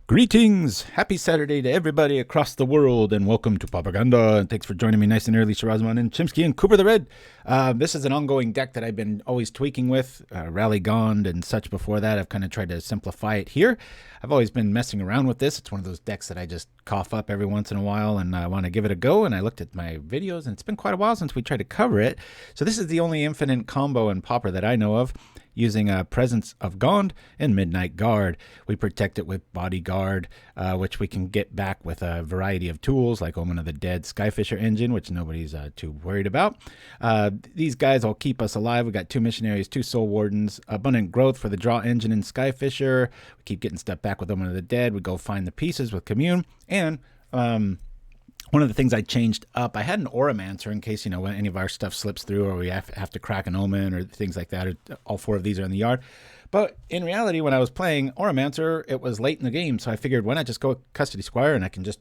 Greetings! Happy Saturday to everybody across the world, and welcome to Propaganda. And thanks for joining me nice and early, Shirazman and Chimpskey and Cooper the Red. This is an ongoing deck that I've been always tweaking with, Rally Gond and such before that. I've kind of tried to simplify it here. I've always been messing around with this. It's one of those decks that I just cough up every once in a while, and I want to give it a go. And I looked at my videos, and it's been quite a while since we tried to cover it. So this is the only infinite combo in Pauper that I know of, using Presence of Gond and Midnight Guard. We protect it with Bodyguard, which we can get back with a variety of tools like Omen of the Dead, Skyfisher engine, which nobody's too worried about. These guys all keep us alive. We got 2 Missionaries, 2 Soul Wardens, Abundant Growth for the Draw engine and Skyfisher. We keep getting stuff back with Omen of the Dead. We go find the pieces with Commune. And one of the things I changed up, I had an Auramancer in case, when any of our stuff slips through or we have to crack an Omen or things like that. All 4 of these are in the yard. But in reality, when I was playing Auramancer, it was late in the game. So I figured, why not just go with Custodi Squire and I can just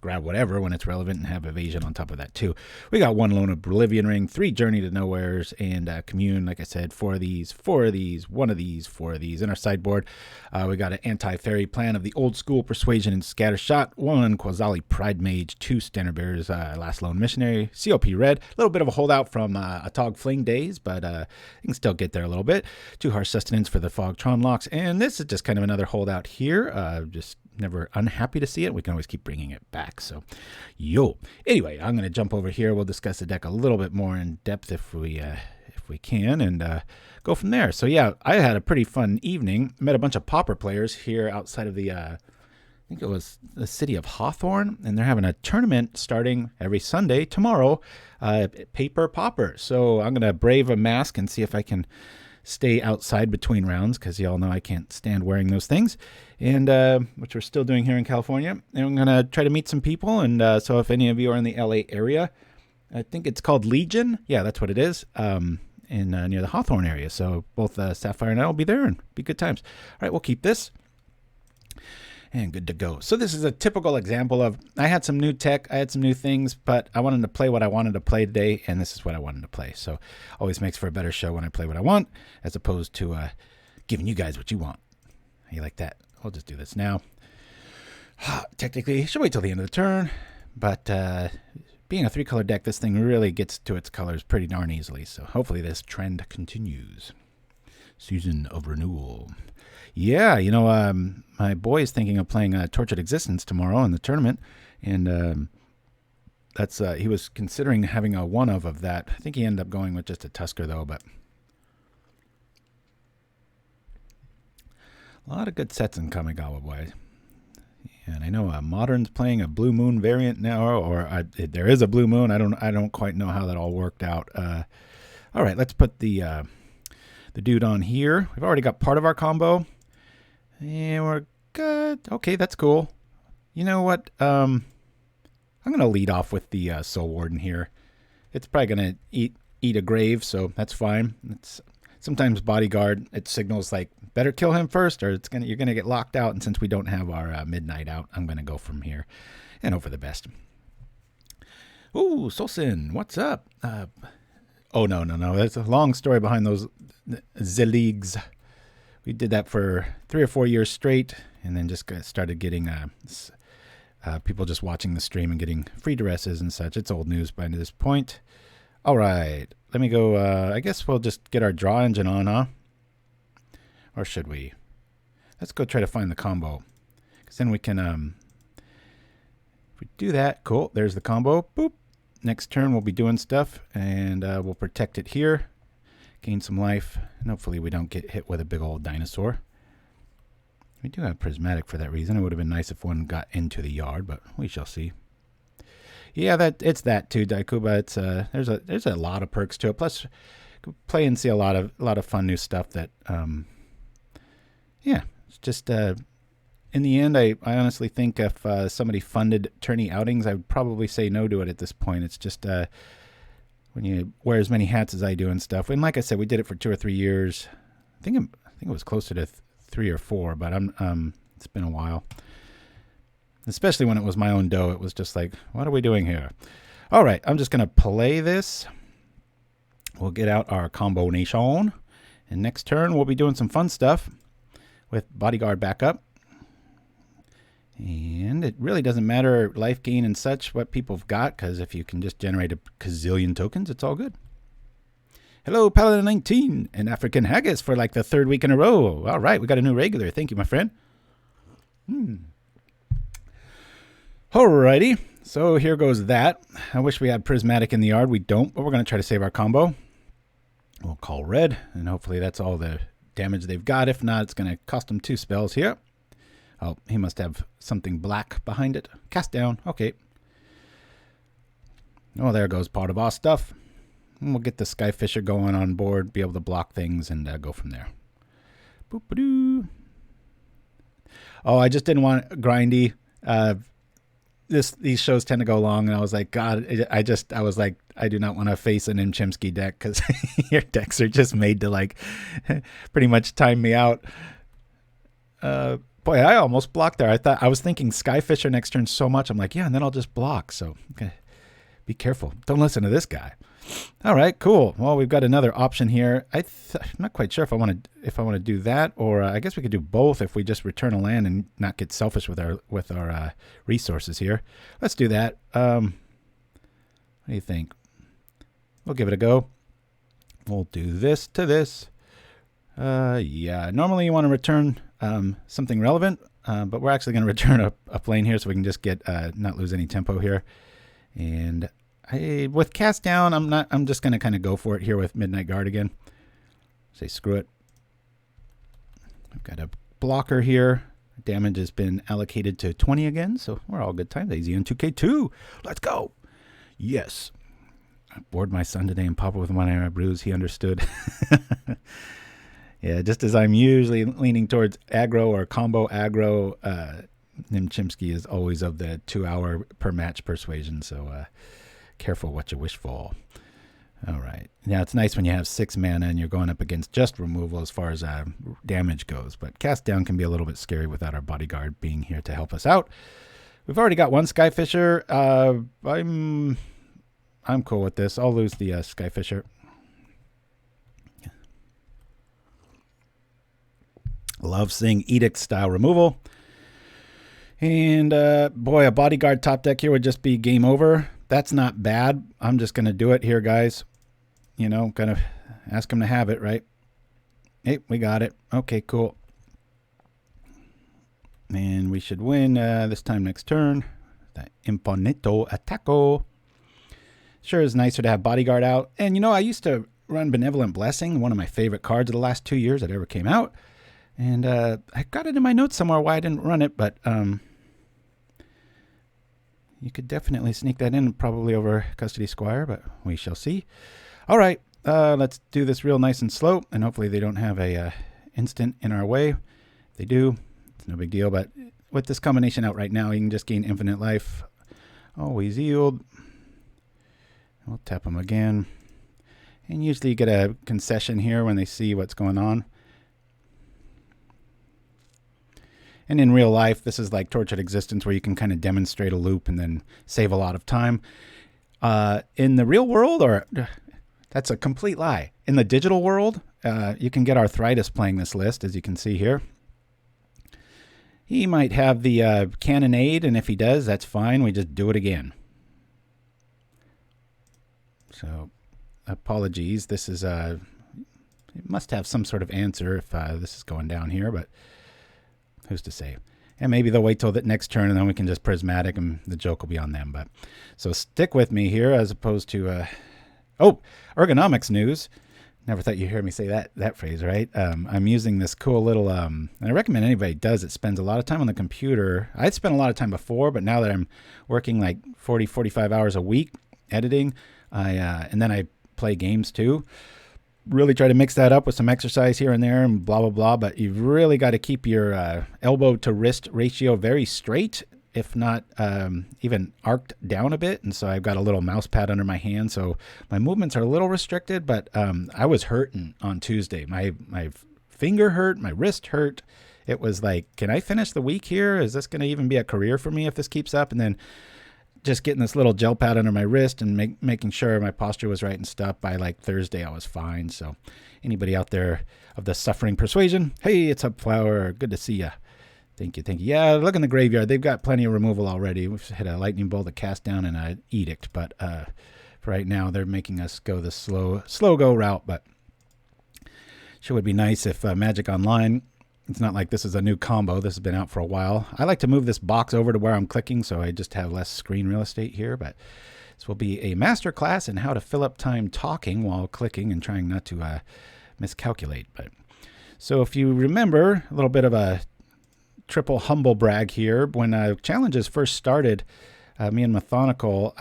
grab whatever when it's relevant and have evasion on top of that too. We got 1 Lone Oblivion Ring, 3 Journey to Nowheres, and Commune, like I said, 4 of these, 1 of these, 4 of these. In our sideboard, we got an anti-fairy plan of the old school Persuasion and Scattershot, 1 Qasali Pridemage, 2 Standard Bearers, last Lone Missionary, COP Red, a little bit of a holdout from Atog Fling days, but you can still get there a little bit. 2 Harsh Sustenance for the Fogtron locks, and this is just kind of another holdout here, just never unhappy to see it. We can always keep bringing it back. So, Anyway, I'm going to jump over here. We'll discuss the deck a little bit more in depth if we can, and go from there. So yeah, I had a pretty fun evening. Met a bunch of Pauper players here outside of the, I think it was the city of Hawthorne, and they're having a tournament starting every Sunday tomorrow, Paper Pauper. So I'm going to brave a mask and see if I can stay outside between rounds, because y'all know I can't stand wearing those things, and which we're still doing here in California. And I'm going to try to meet some people, and so if any of you are in the LA area, I think it's called Legion. Yeah, that's what it is, in near the Hawthorne area. So both Sapphire and I will be there, and be good times. All right, we'll keep this. And good to go. So this is a typical example of, I had some new tech, I had some new things, but I wanted to play what I wanted to play today, and this is what I wanted to play. So always makes for a better show when I play what I want, as opposed to giving you guys what you want. How you like that? We'll just do this now. Technically, I should wait till the end of the turn, but being a 3-color deck, this thing really gets to its colors pretty darn easily. So hopefully this trend continues. Season of Renewal. Yeah, my boy is thinking of playing Tortured Existence tomorrow in the tournament, and that's he was considering having a 1 of that. I think he ended up going with just a Tusker though, but a lot of good sets in Kamigawa, boys. And I know Modern's playing a Blue Moon variant now, or there is a Blue Moon. I don't quite know how that all worked out. All right, let's put the dude on here. We've already got part of our combo. Yeah, we're good. Okay, that's cool. You know what? I'm going to lead off with the Soul Warden here. It's probably going to eat a grave, so that's fine. It's sometimes Bodyguard, it signals like, better kill him first, or you're going to get locked out. And since we don't have our Midnight out, I'm going to go from here and hope for the best. Ooh, Solsin, what's up? Oh, no. There's a long story behind those Zeleagues. We did that for 3 or 4 years straight, and then just started getting people just watching the stream and getting free duresses and such. It's old news by this point. All right, let me go. I guess we'll just get our draw engine on, huh? Or should we? Let's go try to find the combo, because then we can, if we do that, cool, there's the combo. Boop. Next turn we'll be doing stuff, and we'll protect it here. Gain some life, and hopefully we don't get hit with a big old dinosaur. We do have Prismatic for that reason. It would have been nice if one got into the yard, but we shall see. Yeah, it's that too, Daikuba. It's there's a lot of perks to it. Plus, play and see a lot of fun new stuff that yeah, it's just in the end, I honestly think if somebody funded tourney outings, I would probably say no to it at this point. It's just when you wear as many hats as I do and stuff. And like I said, we did it for 2 or 3 years. I think it was closer to 3 or 4, but it's been a while. Especially when it was my own dough, it was just like, what are we doing here? All right, I'm just gonna play this. We'll get out our combination, and next turn we'll be doing some fun stuff with Bodyguard back up. And it really doesn't matter life gain and such what people have got, because if you can just generate a gazillion tokens, it's all good. Hello, Paladin19 and African Haggis for like the 3rd week in a row. All right, we got a new regular. Thank you, my friend. Alrighty, so here goes that. I wish we had Prismatic in the yard. We don't, but we're going to try to save our combo. We'll call red, and hopefully that's all the damage they've got. If not, it's going to cost them 2 spells here. Oh, he must have something black behind it. Cast down. Okay. Oh, there goes PauperRBust stuff. And we'll get the Skyfisher going on board, be able to block things, and go from there. Boop-a-doo. Oh, I just didn't want grindy. These shows tend to go long, and I was like, God, I was like, I do not want to face an Chimpskey deck, because your decks are just made to like pretty much time me out. Boy, I almost blocked there. I was thinking Skyfisher next turn so much. I'm like, yeah, and then I'll just block. So okay, be careful. Don't listen to this guy. All right, cool. Well, we've got another option here. I'm not quite sure if I want to do that, or I guess we could do both if we just return a land and not get selfish with our resources here. Let's do that. What do you think? We'll give it a go. We'll do this to this. Yeah, normally you want to return something relevant, but we're actually going to return a plane here so we can just get not lose any tempo here. And with cast down, I'm just going to kind of go for it here with Midnight Guard again. Say screw it. I've got a blocker here. Damage has been allocated to 20 again, so we're all good times. Easy on 2K2. Let's go. Yes. I bored my son today and Pauper with one eye bruise. He understood. Yeah, just as I'm usually leaning towards aggro or combo aggro, Chimpskey is always of the 2-hour per match persuasion, so careful what you wish for. All right. Now, it's nice when you have 6 mana and you're going up against just removal as far as damage goes, but cast down can be a little bit scary without our bodyguard being here to help us out. We've already got one Skyfisher. I'm cool with this. I'll lose the Skyfisher. Love seeing Edict style removal. And boy, a bodyguard top deck here would just be game over. That's not bad. I'm just going to do it here, guys. You know, kind of ask him to have it, right? Hey, we got it. Okay, cool. And we should win this time next turn. That Imponito Attacco. Sure is nicer to have bodyguard out. And, you know, I used to run Benevolent Blessing, one of my favorite cards of the last 2 years that ever came out. And I got it in my notes somewhere why I didn't run it, but you could definitely sneak that in probably over Custodi Squire, but we shall see. All right, let's do this real nice and slow, and hopefully they don't have a instant in our way. If they do, it's no big deal, but with this combination out right now, you can just gain infinite life. Always yield. We'll tap them again. And usually you get a concession here when they see what's going on. And in real life, this is like Tortured Existence, where you can kind of demonstrate a loop and then save a lot of time. In the real world, or that's a complete lie. In the digital world, you can get arthritis playing this list, as you can see here. He might have the Cannonade, and if he does, that's fine. We just do it again. So, apologies. This is it must have some sort of answer if this is going down here, but who's to say? And maybe they'll wait till the next turn and then we can just Prismatic and the joke will be on them. But so stick with me here as opposed to ergonomics news. Never thought you'd hear me say that phrase, right? I'm using this cool little and I recommend anybody does it. Spends a lot of time on the computer. I'd spent a lot of time before, but now that I'm working like 40-45 hours a week editing, and then I play games too. Really try to mix that up with some exercise here and there and blah, blah, blah. But you've really got to keep your elbow to wrist ratio very straight, if not even arced down a bit. And so I've got a little mouse pad under my hand. So my movements are a little restricted, but I was hurting on Tuesday. My finger hurt, my wrist hurt. It was like, can I finish the week here? Is this going to even be a career for me if this keeps up? And then just getting this little gel pad under my wrist and making sure my posture was right and stuff. By like Thursday, I was fine. So anybody out there of the suffering persuasion, hey, it's Hubflower. Good to see ya. Thank you, thank you. Yeah, look in the graveyard. They've got plenty of removal already. We've hit a lightning bolt, a cast down, and an edict. But for right now, they're making us go the slow go route. But sure would be nice if Magic Online. It's not like this is a new combo. This has been out for a while. I like to move this box over to where I'm clicking, so I just have less screen real estate here. But this will be a master class in how to fill up time talking while clicking and trying not to miscalculate. But so if you remember, a little bit of a triple humble brag here. When challenges first started, me and Methonical,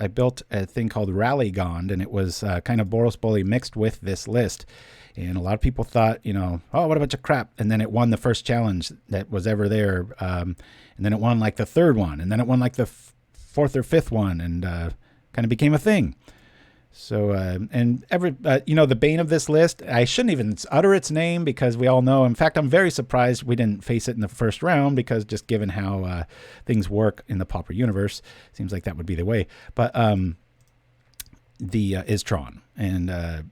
I built a thing called Rally Gond, and it was kind of Boros Bully mixed with this list. And a lot of people thought, you know, oh, what a bunch of crap. And then it won the first challenge that was ever there. And then it won like the third one. And then it won like the fourth or fifth one, and kind of became a thing. So, you know, the bane of this list, I shouldn't even utter its name because we all know. In fact, I'm very surprised we didn't face it in the first round because just given how things work in the Pauper universe, seems like that would be the way. But is Tron. And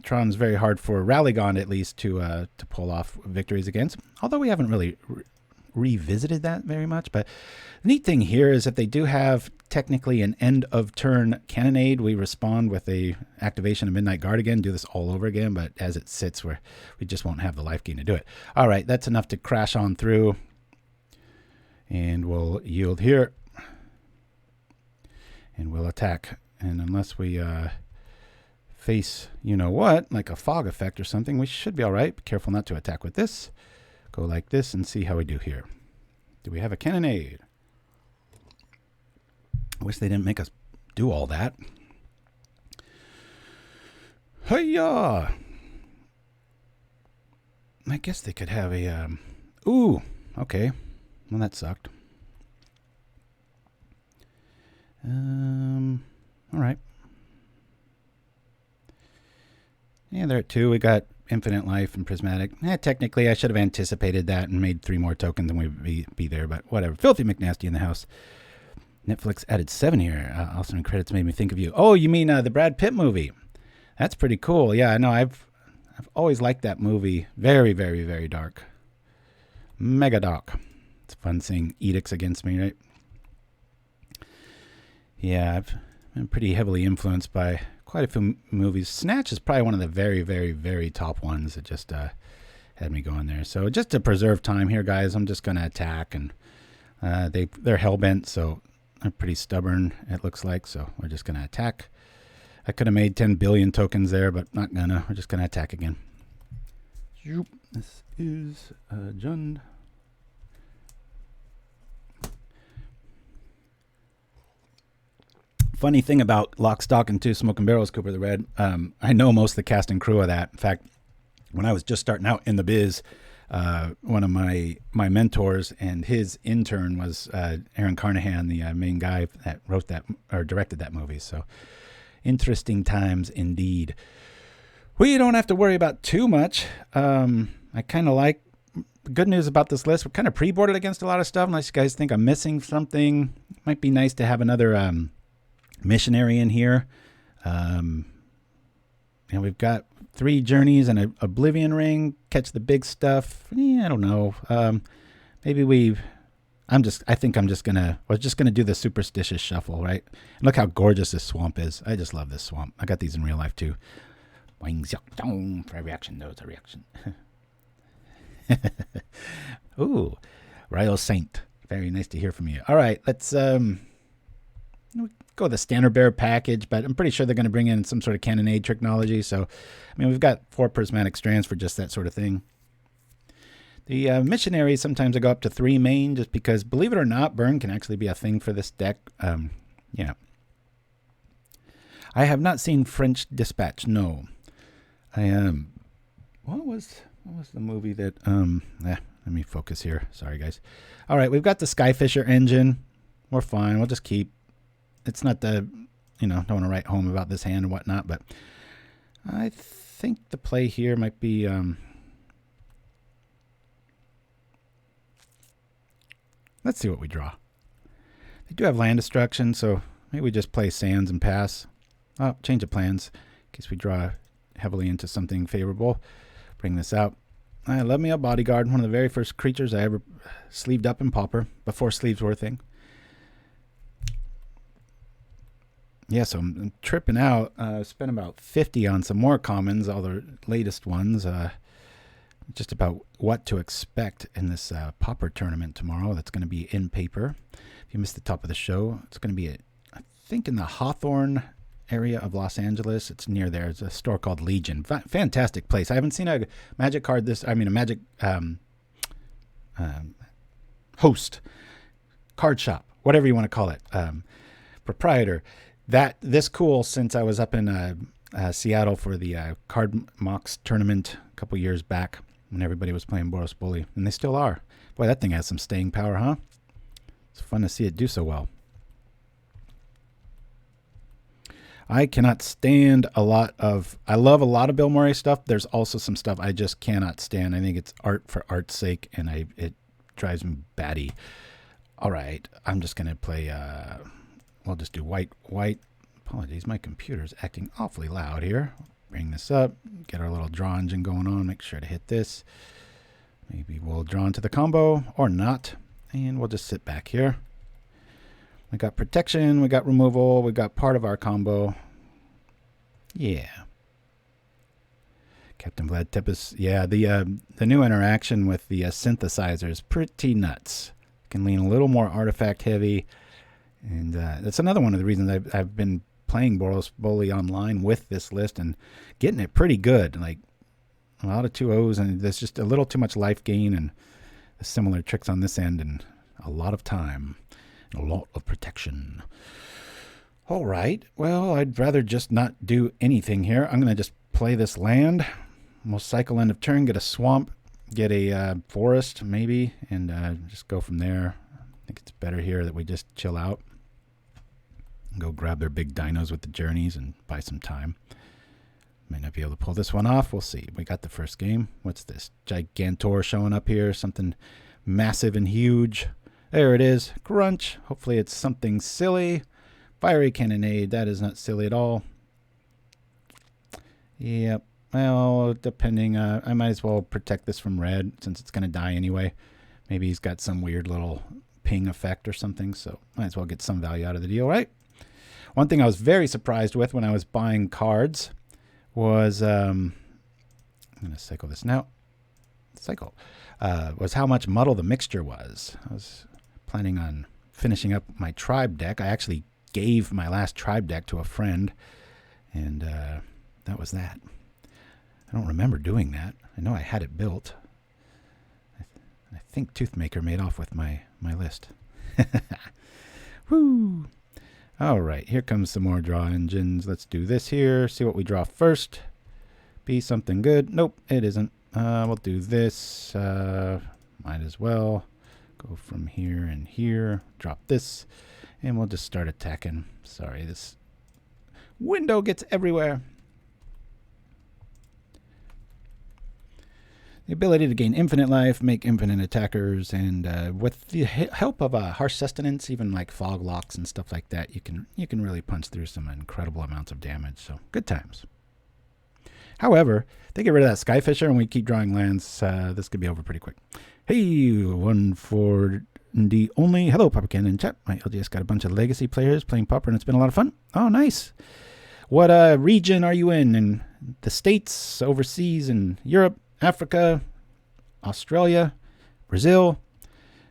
Tron's very hard for Rallygon, at least, to pull off victories against, although we haven't really revisited that very much. But the neat thing here is that they do have technically an end of turn cannonade. We respond with a activation of Midnight Guard again, do this all over again, but as it sits, we just won't have the life gain to do it. All right, that's enough to crash on through, and we'll yield here, and we'll attack. And unless we face, you know what, like a fog effect or something, we should be all right. Be careful not to attack with this. Go like this and see how we do here. Do we have a cannonade? I wish they didn't make us do all that. Hiya! I guess they could have a, ooh, okay. Well, that sucked. All right. Yeah, they're at 2. We got Infinite Life and Prismatic. Technically, I should have anticipated that and made 3 more tokens and we'd be there, but whatever. Filthy McNasty in the house. Netflix added 7 here. Awesome credits made me think of you. Oh, you mean the Brad Pitt movie? That's pretty cool. Yeah, I know. I've always liked that movie. Very, very, very dark. Mega dark. It's fun seeing edicts against me, right? Yeah, I've been pretty heavily influenced by quite a few movies. Snatch is probably one of the very, very, very top ones that just had me going there. So just to preserve time here, guys, I'm just going to attack. And they're hellbent, so they're pretty stubborn, it looks like. So we're just going to attack. I could have made 10 billion tokens there, but not gonna. We're just going to attack again. This is Jund. Funny thing about Lock, Stock, and 2 Smoking Barrels, Cooper the Red, I know most of the cast and crew of that. In fact, when I was just starting out in the biz, one of my mentors and his intern was Aaron Carnahan, the main guy that wrote that or directed that movie. So interesting times indeed. We don't have to worry about too much. I kind of like the good news about this list. We're kind of pre-boarded against a lot of stuff. Unless you guys think I'm missing something, it might be nice to have another missionary in here. And we've got 3 journeys and an Oblivion Ring. Catch the big stuff. Yeah, I don't know. Maybe we're just gonna do the superstitious shuffle, right? And look how gorgeous this swamp is. I just love this swamp. I got these in real life too. For every action, no, it's a reaction. Ooh, Royal Saint. Very nice to hear from you. All right, let's go with the Standard Bearer package, but I'm pretty sure they're going to bring in some sort of cannonade technology. So, I mean, we've got 4 Prismatic Strands for just that sort of thing. The missionaries sometimes I go up to 3 main just because, believe it or not, burn can actually be a thing for this deck. Yeah. I have not seen French Dispatch. No. I am. What was the movie that? Let me focus here. Sorry, guys. All right, we've got the Skyfisher engine. We're fine. We'll just keep. It's not the, don't want to write home about this hand and whatnot, but I think the play here might be. Let's see what we draw. They do have land destruction, so maybe we just play sands and pass. Oh, change of plans in case we draw heavily into something favorable. Bring this out. I love me a Bodyguard, one of the very first creatures I ever sleeved up in Pauper, before sleeves were a thing. Yeah, so I'm tripping out. Spent about 50 on some more commons, all the latest ones. Just about what to expect in this Pauper tournament tomorrow. That's going to be in paper. If you missed the top of the show, it's going to be, I think, in the Hawthorne area of Los Angeles. It's near there. It's a store called Legion. Fantastic place. I haven't seen a Magic card a Magic host, card shop, whatever you want to call it, proprietor. This cool since I was up in Seattle for the Card Mox tournament a couple years back when everybody was playing Boros Bully, and they still are. Boy, that thing has some staying power, huh? It's fun to see it do so well. I cannot stand I love a lot of Bill Murray stuff. There's also some stuff I just cannot stand. I think it's art for art's sake, and it drives me batty. All right, I'm just going to play, we'll just do white. Apologies, my computer's acting awfully loud here. Bring this up, get our little draw engine going on, make sure to hit this. Maybe we'll draw into the combo, or not, and we'll just sit back here. We got protection, we got removal, we got part of our combo. Yeah. Captain Vlad Tepes, yeah, the new interaction with the synthesizer is pretty nuts. Can lean a little more artifact heavy, and that's another one of the reasons I've been playing Boros Bully online with this list and getting it pretty good. Like a lot of 2-0s, and there's just a little too much life gain and similar tricks on this end, and a lot of time. A lot of protection. All right. Well, I'd rather just not do anything here. I'm going to just play this land. We'll cycle end of turn, get a swamp, get a forest maybe, and just go from there. I think it's better here that we just chill out. Go grab their big dinos with the journeys and buy some time. Might not be able to pull this one off. We'll see. We got the first game. What's this? Gigantor showing up here. Something massive and huge. There it is. Crunch. Hopefully it's something silly. Fiery Cannonade. That is not silly at all. Yep. Well, depending. I might as well protect this from red since it's going to die anyway. Maybe he's got some weird little ping effect or something. So might as well get some value out of the deal, right? One thing I was very surprised with when I was buying cards was, I'm going to cycle this now. Was how much muddle the mixture was. I was planning on finishing up my tribe deck. I actually gave my last tribe deck to a friend, and that was that. I don't remember doing that. I know I had it built. I think Toothmaker made off with my list. Woo! All right, here comes some more draw engines. Let's do this here. See what we draw first. Be something good. Nope, it isn't. We'll do this. Might as well go from here and here. Drop this, and we'll just start attacking. Sorry, this window gets everywhere. The ability to gain infinite life, make infinite attackers, and with the help of Harsh Sustenance, even like fog locks and stuff like that, you can really punch through some incredible amounts of damage. So good times. However, they get rid of that Skyfisher and we keep drawing lands. This could be over pretty quick. Hey, one for D only. Hello, Pauper Ken and chat. My LGS got a bunch of legacy players playing Pauper, and it's been a lot of fun. Oh, nice. What region are you in the States, overseas, in Europe, Africa, Australia, Brazil?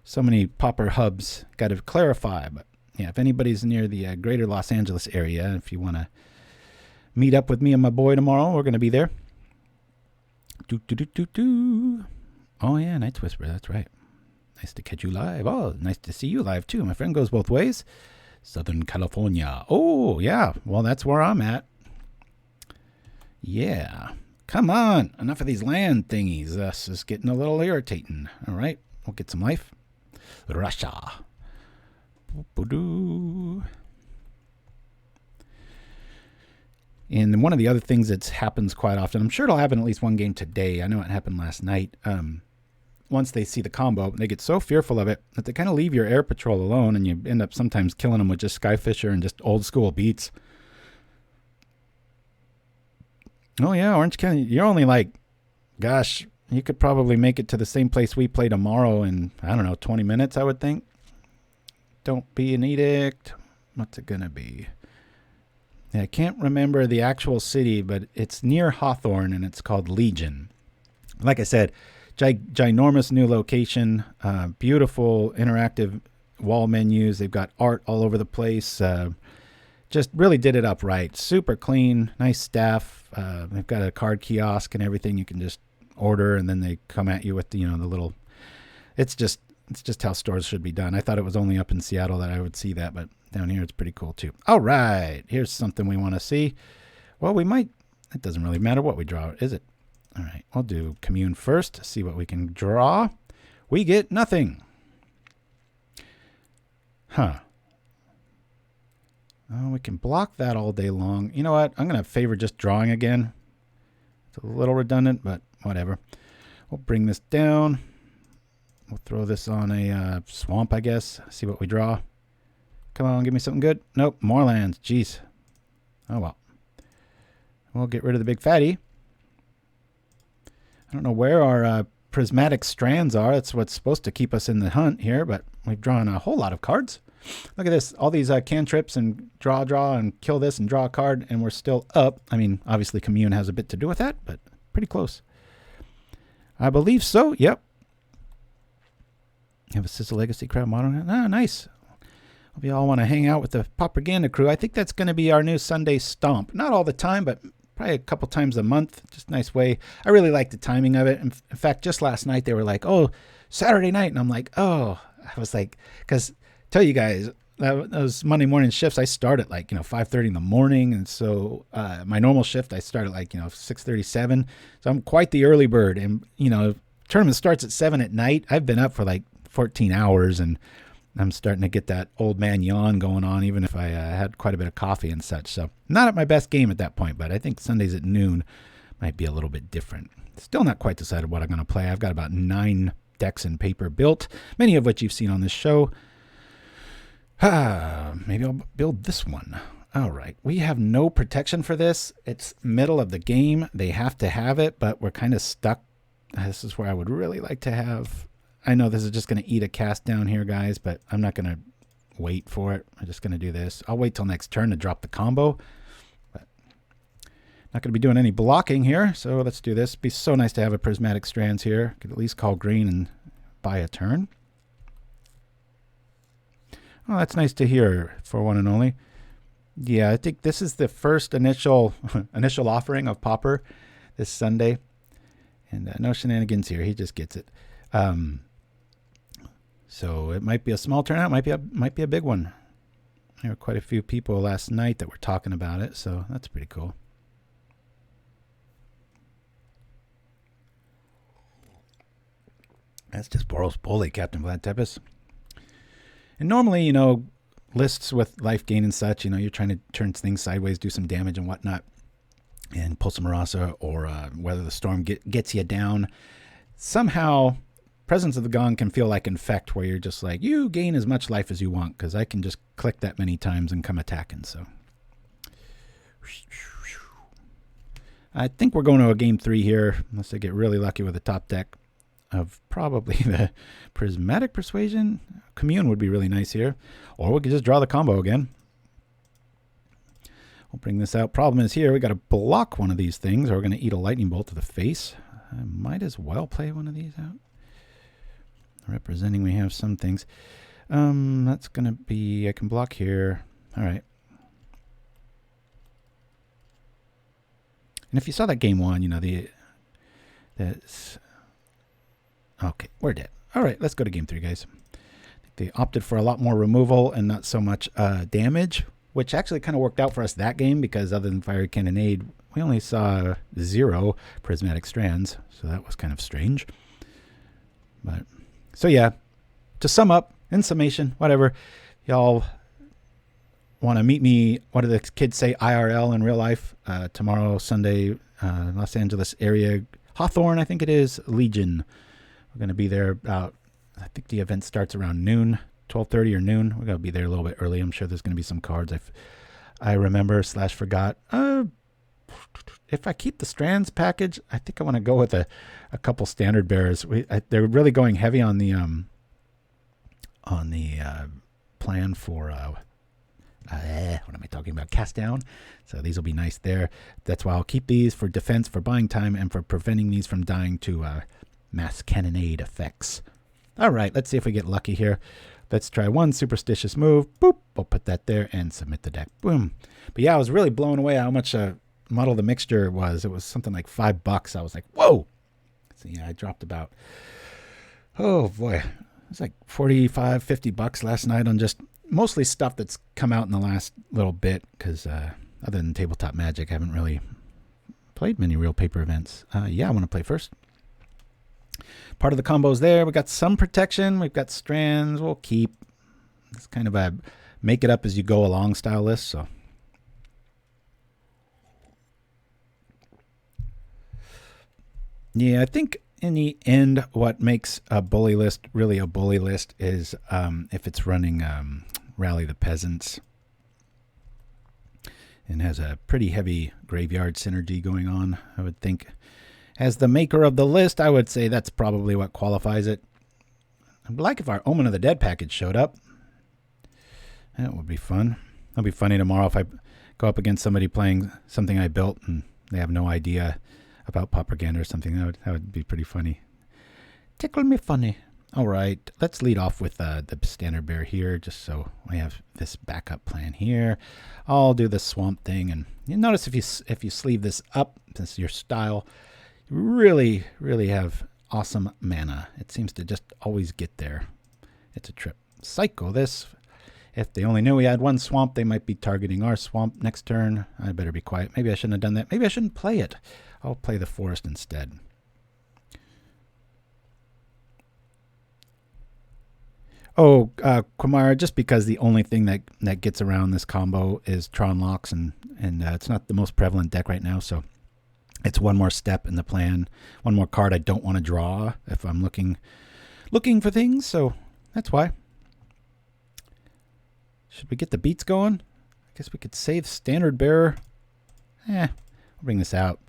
So many Pauper hubs. Got to clarify, but yeah, if anybody's near the greater Los Angeles area, if you want to meet up with me and my boy tomorrow, we're going to be there. Oh, yeah, Night's Whisper. That's right. Nice to catch you live. Oh, nice to see you live, too. My friend goes both ways. Southern California. Oh, yeah. Well, that's where I'm at. Yeah. Come on. Enough of these land thingies. This is getting a little irritating. All right. We'll get some life. Russia. And one of the other things that happens quite often, I'm sure it'll happen at least one game today. I know it happened last night. Once they see the combo, they get so fearful of it that they kind of leave your air patrol alone, and you end up sometimes killing them with just Skyfisher and just old school beats. Oh yeah, Orange County, you're only like, gosh, You could probably make it to the same place we play tomorrow in, I don't know, 20 minutes, I would think. Don't be an edict. What's it going to be? Yeah, I can't remember the actual city, but it's near Hawthorne, and it's called Legion. Like I said, ginormous new location, beautiful interactive wall menus. They've got art all over the place. Just really did it up right. Super clean, nice staff. They've got a card kiosk and everything. You can just order, and then they come at you with the, the little. It's just how stores should be done. I thought it was only up in Seattle that I would see that, but down here it's pretty cool too. All right, here's something we want to see. Well, we might. It doesn't really matter what we draw, is it? All right, we'll do Commune first. See what we can draw. We get nothing. Huh. Oh, we can block that all day long. You know what? I'm going to favor just drawing again. It's a little redundant, but whatever. We'll bring this down. We'll throw this on a swamp, I guess. See what we draw. Come on, give me something good. Nope, more lands. Jeez. Oh, well. We'll get rid of the big fatty. I don't know where our prismatic strands are. That's what's supposed to keep us in the hunt here, but we've drawn a whole lot of cards. Look at this. All these cantrips and draw, and kill this and draw a card, and we're still up. I mean, obviously Commune has a bit to do with that, but pretty close. I believe so. Yep. You have a Sizzle Legacy Crowd Modern. Ah, nice. Hope you all want to hang out with the PauperRBust crew. I think that's going to be our new Sunday stomp. Not all the time, but probably a couple times a month. Just a nice way. I really like the timing of it. In fact, just last night they were like, oh, Saturday night. And I'm like, oh, I was like, because tell you guys, those Monday morning shifts, I start at like, 5:30 in the morning. And so my normal shift, I start at like, 6:37. So I'm quite the early bird. And, tournament starts at 7 at night. I've been up for like 14 hours, and I'm starting to get that old man yawn going on, even if I had quite a bit of coffee and such. So not at my best game at that point, but I think Sundays at noon might be a little bit different. Still not quite decided what I'm going to play. I've got about 9 decks in paper built, many of which you've seen on this show. Maybe I'll build this one. All right. We have no protection for this. It's middle of the game. They have to have it, but we're kind of stuck. This is where I would really like to have... I know this is just going to eat a cast down here, guys, but I'm not going to wait for it. I'm just going to do this. I'll wait till next turn to drop the combo. But not going to be doing any blocking here, so let's do this. It'd be so nice to have a Prismatic Strands here. Could at least call green and buy a turn. Oh, that's nice to hear for one and only. Yeah, I think this is the first initial offering of Pauper this Sunday. And no shenanigans here. He just gets it. So it might be a small turnout, might be a big one. There were quite a few people last night that were talking about it, so that's pretty cool. That's just Boros Bully, Captain Vlad Tepes. And normally, lists with life gain and such, you're trying to turn things sideways, do some damage and whatnot, and pull some Marasa or Weather the Storm gets you down. Somehow... Presence of the Gong can feel like Infect, where you're just like, you gain as much life as you want, because I can just click that many times and come attacking. So I think we're going to a game 3 here, unless I get really lucky with the top deck of probably the Prismatic Persuasion. Commune would be really nice here. Or we could just draw the combo again. We'll bring this out. Problem is here, we got to block one of these things, or we're going to eat a lightning bolt to the face. I might as well play one of these out. Representing, we have some things. That's going to be, I can block here. All right. And if you saw that game 1, that's, okay, we're dead. All right, let's go to game 3, guys. I think they opted for a lot more removal and not so much damage, which actually kind of worked out for us that game, because other than Fiery Cannonade, we only saw 0 Prismatic Strands, so that was kind of strange. But... So yeah, to sum up, in summation, whatever, y'all want to meet me, what do the kids say, IRL in real life, tomorrow, Sunday, Los Angeles area, Hawthorne, I think it is, Legion. We're going to be there about, I think the event starts around noon, 12:30 or noon. We're going to be there a little bit early. I'm sure there's going to be some cards I remember / forgot. if I keep the Strands package, I think I want to go with a couple standard bearers. They're really going heavy on the plan for what am I talking about? Cast down. So these will be nice there. That's why I'll keep these for defense, for buying time, and for preventing these from dying to mass cannonade effects. All right, let's see if we get lucky here. Let's try one superstitious move. Boop. We'll put that there and submit the deck. Boom. But yeah, I was really blown away how much Muddle the Mixture was. It was something like $5. I was like, whoa. So yeah, I dropped about, oh boy, it was like $45-50 last night on just mostly stuff that's come out in the last little bit, because other than Tabletop Magic, I haven't really played many real paper events. Yeah, I want to play first. Part of the combos there. We got some protection. We've got Strands. We'll keep. It's kind of a make it up as you go along style list. So yeah, I think in the end, what makes a bully list really a bully list is if it's running Rally the Peasants and has a pretty heavy graveyard synergy going on, I would think. As the maker of the list, I would say that's probably what qualifies it. I'd like if our Omen of the Dead package showed up. That would be fun. It'll be funny tomorrow if I go up against somebody playing something I built and they have no idea about propaganda or something. That would be pretty funny. Tickle me funny. All right, let's lead off with the standard bear here, just so I have this backup plan here. I'll do the swamp thing, and you notice if you sleeve this up, this is your style, you really have awesome mana. It seems to just always get there. It's a trip. Psycho this. If they only knew we had one swamp, they might be targeting our swamp next turn. I better be quiet. Maybe I shouldn't have done that. Maybe I shouldn't play it. I'll play the forest instead. Oh, Quamara, just because the only thing that gets around this combo is Tron Locks, and it's not the most prevalent deck right now, so it's one more step in the plan. One more card I don't want to draw if I'm looking for things, so that's why. Should we get the beats going? I guess we could save Standard Bearer. We'll bring this out.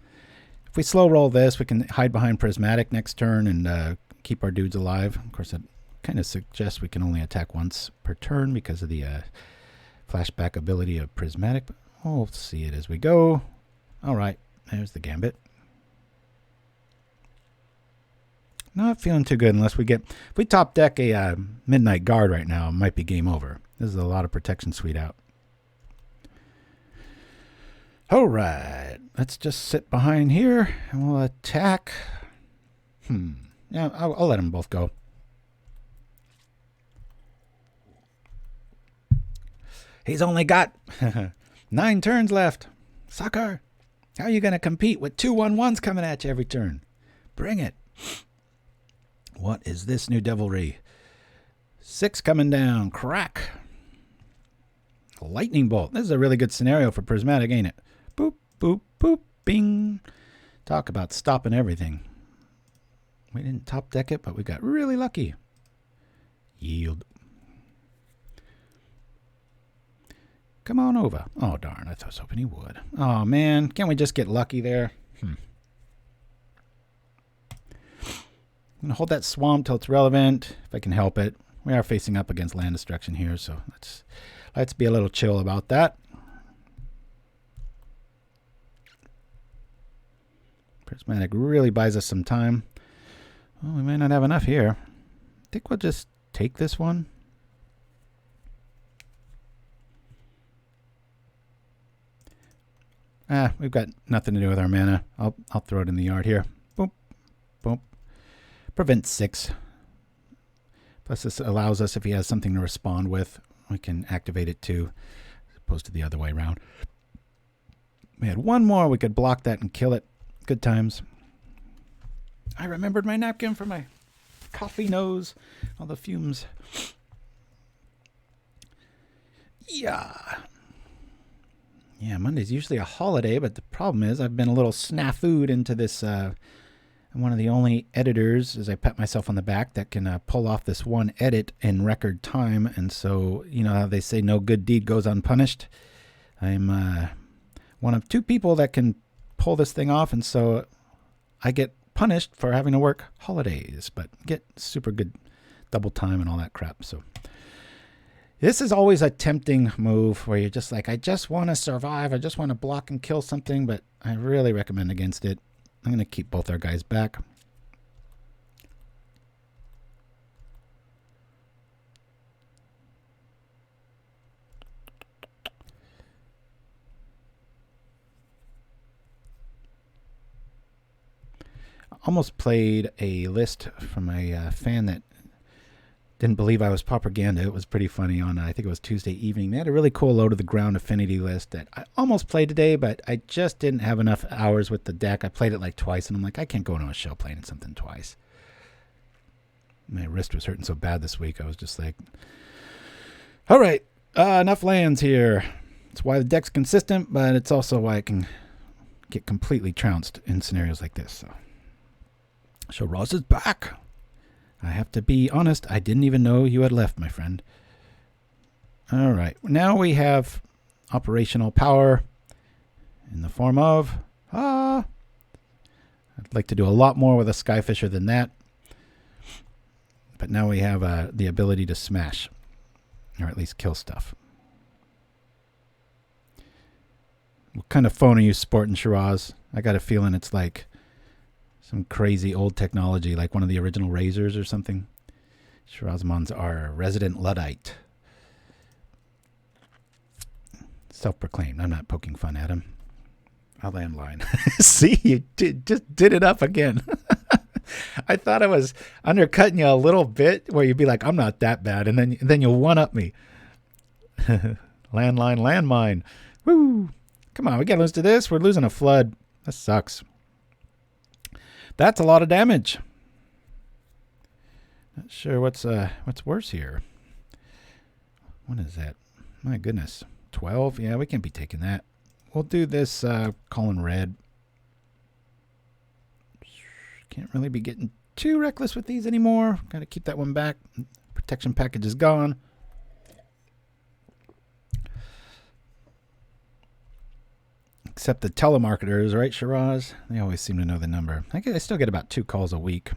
If we slow roll this, we can hide behind Prismatic next turn and keep our dudes alive. Of course, that kind of suggests we can only attack once per turn because of the flashback ability of Prismatic. But we'll see it as we go. All right, there's the Gambit. Not feeling too good unless if we top deck a Midnight Guard right now, it might be game over. This is a lot of protection suite out. All right, let's just sit behind here and we'll attack. Yeah, I'll let them both go. He's only got 9 turns left. Sucker, how are you going to compete with 2/1/1s coming at you every turn? Bring it. What is this new devilry? 6 coming down. Crack. Lightning Bolt. This is a really good scenario for Prismatic, ain't it? Boop, boop, boop, bing. Talk about stopping everything. We didn't top deck it, but we got really lucky. Yield. Come on over. Oh, darn. I was hoping he would. Oh, man. Can't we just get lucky there? I'm going to hold that swamp till it's relevant, if I can help it. We are facing up against land destruction here, so let's be a little chill about that. Prismatic really buys us some time. Oh, we may not have enough here. I think we'll just take this one. We've got nothing to do with our mana. I'll throw it in the yard here. Boop, boop. Prevent 6. Plus this allows us, if he has something to respond with, we can activate it too, as opposed to the other way around. We had one more. We could block that and kill it. Good times. I remembered my napkin for my coffee nose. All the fumes. Yeah. Yeah, Monday's usually a holiday, but the problem is I've been a little snafu'd into this. I'm one of the only editors, as I pat myself on the back, that can pull off this one edit in record time. And so, you know how they say no good deed goes unpunished? I'm one of 2 people that can pull this thing off, and so I get punished for having to work holidays, but get super good double time and all that crap. So this is always a tempting move where you're just like, I just want to survive. I just want to block and kill something, but I really recommend against it. I'm going to keep both our guys back. Almost played a list from a fan that didn't believe I was propaganda. It was pretty funny on, I think it was Tuesday evening. They had a really cool low to the ground affinity list that I almost played today, but I just didn't have enough hours with the deck. I played it like twice, and I'm like, I can't go into a show playing something twice. My wrist was hurting so bad this week. I was just like, all right, enough lands here. It's why the deck's consistent, but it's also why it can get completely trounced in scenarios like this. So Roz is back. I have to be honest, I didn't even know you had left, my friend. All right, now we have operational power in the form of... I'd like to do a lot more with a Skyfisher than that. But now we have the ability to smash, or at least kill stuff. What kind of phone are you sporting, Shiraz? I got a feeling it's like some crazy old technology, like one of the original Razors or something. Shirazmon's our resident Luddite. Self-proclaimed. I'm not poking fun at him. I'll landline. See, you just did it up again. I thought I was undercutting you a little bit, where you'd be like, I'm not that bad, and then you'll one-up me. Landmine. Woo! Come on, we gotta lose to this. We're losing a flood. That sucks. That's a lot of damage. Not sure what's worse here. What is that? My goodness. 12? Yeah, we can't be taking that. We'll do this calling red. Can't really be getting too reckless with these anymore. Got to keep that one back. Protection package is gone. Except the telemarketers, right, Shiraz? They always seem to know the number. I still get about 2 calls a week.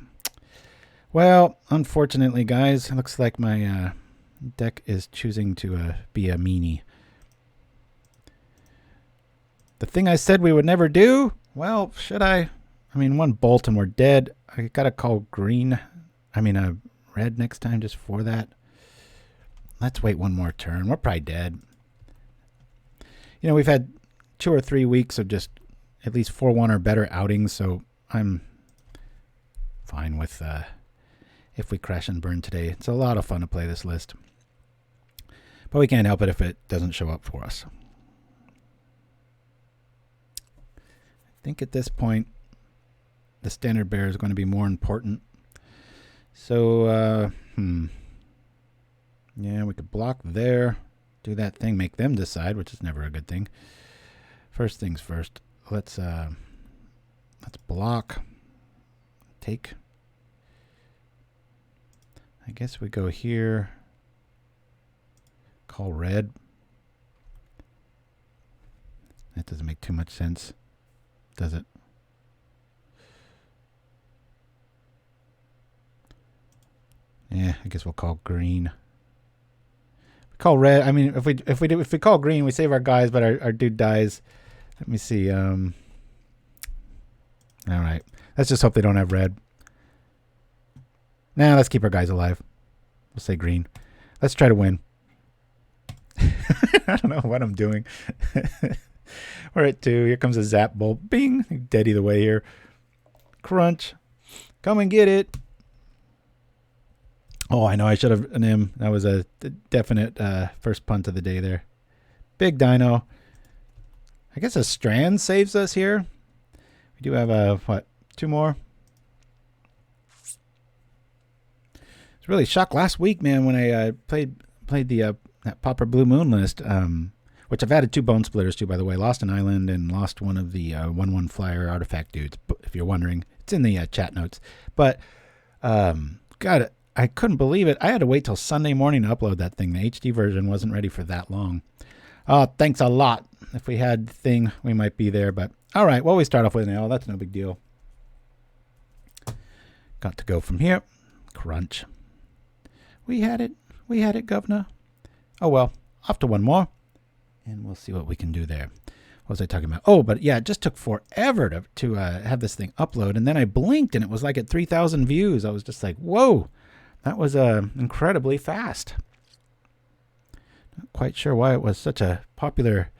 Well, unfortunately, guys, it looks like my deck is choosing to be a meanie. The thing I said we would never do? Well, should I? I mean, 1 bolt and we're dead. I gotta call red next time just for that. Let's wait 1 more turn. We're probably dead. You know, we've had 2 or 3 weeks of just at least 4-1 or better outings, so I'm fine with if we crash and burn today. It's a lot of fun to play this list. But we can't help it if it doesn't show up for us. I think at this point, the standard bearer is going to be more important. So, yeah, we could block there, do that thing, make them decide, which is never a good thing. First things first, let's block, take. I guess we go here, call red. That doesn't make too much sense, does it? Yeah, I guess we'll call green. We call red. I mean, if we call green, we save our guys, but our dude dies. Let me see. All right. Let's just hope they don't have red. Nah, let's keep our guys alive. We'll say green. Let's try to win. I don't know what I'm doing. We're at 2. Here comes a zap bolt. Bing. Dead either way here. Crunch. Come and get it. Oh, I know. I should have an M. That was a definite first punt of the day there. Big dino. I guess a strand saves us here. We do have what, 2 more? It's really shocked last week, man, when I played the that Pauper Blue Moon list, which I've added 2 bone splitters to, by the way. Lost an island and lost one of the 1/1 flyer artifact dudes. If you're wondering, it's in the chat notes. But God, I couldn't believe it. I had to wait till Sunday morning to upload that thing. The HD version wasn't ready for that long. Oh, thanks a lot. If we had the thing, we might be there. But all right, well, we start off with an L. That's no big deal. Got to go from here. Crunch. We had it. We had it, governor. Oh, well, off to one more. And we'll see what we can do there. What was I talking about? Oh, but yeah, it just took forever to have this thing upload. And then I blinked and it was like at 3,000 views. I was just like, whoa, that was incredibly fast. Not quite sure why it was such a popular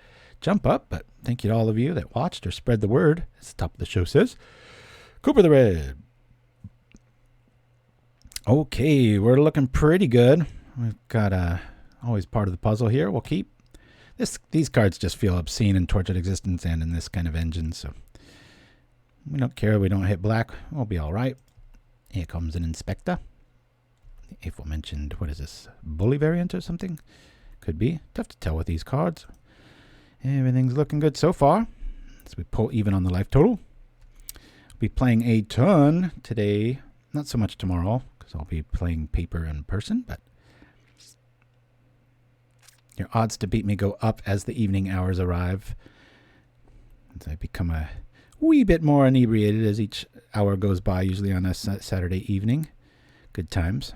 jump up, but thank you to all of you that watched or spread the word, as the top of the show says. Cooper the Red. Okay, we're looking pretty good. We've got always part of the puzzle here. We'll keep. These cards just feel obscene in Tortured Existence and in this kind of engine, so we don't care. We don't hit black. We'll be all right. Here comes an Inspector. The aforementioned, what is this, Bully variant or something? Could be. Tough to tell with these cards. Everything's looking good so far. So we pull even on the life total. I'll be playing a ton today. Not so much tomorrow, because I'll be playing Pauper in person, but your odds to beat me go up as the evening hours arrive. As I become a wee bit more inebriated as each hour goes by, usually on a Saturday evening. Good times.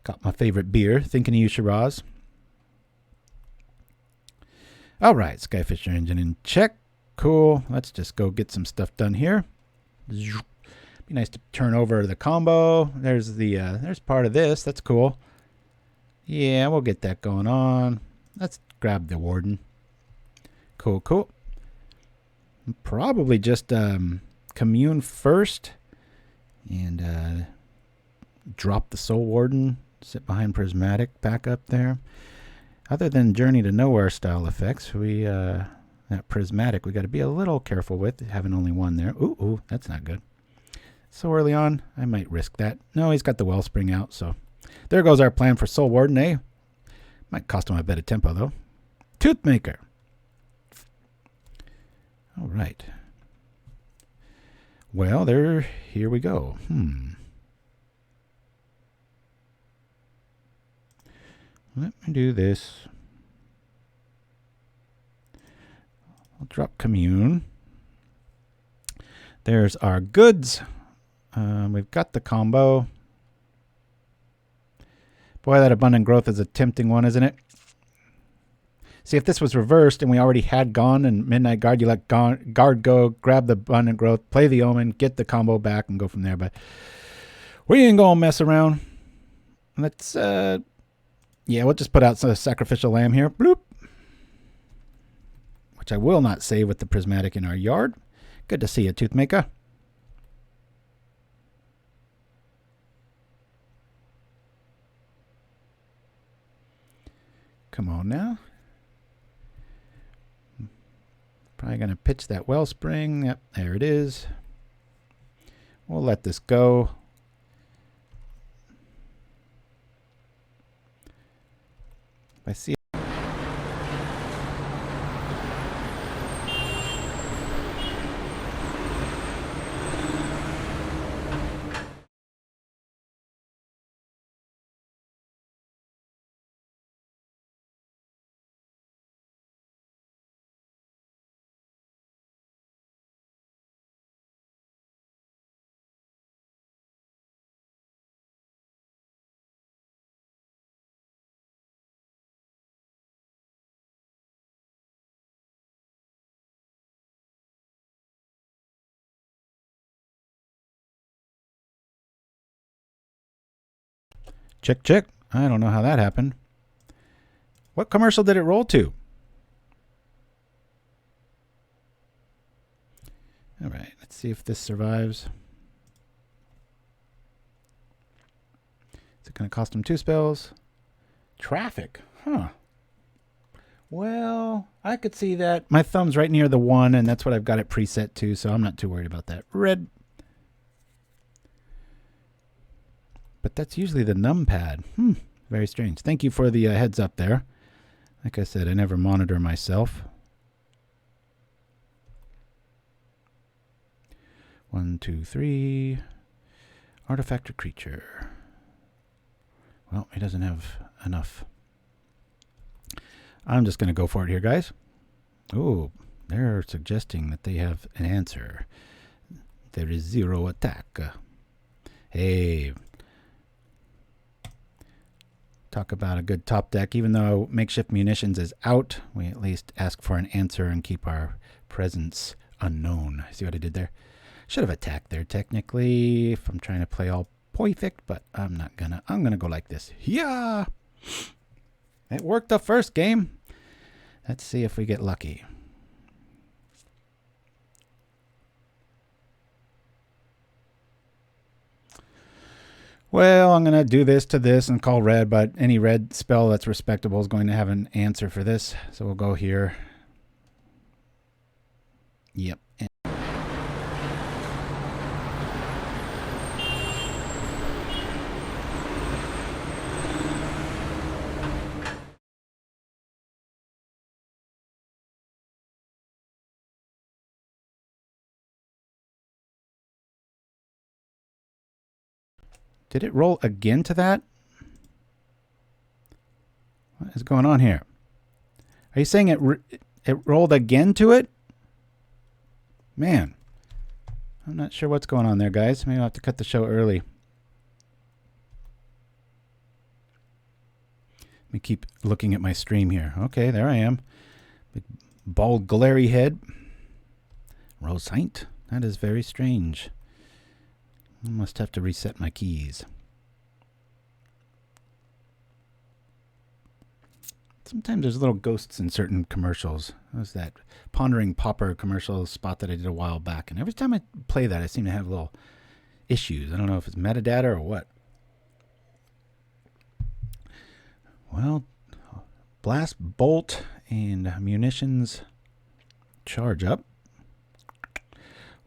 Got my favorite beer, thinking of you, Shiraz. All right, Skyfisher engine in check. Cool. Let's just go get some stuff done here. Be nice to turn over the combo. There's part of this. That's cool. Yeah, we'll get that going on. Let's grab the Warden. Cool, cool. Probably just Commune first. And drop the Soul Warden. Sit behind Prismatic back up there. Other than Journey to Nowhere style effects, that Prismatic we got to be a little careful with, having only one there. Ooh, that's not good. So early on, I might risk that. No, he's got the Wellspring out, so there goes our plan for Soul Warden, eh? Might cost him a bit of tempo, though. Toothmaker. All right. Well, here we go. Let me do this. I'll drop Commune. There's our goods. We've got the combo. Boy, that Abundant Growth is a tempting one, isn't it? See, if this was reversed and we already had Gone and Midnight Guard, you let Guard go, grab the Abundant Growth, play the Omen, get the combo back, and go from there. But we ain't gonna mess around. Let's, yeah, we'll just put out some Sacrificial Lamb here. Bloop. Which I will not save with the Prismatic in our yard. Good to see you, Toothmaker. Come on now. Probably going to pitch that Wellspring. Yep, there it is. We'll let this go. If I see check, check. I don't know how that happened. What commercial did it roll to? All right, let's see if this survives. Is it going to cost him 2 spells? Traffic. Huh. Well, I could see that. My thumb's right near the 1, and that's what I've got it preset to, so I'm not too worried about that. Red. But that's usually the numpad. Very strange. Thank you for the heads up there. Like I said, I never monitor myself. 1, 2, 3. Artifact or creature. Well, he doesn't have enough. I'm just going to go for it here, guys. Oh, they're suggesting that they have an answer. There is 0 attack. Hey. Talk about a good top deck. Even though Makeshift Munitions is out, we at least ask for an answer and keep our presence unknown. See what I did there? Should have attacked there technically if I'm trying to play all perfect, but I'm not gonna. I'm gonna go like this. Yeah! It worked the first game. Let's see if we get lucky. Well, I'm going to do this to this and call red, but any red spell that's respectable is going to have an answer for this. So we'll go here. Yep. Did it roll again to that? What is going on here? Are you saying it rolled again to it? Man, I'm not sure what's going on there, guys. Maybe I'll have to cut the show early. Let me keep looking at my stream here. Okay, there I am. Big bald glary head. Rose Saint. That is very strange. I must have to reset my keys. Sometimes there's little ghosts in certain commercials. That was that Pondering Pauper commercial spot that I did a while back. And every time I play that, I seem to have little issues. I don't know if it's metadata or what. Well, Blast Bolt and Munitions charge up.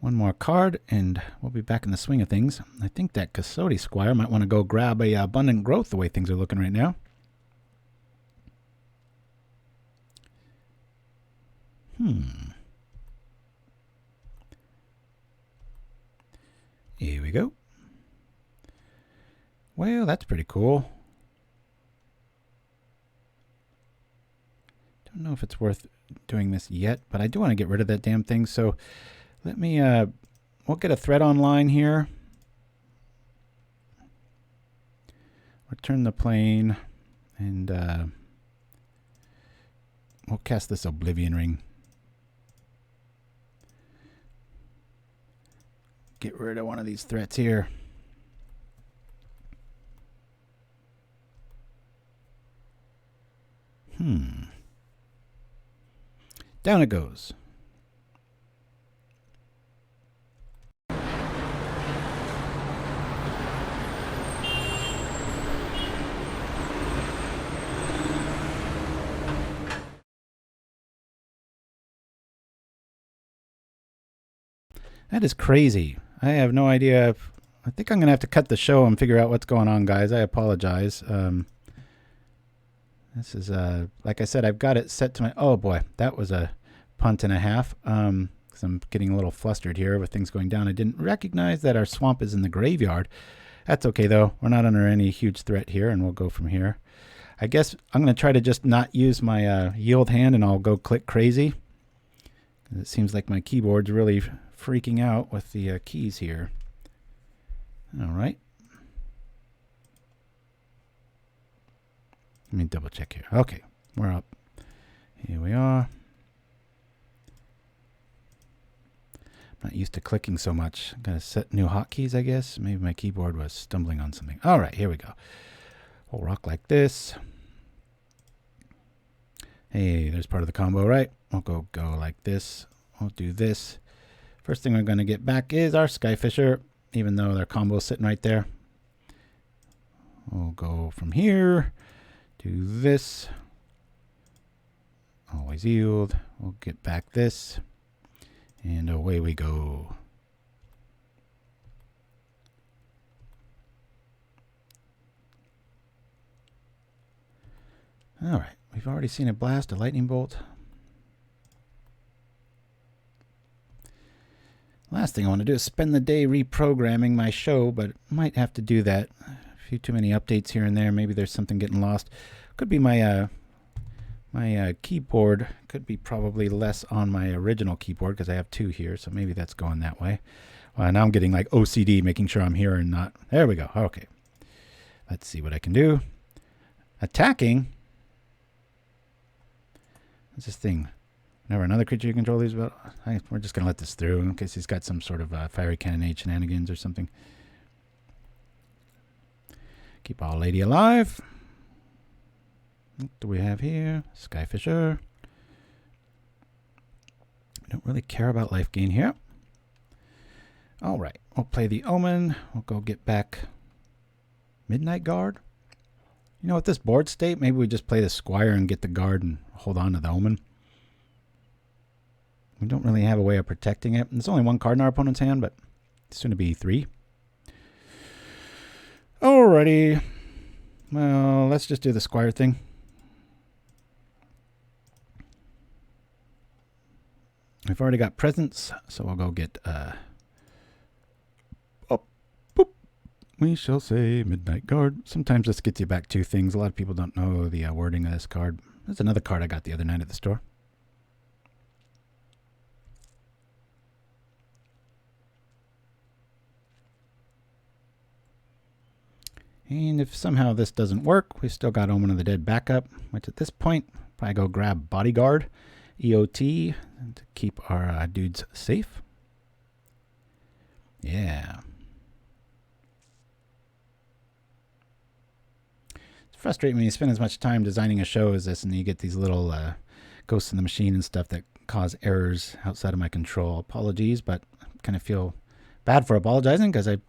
One more card, and we'll be back in the swing of things. I think that Custodi Squire might want to go grab a Abundant Growth the way things are looking right now. Here we go. Well, that's pretty cool. Don't know if it's worth doing this yet, but I do want to get rid of that damn thing, so let me, we'll get a thread online here. Return the plane, and we'll cast this Oblivion Ring. Get rid of one of these threats here. Down it goes. That is crazy. I have no idea. I think I'm going to have to cut the show and figure out what's going on, guys. I apologize. This is, like I said, I've got it set to my... Oh, boy. That was a punt and a half. Because I'm getting a little flustered here with things going down. I didn't recognize that our swamp is in the graveyard. That's okay, though. We're not under any huge threat here, and we'll go from here. I guess I'm going to try to just not use my yield hand, and I'll go click crazy. It seems like my keyboard's really freaking out with the keys here. All right. Let me double check here. Okay, we're up. Here we are. I'm not used to clicking so much. I'm going to set new hotkeys, I guess. Maybe my keyboard was stumbling on something. All right, here we go. We'll rock like this. Hey, there's part of the combo, right? We'll go like this. We'll do this. First thing we're going to get back is our Skyfisher, even though their combo is sitting right there. We'll go from here to this. Always yield. We'll get back this. And away we go. All right. We've already seen a blast, a lightning bolt. Last thing I want to do is spend the day reprogramming my show, but might have to do that. A few too many updates here and there. Maybe there's something getting lost. Could be my My keyboard could be probably less on my original keyboard because I have two here, so maybe that's going that way. Well, now I'm getting like OCD, making sure I'm here and not. There we go. Okay. Let's see what I can do. Attacking. What's this thing? Whenever another creature you control leaves about... we're just going to let this through in case he's got some sort of fiery cannonade shenanigans or something. Keep our lady alive. What do we have here? Skyfisher. I don't really care about life gain here. All right. We'll play the Omen. We'll go get back Midnight Guard. You know, at this board state, maybe we just play the Squire and get the Guard and hold on to the Omen. We don't really have a way of protecting it. There's only one card in our opponent's hand, but it's soon to be 3. Alrighty. Well, let's just do the Squire thing. We've already got presents, so we'll go get we shall say Midnight Guard. Sometimes this gets you back 2 things. A lot of people don't know the wording of this card. There's another card I got the other night at the store. And if somehow this doesn't work, we still got Omen of the Dead backup, which at this point, probably go grab Bodyguard, EOT, to keep our dudes safe. Yeah. It's frustrating when you spend as much time designing a show as this and you get these little ghosts in the machine and stuff that cause errors outside of my control. Apologies, but I kind of feel bad for apologizing because it's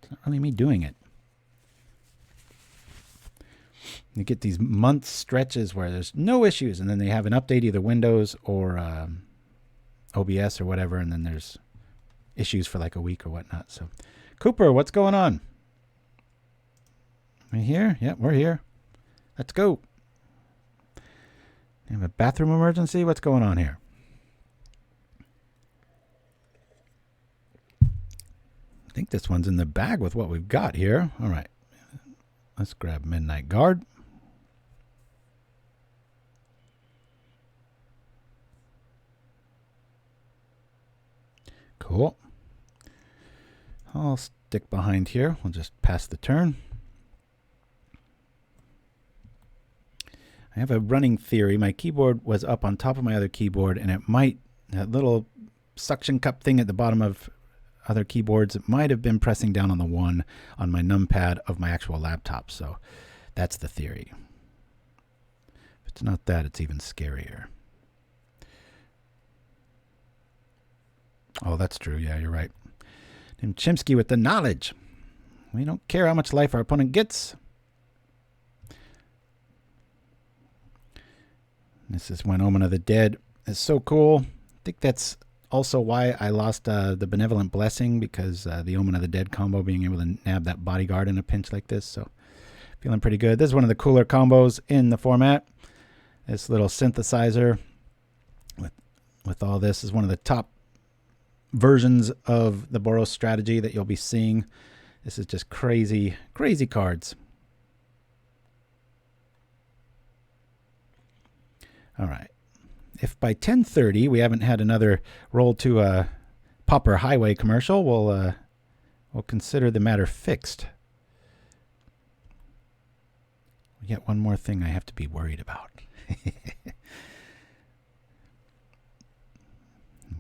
not really me doing it. You get these month stretches where there's no issues, and then they have an update, either Windows or OBS or whatever, and then there's issues for like a week or whatnot. So, Cooper, what's going on? Are we here? Yeah, we're here. Let's go. You have a bathroom emergency? What's going on here? I think this one's in the bag with what we've got here. All right. Let's grab Midnight Guard. Cool. I'll stick behind here. We'll just pass the turn. I have a running theory. My keyboard was up on top of my other keyboard, and it might, that little suction cup thing at the bottom of other keyboards, it might have been pressing down on the 1 on my numpad of my actual laptop. So that's the theory. If it's not that, it's even scarier. Oh, that's true. Yeah, you're right. And Chimpskey with the knowledge. We don't care how much life our opponent gets. This is when Omen of the Dead is so cool. I think that's also why I lost the Benevolent Blessing, because the Omen of the Dead combo, being able to nab that Bodyguard in a pinch like this. So feeling pretty good. This is one of the cooler combos in the format. This little synthesizer with all this is one of the top versions of the Boros strategy that you'll be seeing. This is just crazy, crazy cards. All right. If by 10:30 we haven't had another roll to a Pauper Highway commercial, we'll consider the matter fixed. Yet one more thing I have to be worried about.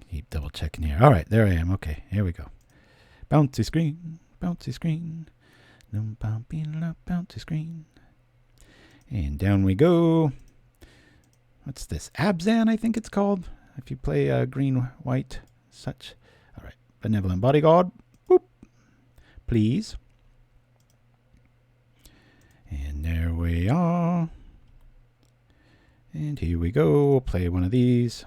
Keep double checking here. All right, there I am. Okay, here we go. Bouncy screen, bouncy screen. Bouncy screen. And down we go. What's this? Abzan, I think it's called. If you play green, white, such. All right. Benevolent Bodyguard. Boop. Please. And there we are. And here we go. We'll play one of these.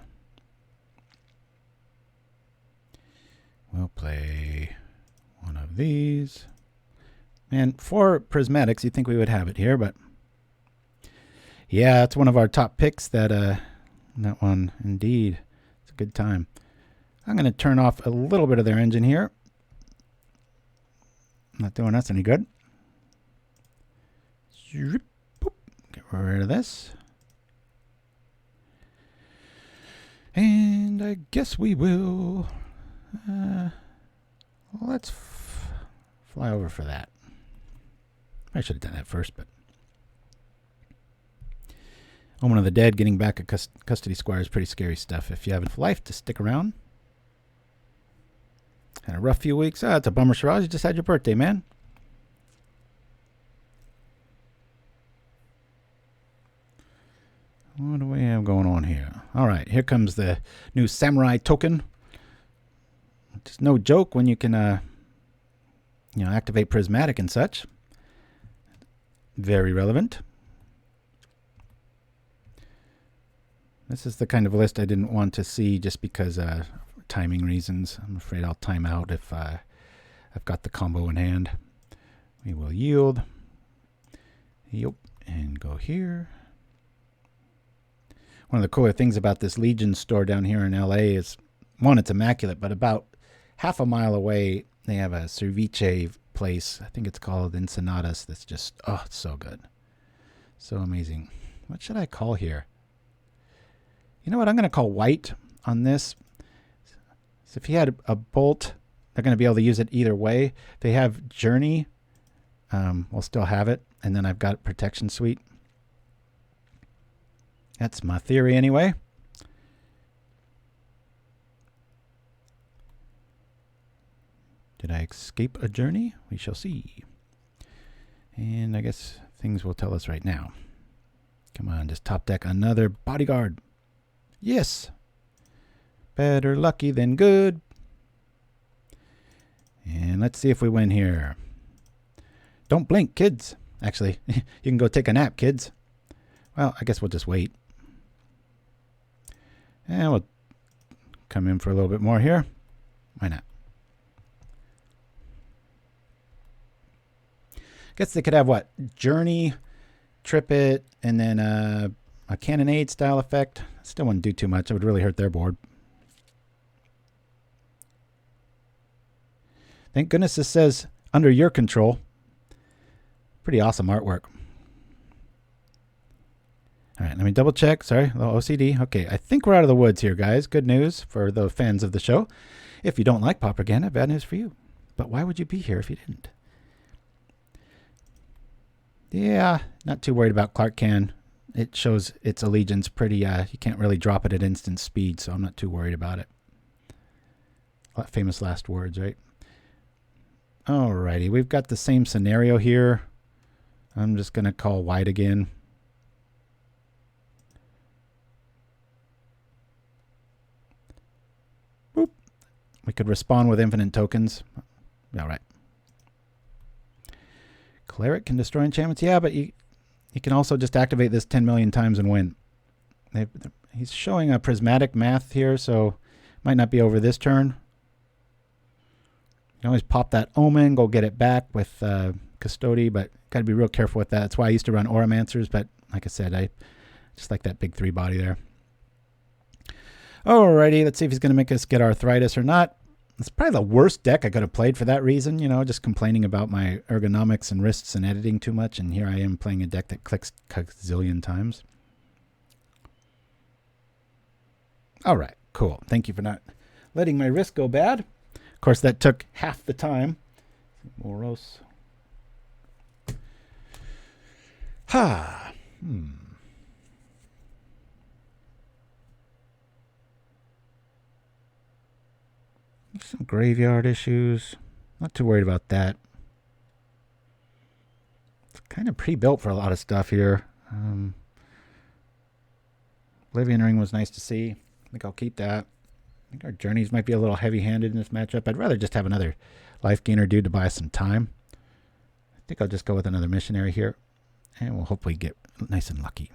We'll play one of these. And for Prismatics, you'd think we would have it here, but yeah, it's one of our top picks, that one. Indeed. It's a good time. I'm going to turn off a little bit of their engine here. Not doing us any good. Get rid of this. And I guess we will... let's fly over for that. I should have done that first, but... Omen of the Dead, getting back at Custodi Squire is pretty scary stuff. If you have enough life to stick around. Had a rough few weeks. Ah, it's a bummer, Shiraz. You just had your birthday, man. What do we have going on here? All right, here comes the new Samurai token. It's no joke when you can, activate Prismatic and such. Very relevant. This is the kind of list I didn't want to see just because timing reasons. I'm afraid I'll time out if I've got the combo in hand. We will yield. Yep, and go here. One of the cooler things about this Legion store down here in LA is, one, it's immaculate, but about half a mile away, they have a ceviche place. I think it's called Ensenadas. That's just, oh, it's so good. So amazing. What should I call here? You know what? I'm going to call white on this. So if you had a bolt, they're going to be able to use it either way. They have Journey. We'll still have it. And then I've got Protection Suite. That's my theory anyway. Did I escape a journey? We shall see. And I guess things will tell us right now. Come on, just top deck another Bodyguard. Yes. Better lucky than good. And let's see if we win here. Don't blink, kids. Actually, you can go take a nap, kids. Well, I guess we'll just wait. And we'll come in for a little bit more here. Why not? Guess they could have what? Journey, Trip It, and then a Cannonade style effect. Still wouldn't do too much. It would really hurt their board. Thank goodness this says under your control. Pretty awesome artwork. All right, let me double check. Sorry, a little OCD. Okay, I think we're out of the woods here, guys. Good news for the fans of the show. If you don't like propaganda, bad news for you. But why would you be here if you didn't? Yeah, not too worried about Clark Can. It shows its allegiance pretty, you can't really drop it at instant speed, so I'm not too worried about it. Famous last words, right? Alrighty, we've got the same scenario here. I'm just going to call white again. Boop. We could respond with infinite tokens. All right. Cleric can destroy enchantments. Yeah, but you can also just activate this 10 million times and win. He's showing a prismatic math here, so might not be over this turn. You can always pop that Omen, go get it back with Custodi, but got to be real careful with that. That's why I used to run Auramancers, but like I said, I just like that big 3 body there. Alrighty, let's see if he's going to make us get arthritis or not. It's probably the worst deck I could have played for that reason, you know, just complaining about my ergonomics and wrists and editing too much, and here I am playing a deck that clicks a zillion times. All right, cool. Thank you for not letting my wrist go bad. Of course, that took half the time. Moros. Ha. Some graveyard issues. Not too worried about that. It's kind of pre-built for a lot of stuff here. Oblivion Ring was nice to see. I think I'll keep that. I think our journeys might be a little heavy-handed in this matchup. I'd rather just have another life gainer dude to buy some time. I think I'll just go with another missionary here. And we'll hopefully get nice and lucky.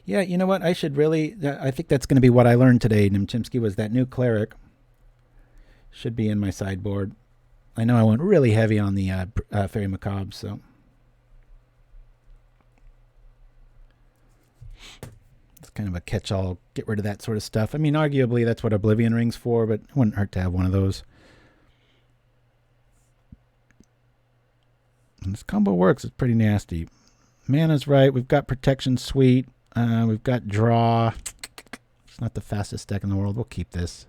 Yeah, you know what? I should really... I think that's going to be what I learned today, Chimpskey, was that new cleric should be in my sideboard. I know I went really heavy on the Faerie Macabre, so... It's kind of a catch-all, get rid of that sort of stuff. I mean, arguably, that's what Oblivion Ring's for, but it wouldn't hurt to have one of those. And this combo works. It's pretty nasty. Mana's right. We've got Protection Suite. We've got Draw. It's not the fastest deck in the world. We'll keep this.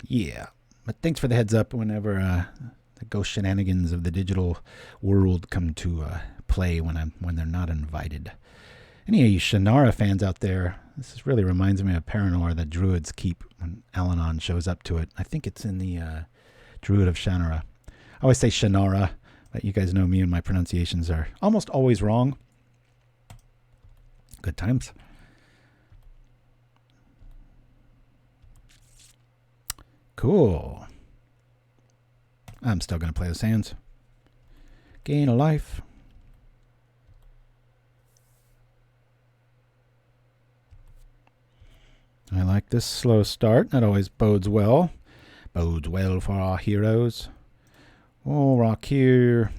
Yeah. But thanks for the heads up whenever the ghost shenanigans of the digital world come to play when they're not invited. Any of you Shannara fans out there, this really reminds me of Paranor that Druids keep when Alanon shows up to it. I think it's in the Druid of Shannara. I always say Shannara, but you guys know me and my pronunciations are almost always wrong. Good times. Cool. I'm still going to play the sands. Gain a life. I like this slow start. That always bodes well. Bodes well for our heroes. We'll rock here.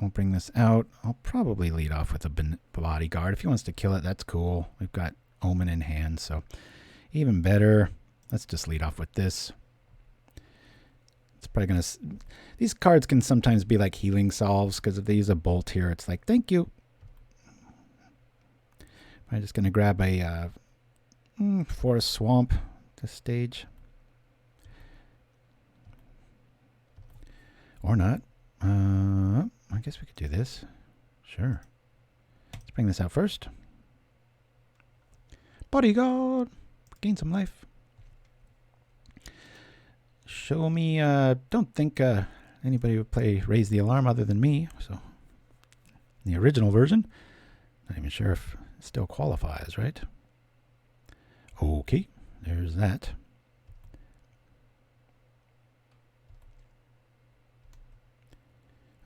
We'll bring this out. I'll probably lead off with a bodyguard. If he wants to kill it, that's cool. We've got Omen in hand, so even better. Let's just lead off with this. It's probably going to... These cards can sometimes be like healing salves, because if they use a bolt here, it's like, thank you. I'm just going to grab a forest swamp at this stage. Or not. I guess we could do this. Sure. Let's bring this out first. Bodyguard! Gain some life. Show me, don't think anybody would play Raise the Alarm other than me, so the original version. Not even sure if it still qualifies, right? Okay, there's that.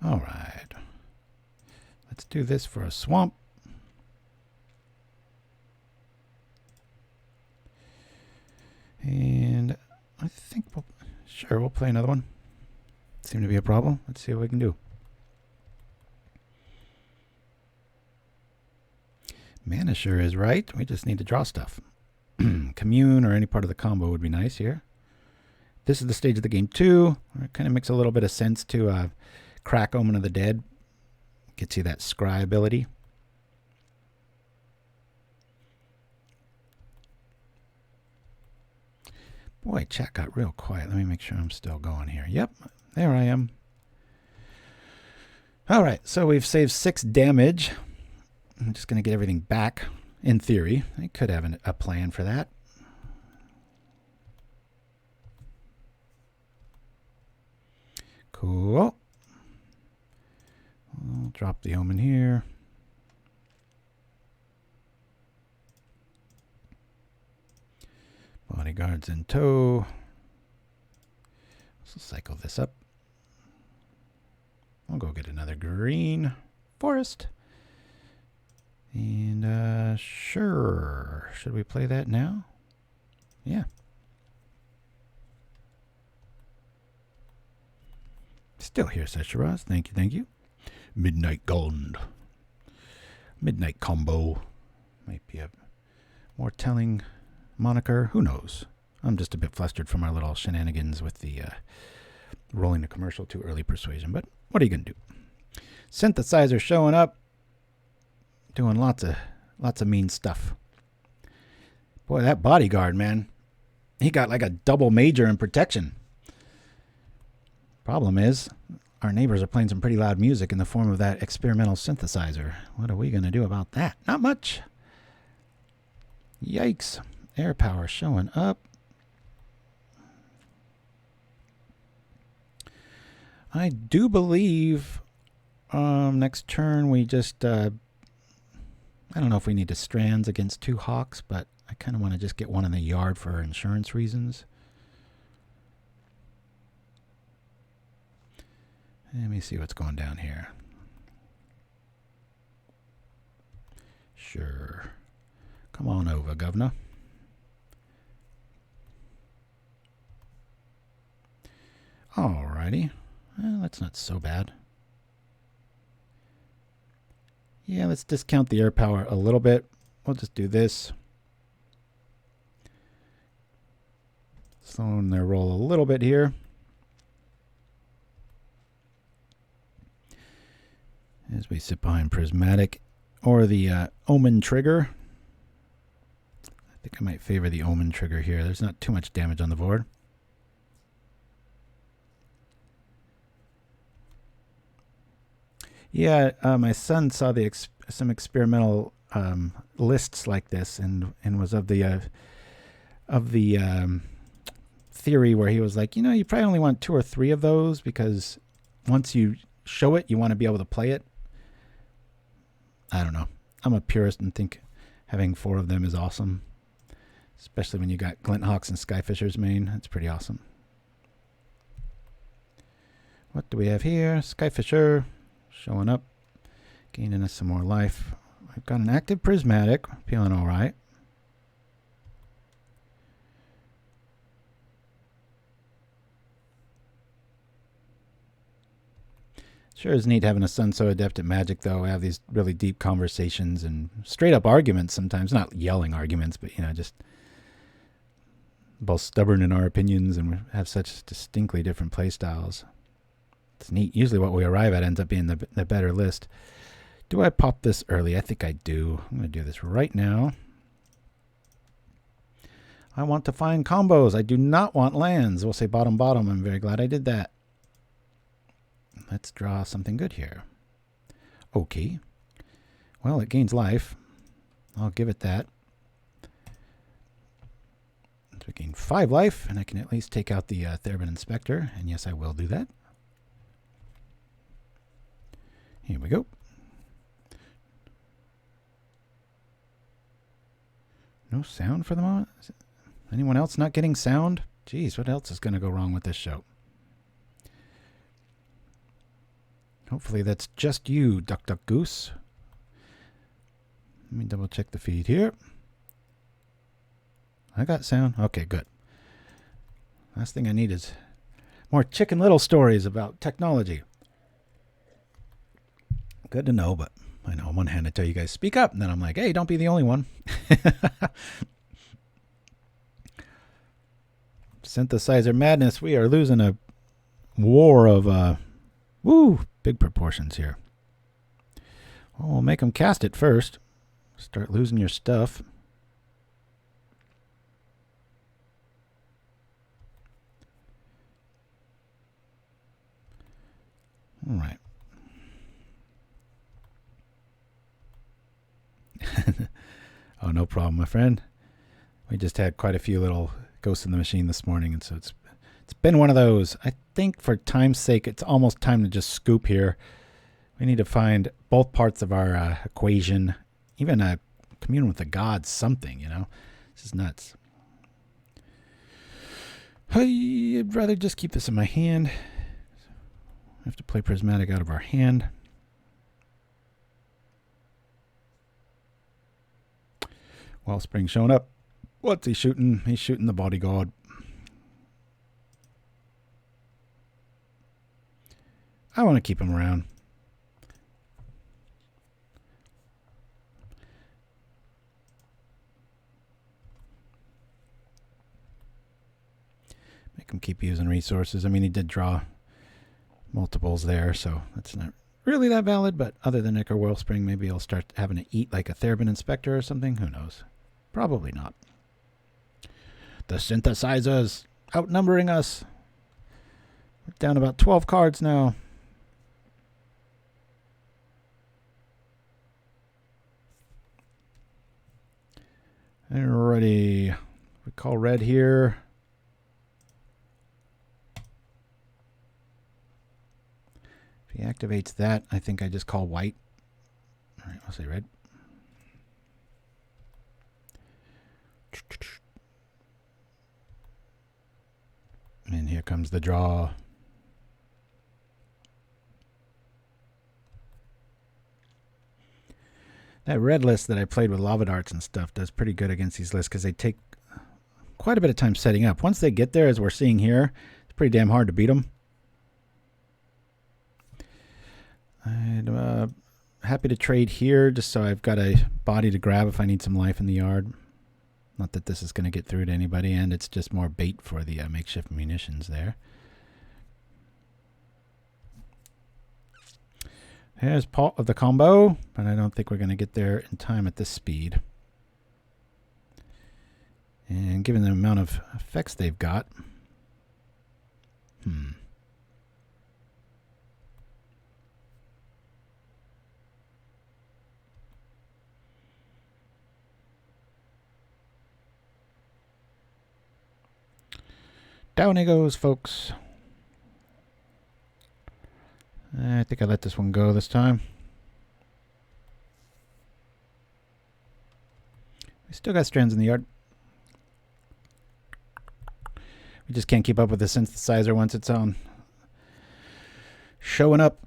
All right. Let's do this for a swamp. And I think we'll play another one. Seemed to be a problem. Let's see what we can do. Mana sure is right. We just need to draw stuff. Commune or any part of the combo would be nice here. This is the stage of the game too. It kind of makes a little bit of sense to crack Omen of the Dead. Gets you that scry ability. Boy, chat got real quiet. Let me make sure I'm still going here. Yep, there I am. All right, so we've saved 6 damage. I'm just going to get everything back, in theory. I could have a plan for that. Cool. I'll drop the Omen here. Bodyguards in tow. Let's cycle this up. I'll go get another green forest. And sure. Should we play that now? Yeah. Still here, says Shiraz. Thank you, thank you. Midnight Gond. Midnight Combo. Might be a more telling moniker. Who knows? I'm just a bit flustered from our little shenanigans with the rolling the commercial too early persuasion. But what are you going to do? Synthesizer showing up. Doing lots of mean stuff. Boy, that bodyguard, man. He got like a double major in protection. Problem is, our neighbors are playing some pretty loud music in the form of that experimental synthesizer. What are we going to do about that? Not much. Yikes. Air power showing up. I do believe next turn we just... I don't know if we need to strands against 2 hawks, but I kind of want to just get one in the yard for insurance reasons. Let me see what's going down here. Sure. Come on over, Governor. Alrighty. Well, that's not so bad. Yeah, let's discount the air power a little bit. We'll just do this. Slowing their roll a little bit here. As we sit behind Prismatic or the Omen trigger. think I might favor the Omen trigger here. There's not too much damage on the board. Yeah, my son saw some experimental lists like this, and was of the theory where he was like, you probably only want 2 or 3 of those, because once you show it, you want to be able to play it. I don't know. I'm a purist and think having 4 of them is awesome, especially when you got Glinthawks and Skyfisher's main. That's pretty awesome. What do we have here? Skyfisher showing up, gaining us some more life. I've got an active Prismatic, feeling all right. Sure is neat having a son so adept at Magic, though. We have these really deep conversations and straight up arguments sometimes. Not yelling arguments, but, just both stubborn in our opinions, and we have such distinctly different play styles. It's neat. Usually what we arrive at ends up being the better list. Do I pop this early? I think I do. I'm going to do this right now. I want to find combos. I do not want lands. We'll say bottom, bottom. I'm very glad I did that. Let's draw something good here. Okay. Well, it gains life. I'll give it that. So we gain 5 life, and I can at least take out the Therbin Inspector. And yes, I will do that. Here we go. No sound for the moment? Anyone else not getting sound? Jeez, what else is going to go wrong with this show? Hopefully that's just you, Duck Duck Goose. Let me double check the feed here. I got sound. Okay, good. Last thing I need is more Chicken Little stories about technology. Good to know, but I know on one hand I tell you guys speak up, and then I'm like, hey, don't be the only one. Synthesizer madness. We are losing a war of big proportions here. Well, we'll make them cast it first. Start losing your stuff. All right. Oh, no problem, my friend. We just had quite a few little ghosts in the machine this morning, and so it's been one of those. I think for time's sake, it's almost time to just scoop here. We need to find both parts of our equation, even a commune with the gods, something, This is nuts. I'd rather just keep this in my hand. I have to play Prismatic out of our hand. Wellspring showing up. What's he shooting? He's shooting the Bodyguard. I want to keep him around. Make him keep using resources. I mean, he did draw multiples there, so that's not really that valid, but other than Ichor Wellspring, maybe he'll start having to eat like a Therbin Inspector or something. Who knows? Probably not. The synthesizers outnumbering us. We're down about 12 cards now. Alrighty. We call red here. If he activates that, I think I just call white. Alright, I'll say red. And here comes the draw. That red list that I played with Lava Darts and stuff does pretty good against these lists because they take quite a bit of time setting up. Once they get there, as we're seeing here, it's pretty damn hard to beat them. I'm happy to trade here just so I've got a body to grab if I need some life in the yard. Not that this is going to get through to anybody, and it's just more bait for the makeshift munitions there. Here's part of the combo, but I don't think we're going to get there in time at this speed. And given the amount of effects they've got, down he goes, folks. I think I let this one go this time. We still got strands in the yard. We just can't keep up with the synthesizer once it's on. Showing up.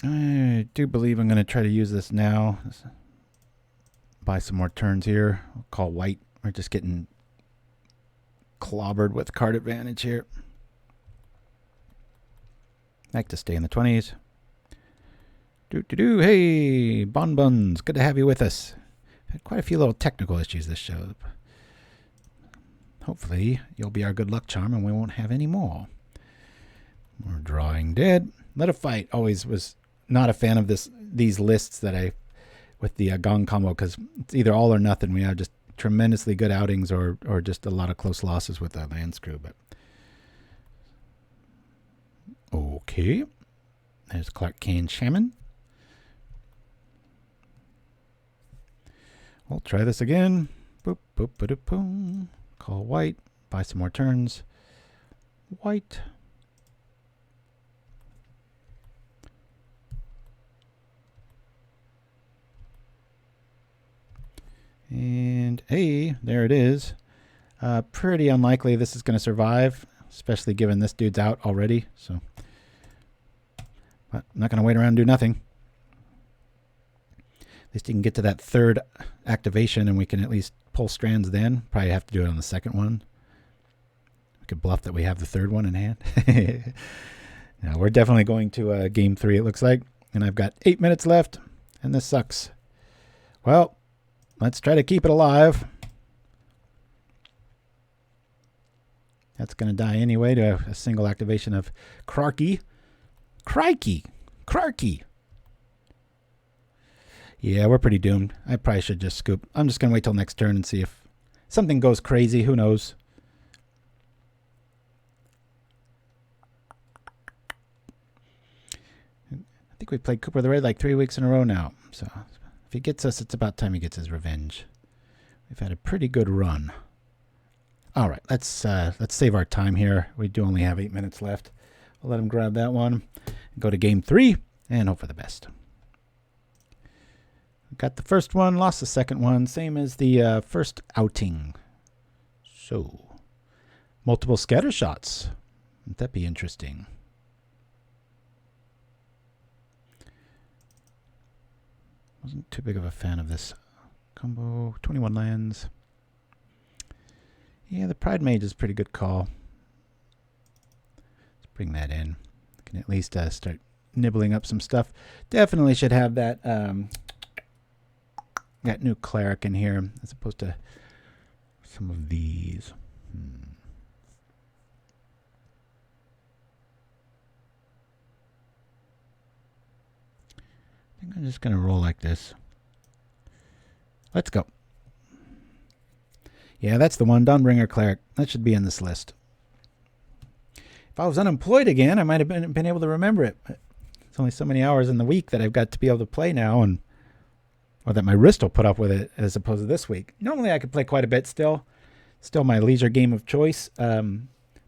I do believe I'm going to try to use this now. Buy some more turns here. I'll call white. We're just getting clobbered with card advantage here. Like to stay in the 20s. Hey, Bonbons, good to have you with us. Had quite a few little technical issues this show. Hopefully, you'll be our good luck charm and we won't have any more. We're drawing dead. Let a fight. Always was not a fan of these lists that with the Gong combo, because it's either all or nothing. We have just tremendously good outings or just a lot of close losses with the land screw. But okay, there's Clark Kane Shaman. We'll try this again. Boop, boop, boop, boop. Call white. Buy some more turns. White. And hey, there it is. Pretty unlikely this is going to survive, especially given this dude's out already. So, but I'm not going to wait around and do nothing. At least you can get to that third activation and we can at least pull strands then. Probably have to do it on the second one. We could bluff that we have the third one in hand. Now we're definitely going to game 3, it looks like. And I've got 8 minutes left, and this sucks. Well, let's try to keep it alive. That's going to die anyway to a single activation of Crikey. Yeah, we're pretty doomed. I probably should just scoop. I'm just going to wait till next turn and see if something goes crazy. Who knows? I think we played Cooper the Red like 3 weeks in a row now. So if he gets us, it's about time he gets his revenge. We've had a pretty good run. All right, let's save our time here. We do only have 8 minutes left. I'll let him grab that one. Go to game 3 and hope for the best. Got the first one, lost the second one, same as the first outing. So, multiple scatter shots. Wouldn't that be interesting? Wasn't too big of a fan of this combo. 21 lands. Yeah, the Pridemage is a pretty good call. Let's bring that in. Can at least start nibbling up some stuff. Definitely should have that that new cleric in here as opposed to some of these. I think I'm just going to roll like this. Let's go. Yeah, that's the one. Dawnbringer Cleric. That should be in this list. If I was unemployed again, I might have been able to remember it. But it's only so many hours in the week that I've got to be able to play now, or that my wrist will put up with it as opposed to this week. Normally I could play quite a bit still. Still my leisure game of choice. But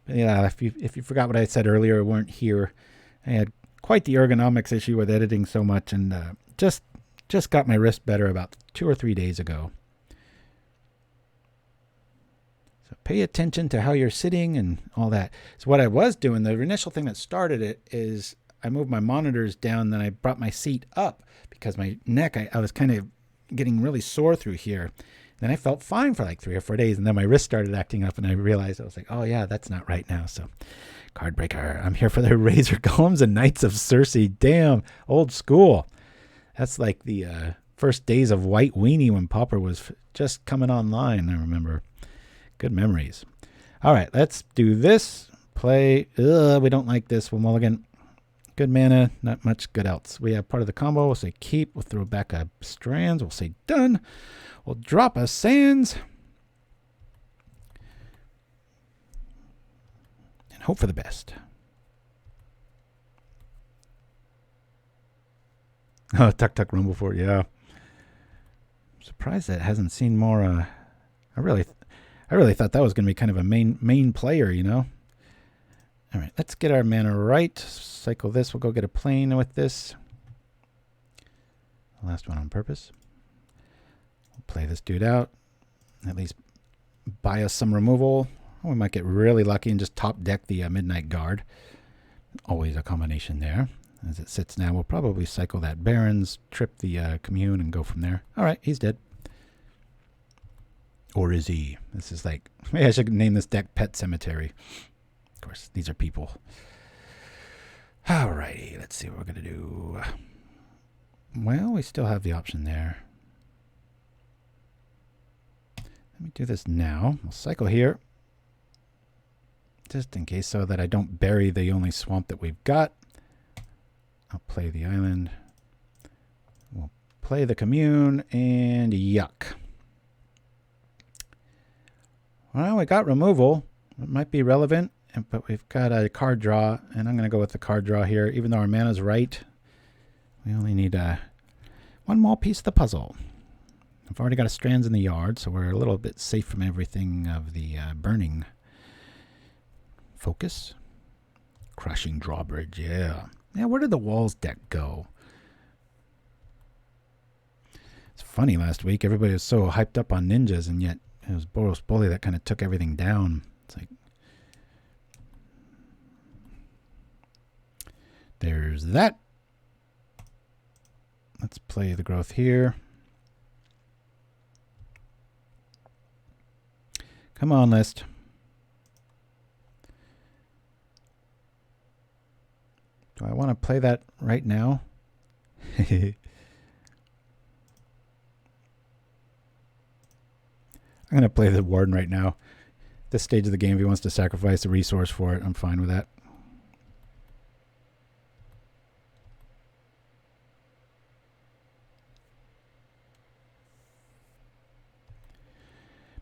yeah, if you forgot what I said earlier or weren't here, I had quite the ergonomics issue with editing so much, and just got my wrist better about 2 or 3 days ago. So pay attention to how you're sitting and all that. So what I was doing, the initial thing that started it is I moved my monitors down, then I brought my seat up because my neck, I was kind of getting really sore through here. Then I felt fine for like 3 or 4 days, and then my wrist started acting up, and I realized, I was like, oh yeah, that's not right now. So Cardbreaker, I'm here for the Razor Golems and Knights of Circe. Damn, old school. That's like the first days of White Weenie when Pauper was just coming online, I remember. Good memories. All right, let's do this. Play. We don't like this. We'll mulligan. Good mana, not much good else. We have part of the combo. We'll say keep. We'll throw back a Strands. We'll say done. We'll drop a Sands. And hope for the best. Oh, Tuck Tuck Rumble Fort, yeah. I'm surprised that hasn't seen more. I really thought that was going to be kind of a main player, you know. All right, let's get our mana right. Cycle this. We'll go get a plane with this. The last one on purpose. We'll play this dude out. At least buy us some removal. We might get really lucky and just top deck the Midnight Guard. Always a combination there. As it sits now, we'll probably cycle that Barrens, trip the Commune, and go from there. All right, he's dead. Or is he? This is like, maybe I should name this deck Pet Cemetery. Of course, these are people. All righty, let's see what we're going to do. Well, we still have the option there. Let me do this now. We'll cycle here. Just in case, so that I don't bury the only swamp that we've got. I'll play the island. We'll play the Commune, and yuck. Well, we got removal. It might be relevant, but we've got a card draw, and I'm going to go with the card draw here. Even though our mana's right, we only need one more piece of the puzzle. I've already got a Strands in the yard, so we're a little bit safe from everything of the burning. Focus. Crushing Drawbridge, yeah. Yeah, where did the Walls deck go? It's funny, last week everybody was so hyped up on ninjas, and yet it was Boros Bully that kind of took everything down. It's like, there's that. Let's play the growth here. Come on, list. Do I want to play that right now? I'm going to play the Warden right now. This stage of the game, if he wants to sacrifice a resource for it, I'm fine with that.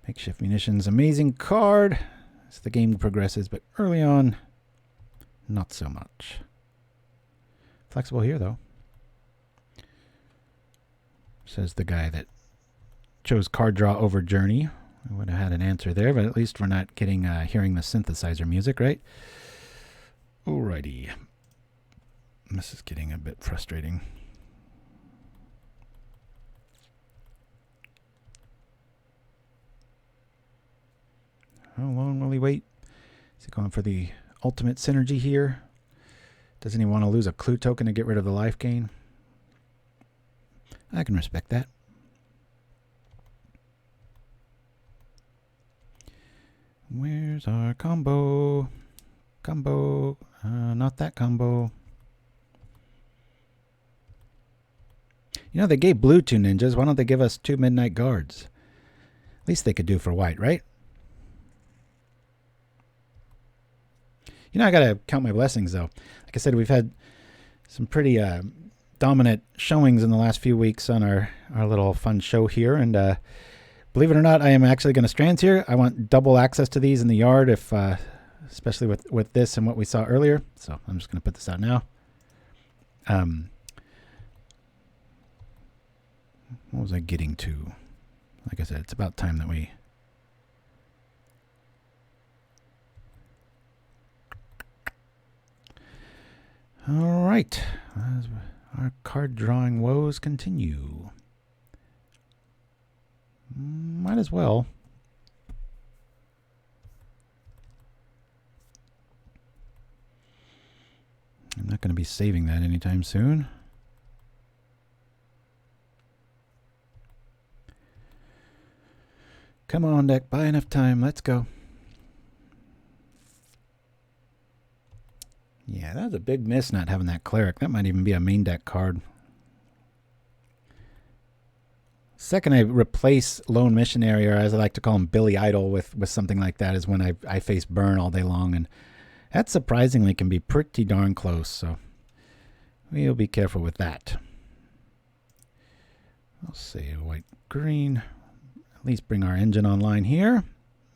Makeshift Munitions, amazing card as the game progresses, but early on, not so much. Flexible here, though. Says the guy that chose card draw over journey. I would have had an answer there, but at least we're not getting hearing the synthesizer music, right? Alrighty. This is getting a bit frustrating. How long will he wait? Is he going for the ultimate synergy here? Doesn't he want to lose a clue token to get rid of the life gain? I can respect that. Where's our combo? Combo. Not that combo. You know, they gave blue 2 ninjas. Why don't they give us 2 Midnight Guards? At least they could do for white, right? You know, I got to count my blessings, though. Like I said, we've had some pretty dominant showings in the last few weeks on our little fun show here. And believe it or not, I am actually going to Strands here. I want double access to these in the yard, if especially with this and what we saw earlier. So I'm just going to put this out now. What was I getting to? Like I said, it's about time that we... All right, as our card drawing woes continue. Might as well. I'm not going to be saving that anytime soon. Come on, deck, buy enough time. Let's go. Yeah, that was a big miss not having that cleric. That might even be a main deck card. Second I replace Lone Missionary, or as I like to call him, Billy Idol, with something like that, is when I face burn all day long. And that surprisingly can be pretty darn close. So we'll be careful with that. I'll say white, green. At least bring our engine online here.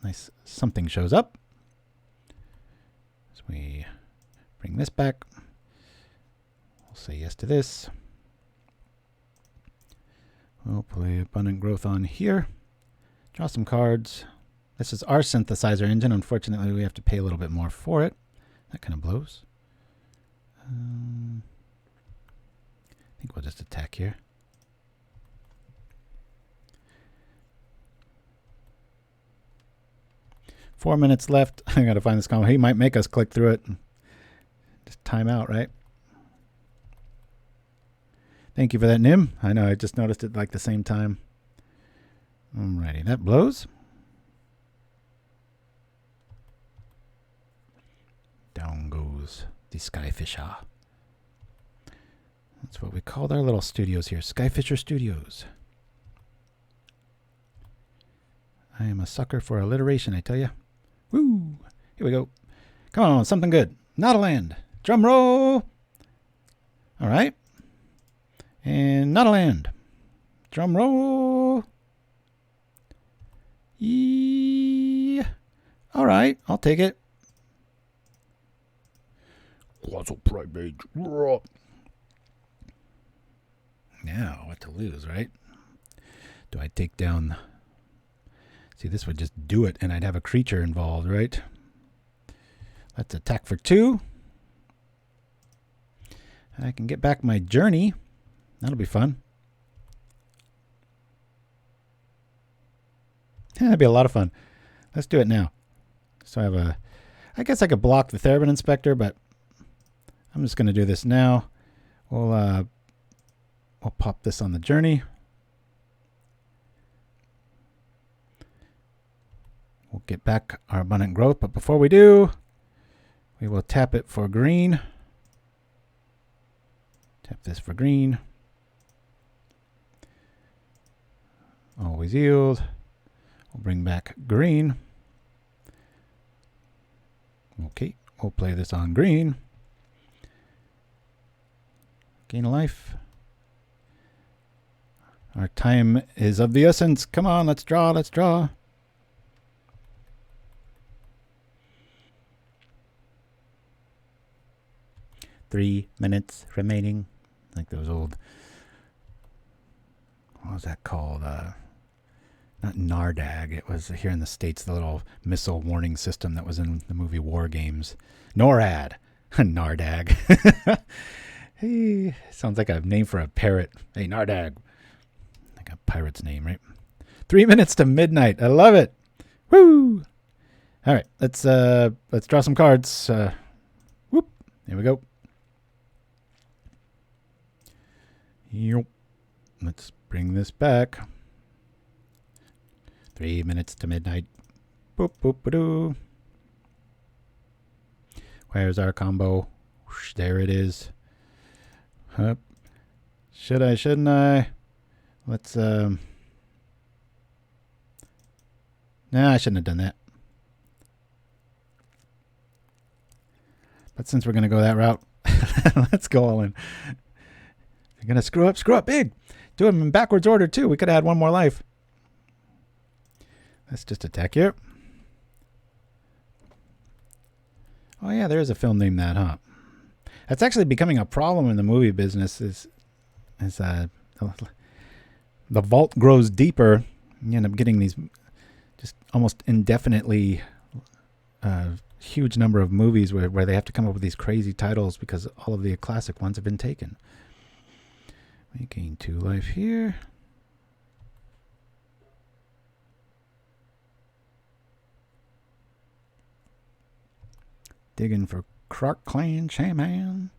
Nice, something shows up. So we bring this back. We'll say yes to this. We'll play Abundant Growth on here. Draw some cards. This is our synthesizer engine. Unfortunately, we have to pay a little bit more for it. That kind of blows. I think we'll just attack here. Four minutes left. I gotta find this comment. He might make us click through it. Just time out, right? Thank you for that, Nim. I know, I just noticed it like the same time. Alrighty, that blows. Down goes the Skyfisher. That's what we called our little studios here. Skyfisher Studios. I am a sucker for alliteration, I tell you. Woo! Here we go. Come on, something good. Not a land. Drum roll. All right. And not a land. Drum roll. Yeah. All right, I'll take it. Colossal Pridemage. Now, what to lose, right? Do I take down... See, this would just do it, and I'd have a creature involved, right? Let's attack for 2. I can get back my journey. That'll be fun. That'd be a lot of fun. Let's do it now. So I have a... I guess I could block the Therbin Inspector, but I'm just going to do this now. We'll pop this on the journey. We'll get back our Abundant Growth, but before we do, we will tap it for green. Tap this for green. Always yield. We'll bring back green. Okay, we'll play this on green. Gain a life. Our time is of the essence. Come on, let's draw, let's draw. Three minutes remaining. Like those old, what was that called? Not Nardag. It was here in the States, the little missile warning system that was in the movie War Games. NORAD. Nardag. Hey, sounds like a name for a parrot. Hey, Nardag. Like a pirate's name, right? 3 minutes to midnight. I love it. Woo! All right, let's draw some cards. Whoop. Here we go. Yep. Let's bring this back. 3 minutes to midnight. Boop, boop, ba-doo. Where's our combo? Whoosh, there it is. Hup. Should I, shouldn't I? Let's, Nah, I shouldn't have done that. But since we're going to go that route, let's go all in. You're going to screw up big. Do them in backwards order, too. We could add one more life. Let's just attack here. Oh, yeah, there is a film named that, huh? That's actually becoming a problem in the movie business. Is the vault grows deeper. You end up getting these just almost indefinitely huge number of movies where they have to come up with these crazy titles because all of the classic ones have been taken. We gain 2 life here. Digging for Croc Clan Shaman.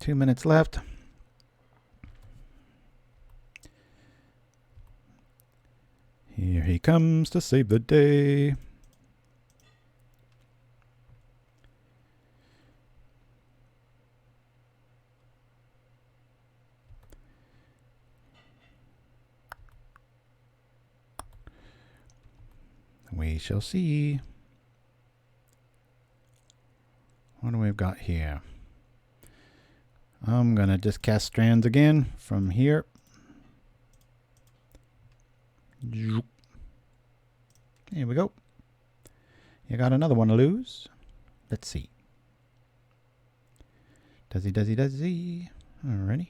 2 minutes left. Here he comes to save the day. We shall see. What do we've got here? I'm going to just cast Strands again from here. Here we go. You got another one to lose. Let's see. Does he? Alrighty.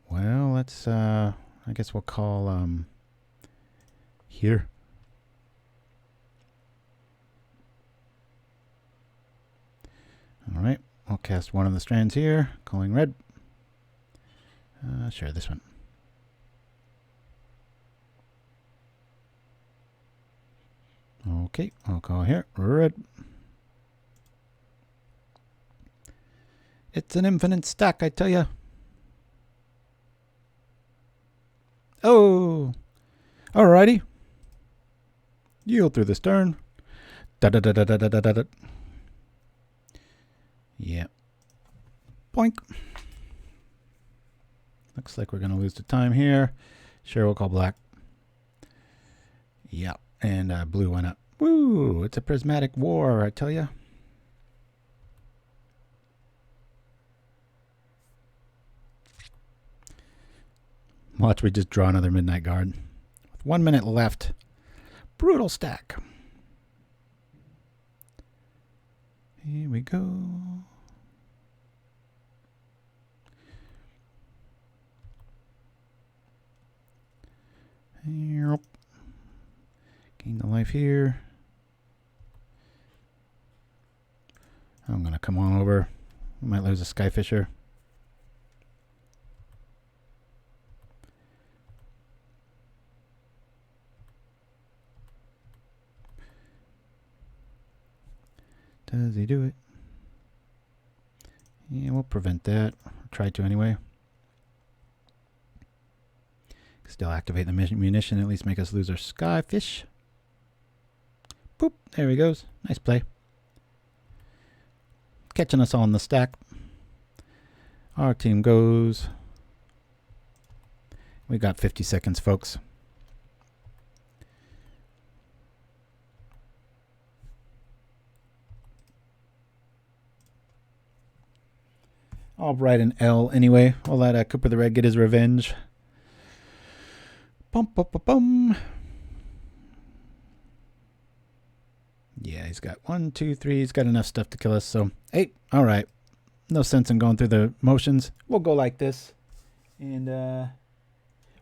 Well, let's, I guess we'll call, here. Alright, I'll cast one of the strands here, calling red. Sure, this one. Okay, I'll call here, red. It's an infinite stack, I tell ya. Oh! Alrighty. Yield through this turn. Da-da-da-da-da-da-da-da. Yeah. Boink. Looks like we're going to lose the time here. Sure, we'll call black. Yeah. And blue went up. Woo! It's a prismatic war, I tell ya. Watch, we just draw another Midnight Guard. With 1 minute left. Brutal stack. Here we go. Yep. Gain the life here. I'm going to come on over. We might lose a Skyfisher. Does he do it? Yeah, we'll prevent that. Try to anyway. Still activate the munition, at least make us lose our Skyfish. Boop, there he goes. Nice play. Catching us all in the stack. Our team goes. We got 50 seconds, folks. I'll write an L anyway. We'll let Cooper the Red get his revenge. Bum, bum, bum, bum. Yeah, he's got 1, 2, 3. He's got enough stuff to kill us. So, hey, all right. No sense in going through the motions. We'll go like this. And we're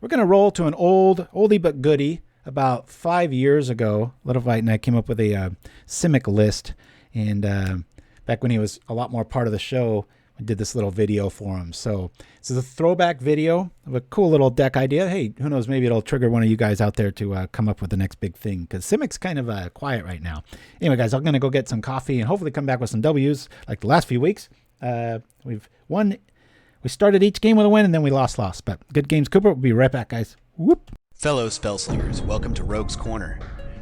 going to roll to an oldie but goodie. About 5 years ago, Little Fight and I came up with a Simic list. And back when he was a lot more part of the show, I did this little video for him. So this is a throwback video of a cool little deck idea. Hey, who knows, maybe it'll trigger one of you guys out there to come up with the next big thing, because Simic's kind of quiet right now. Anyway, guys, I'm going to go get some coffee and hopefully come back with some W's like the last few weeks. We've won. We started each game with a win and then we lost. But good games, Cooper. We'll be right back, guys. Whoop. Fellow Spellslingers, welcome to Rogue's Corner.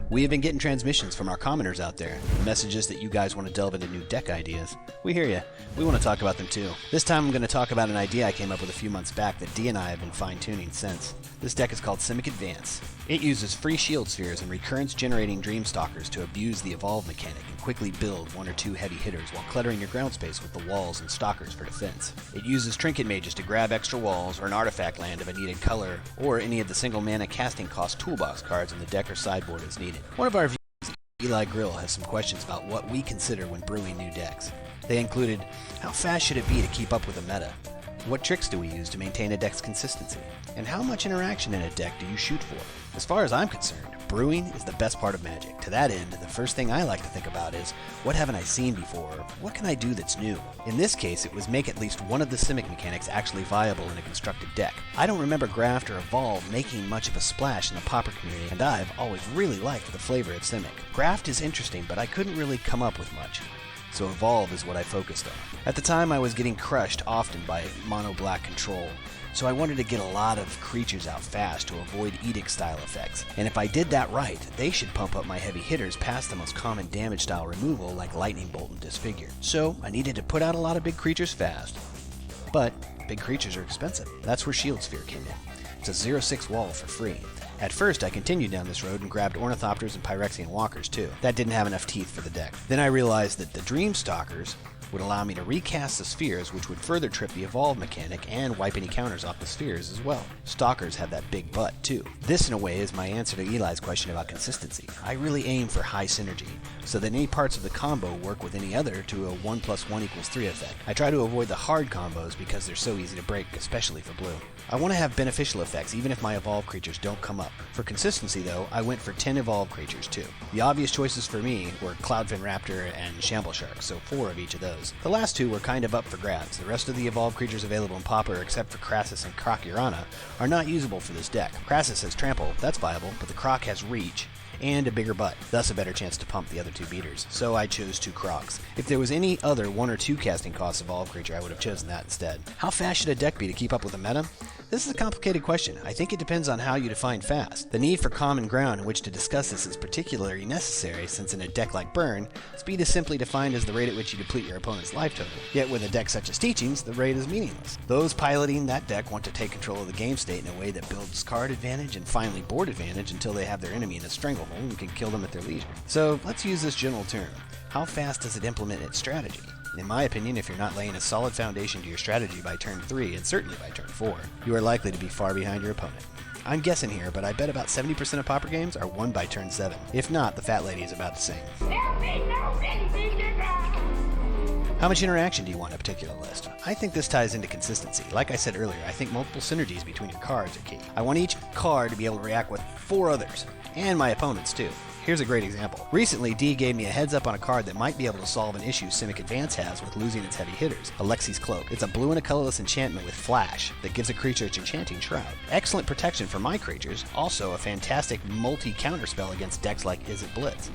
We have been getting transmissions from our commoners out there, messages that you guys want to delve into new deck ideas. We hear you. We want to talk about them too. This time I'm going to talk about an idea I came up with a few months back that Dee and I have been fine-tuning since. This deck is called Simic Advance. It uses free shield spheres and recurrence-generating Dreamstalkers to abuse the evolve mechanic and quickly build 1 or 2 heavy hitters while cluttering your ground space with the walls and stalkers for defense. It uses trinket mages to grab extra walls or an artifact land of a needed color, or any of the single mana casting cost toolbox cards in the deck or sideboard as needed. One of our viewers, Eli Grill, has some questions about what we consider when brewing new decks. They included, how fast should it be to keep up with the meta? What tricks do we use to maintain a deck's consistency? And how much interaction in a deck do you shoot for? As far as I'm concerned, brewing is the best part of Magic. To that end, the first thing I like to think about is, what haven't I seen before? What can I do that's new? In this case, it was make at least one of the Simic mechanics actually viable in a constructed deck. I don't remember Graft or Evolve making much of a splash in the Pauper community, and I've always really liked the flavor of Simic. Graft is interesting, but I couldn't really come up with much. So Evolve is what I focused on. At the time, I was getting crushed often by mono-black control, so I wanted to get a lot of creatures out fast to avoid edict-style effects. And if I did that right, they should pump up my heavy hitters past the most common damage-style removal like Lightning Bolt and Disfigure. So I needed to put out a lot of big creatures fast. But big creatures are expensive. That's where Shield Sphere came in. It's a 0/6 wall for free. At first, I continued down this road and grabbed Ornithopters and Pyrexian Walkers too. That didn't have enough teeth for the deck. Then I realized that the Dreamstalkers would allow me to recast the spheres, which would further trip the evolve mechanic and wipe any counters off the spheres as well. Stalkers have that big butt too. This in a way is my answer to Eli's question about consistency. I really aim for high synergy, so that any parts of the combo work with any other to a 1 + 1 = 3 effect. I try to avoid the hard combos because they're so easy to break, especially for blue. I want to have beneficial effects even if my evolve creatures don't come up. For consistency though, I went for 10 evolve creatures too. The obvious choices for me were Cloudfin Raptor and Shamble Shark, so 4 of each of those. The last 2 were kind of up for grabs. The rest of the evolve creatures available in Pauper, except for Krasis and Croc Urana, are not usable for this deck. Krasis has Trample, that's viable, but the Croc has Reach and a bigger butt, thus a better chance to pump the other 2 beaters, so I chose 2 Crocs. If there was any other 1 or 2 casting cost evolve creature, I would have chosen that instead. How fast should a deck be to keep up with the meta? This is a complicated question. I think it depends on how you define fast. The need for common ground in which to discuss this is particularly necessary, since in a deck like Burn, speed is simply defined as the rate at which you deplete your opponent's life total. Yet with a deck such as Teachings, the rate is meaningless. Those piloting that deck want to take control of the game state in a way that builds card advantage and finally board advantage until they have their enemy in a stranglehold and can kill them at their leisure. So let's use this general term. How fast does it implement its strategy? In my opinion, if you're not laying a solid foundation to your strategy by turn 3, and certainly by turn 4, you are likely to be far behind your opponent. I'm guessing here, but I bet about 70% of Pauper games are won by turn 7. If not, the fat lady is about to sing. How much interaction do you want in a particular list? I think this ties into consistency. Like I said earlier, I think multiple synergies between your cards are key. I want each card to be able to react with 4 others, and my opponents too. Here's a great example. Recently, D gave me a heads up on a card that might be able to solve an issue Simic Advance has with losing its heavy hitters, Alexi's Cloak. It's a blue and a colorless enchantment with flash that gives a creature its enchanting shroud. Excellent protection for my creatures, also a fantastic multi-counterspell against decks like Izzet Blitz.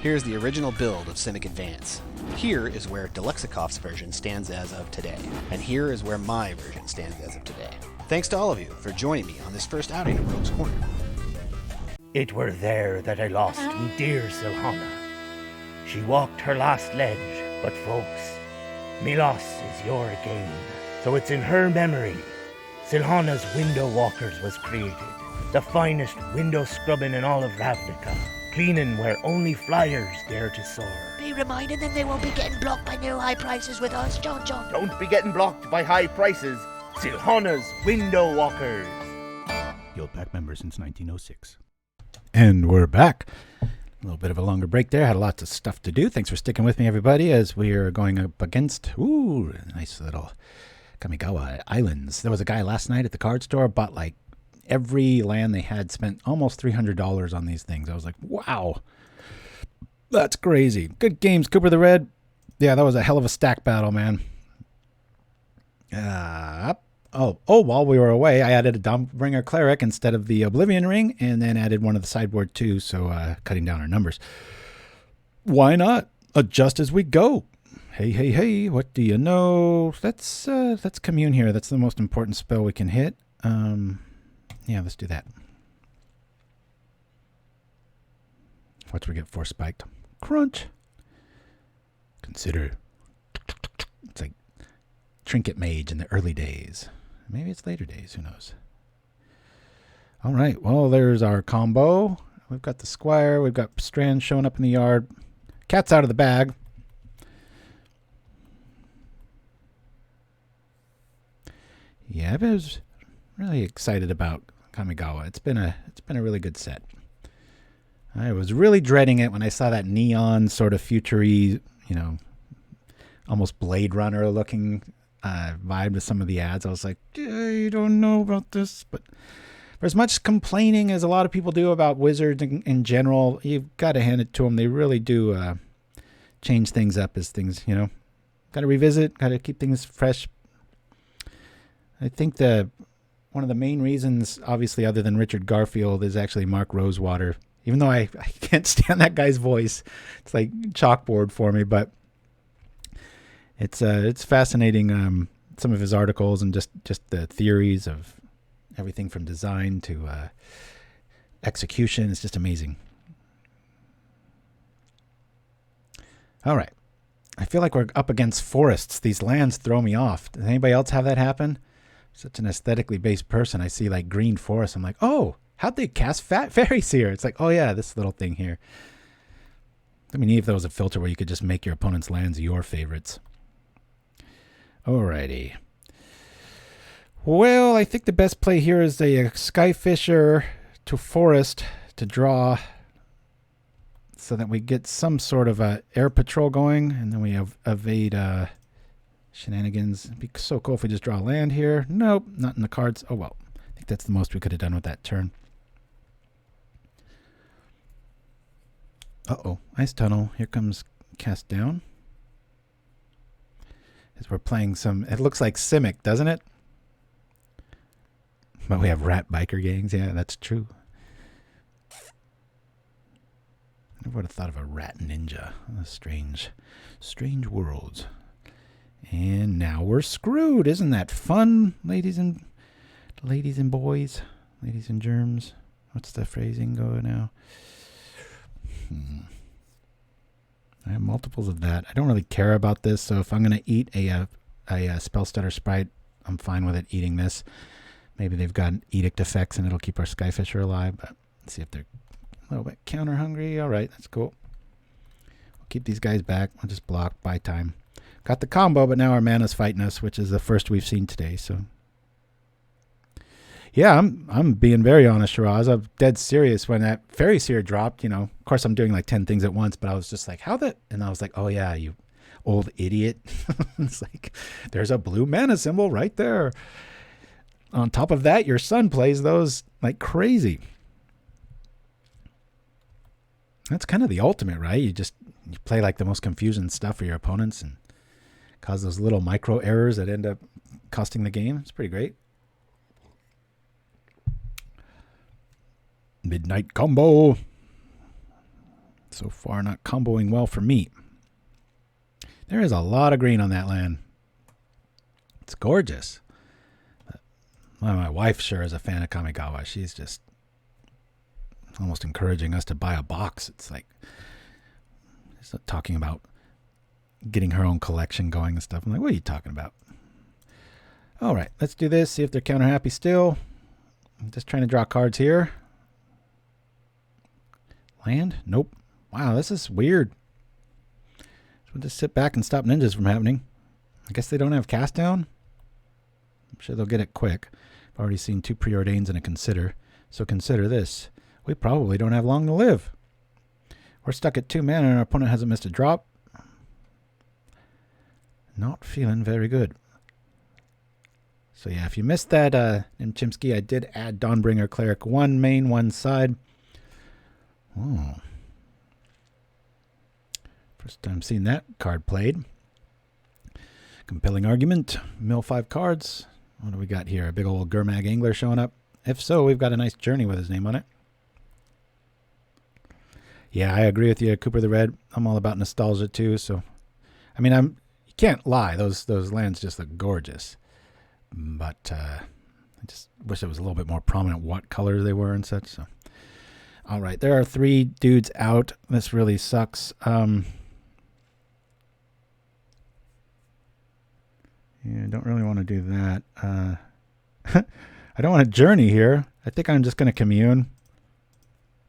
Here's the original build of Simic Advance. Here is where Deluxikov's version stands as of today, and here is where my version stands as of today. Thanks to all of you for joining me on this first outing of Rogue's Corner. It were there that I lost me dear Silhana. She walked her last ledge, but folks, me loss is your gain. So it's in her memory, Silhana's Window Walkers was created. The finest window scrubbing in all of Ravnica, cleaning where only flyers dare to soar. Be reminding them they won't be getting blocked by new high prices with us, John. Don't be getting blocked by high prices, Silhana's Window Walkers. Guild Pack member since 1906. And we're back. A little bit of a longer break there. Had lots of stuff to do. Thanks for sticking with me, everybody, as we are going up against, nice little Kamigawa Islands. There was a guy last night at the card store, bought like every land they had, spent almost $300 on these things. I was like, wow, that's crazy. Good games, Cooper the Red. Yeah, that was a hell of a stack battle, man. While we were away, I added a Dawnbringer Cleric instead of the Oblivion Ring, and then added one of the sideboard too, so cutting down our numbers. Why not? Adjust as we go. Hey, what do you know? Let's Commune here. That's the most important spell we can hit. Yeah, let's do that. Watch we get Force Spiked. Crunch. Consider. It's like Trinket Mage in the early days. Maybe it's later days. Who knows? All right. Well, there's our combo. We've got the Squire. We've got Strands showing up in the yard. Cat's out of the bag. Yeah, I was really excited about Kamigawa. It's been a really good set. I was really dreading it when I saw that neon sort of future-y, almost Blade Runner looking vibe to some of the ads. I was like, I don't know about this, but for as much complaining as a lot of people do about Wizards in general, you've got to hand it to them. They really do change things up as things, got to revisit, got to keep things fresh. I think one of the main reasons, obviously, other than Richard Garfield, is actually Mark Rosewater. Even though I can't stand that guy's voice, it's like chalkboard for me, but it's fascinating, some of his articles and just the theories of everything from design to execution. It's just amazing. All right. I feel like we're up against forests. These lands throw me off. Does anybody else have that happen? Such an aesthetically based person. I see like green forest. I'm like, oh, how'd they cast fairies here? It's like, oh yeah, this little thing here. I mean, if there was a filter where you could just make your opponent's lands your favorites. Alrighty. Well, I think the best play here is a Skyfisher to forest to draw so that we get some sort of a air patrol going, and then we evade shenanigans. It'd be so cool if we just draw land here. Nope, not in the cards. Oh well. I think that's the most we could have done with that turn. Uh-oh. Ice Tunnel. Here comes Cast Down. As we're playing some... It looks like Simic, doesn't it? But we have rat biker gangs. Yeah, that's true. I never would have thought of a rat ninja. Strange worlds. And now we're screwed. Isn't that fun, ladies and boys? Ladies and germs. What's the phrasing go now? I have multiples of that. I don't really care about this, so if I'm going to eat a spell stutter sprite, I'm fine with it eating this. Maybe they've got edict effects and it'll keep our Skyfisher alive, but let's see if they're a little bit counter hungry. All right, that's cool. We'll keep these guys back. We'll just block, buy time. Got the combo, but now our mana's fighting us, which is the first we've seen today. So, yeah, I'm being very honest, Shiraz. I'm dead serious when that Fairy Seer dropped. You know, of course, I'm doing like 10 things at once, but I was just like, how that? And I was like, oh yeah, you old idiot. It's like there's a blue mana symbol right there. On top of that, your son plays those like crazy. That's kind of the ultimate, right? You play like the most confusing stuff for your opponents and cause those little micro errors that end up costing the game. It's pretty great. Midnight combo. So far, not comboing well for me. There is a lot of green on that land. It's gorgeous. Well, my wife sure is a fan of Kamigawa. She's just almost encouraging us to buy a box. It's like she's talking about getting her own collection going and stuff. I'm like, what are you talking about? All right, let's do this. See if they're counter happy still. I'm just trying to draw cards here. Land? Nope. Wow, this is weird. So we'll just sit back and stop ninjas from happening. I guess they don't have cast down. I'm sure they'll get it quick. I've already seen 2 preordains and a consider. So consider this. We probably don't have long to live. We're stuck at 2 mana and our opponent hasn't missed a drop. Not feeling very good. So yeah, if you missed that in Chimpskey, I did add Dawnbringer Cleric 1 main, 1 side. Oh. First time seeing that card played. Compelling argument. Mill 5 cards. What do we got here? A big old Gurmag Angler showing up. If so, we've got a nice journey with his name on it. Yeah, I agree with you, Cooper the Red. I'm all about nostalgia too. So, I mean, you can't lie. Those lands just look gorgeous. But I just wish it was a little bit more prominent what colors they were and such. So, all right, there are 3 dudes out. This really sucks. Yeah, I don't really want to do that. I don't want to journey here. I think I'm just going to commune.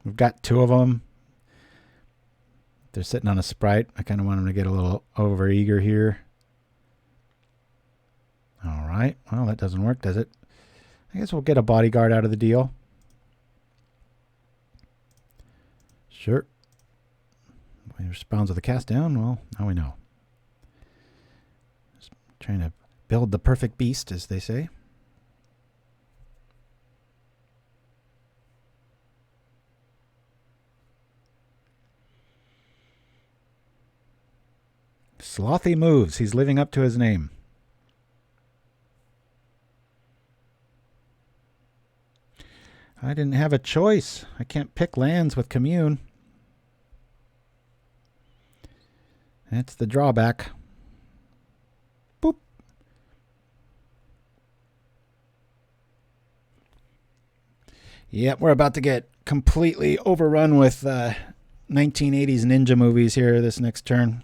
We've got 2 of them. They're sitting on a sprite. I kind of want them to get a little over-eager here. All right. Well, that doesn't work, does it? I guess we'll get a bodyguard out of the deal. Sure. When he responds with a cast down, well, now we know. Just trying to build the perfect beast, as they say. Slothy moves. He's living up to his name. I didn't have a choice. I can't pick lands with Commune. That's the drawback. Boop. Yep, we're about to get completely overrun with 1980s ninja movies here this next turn.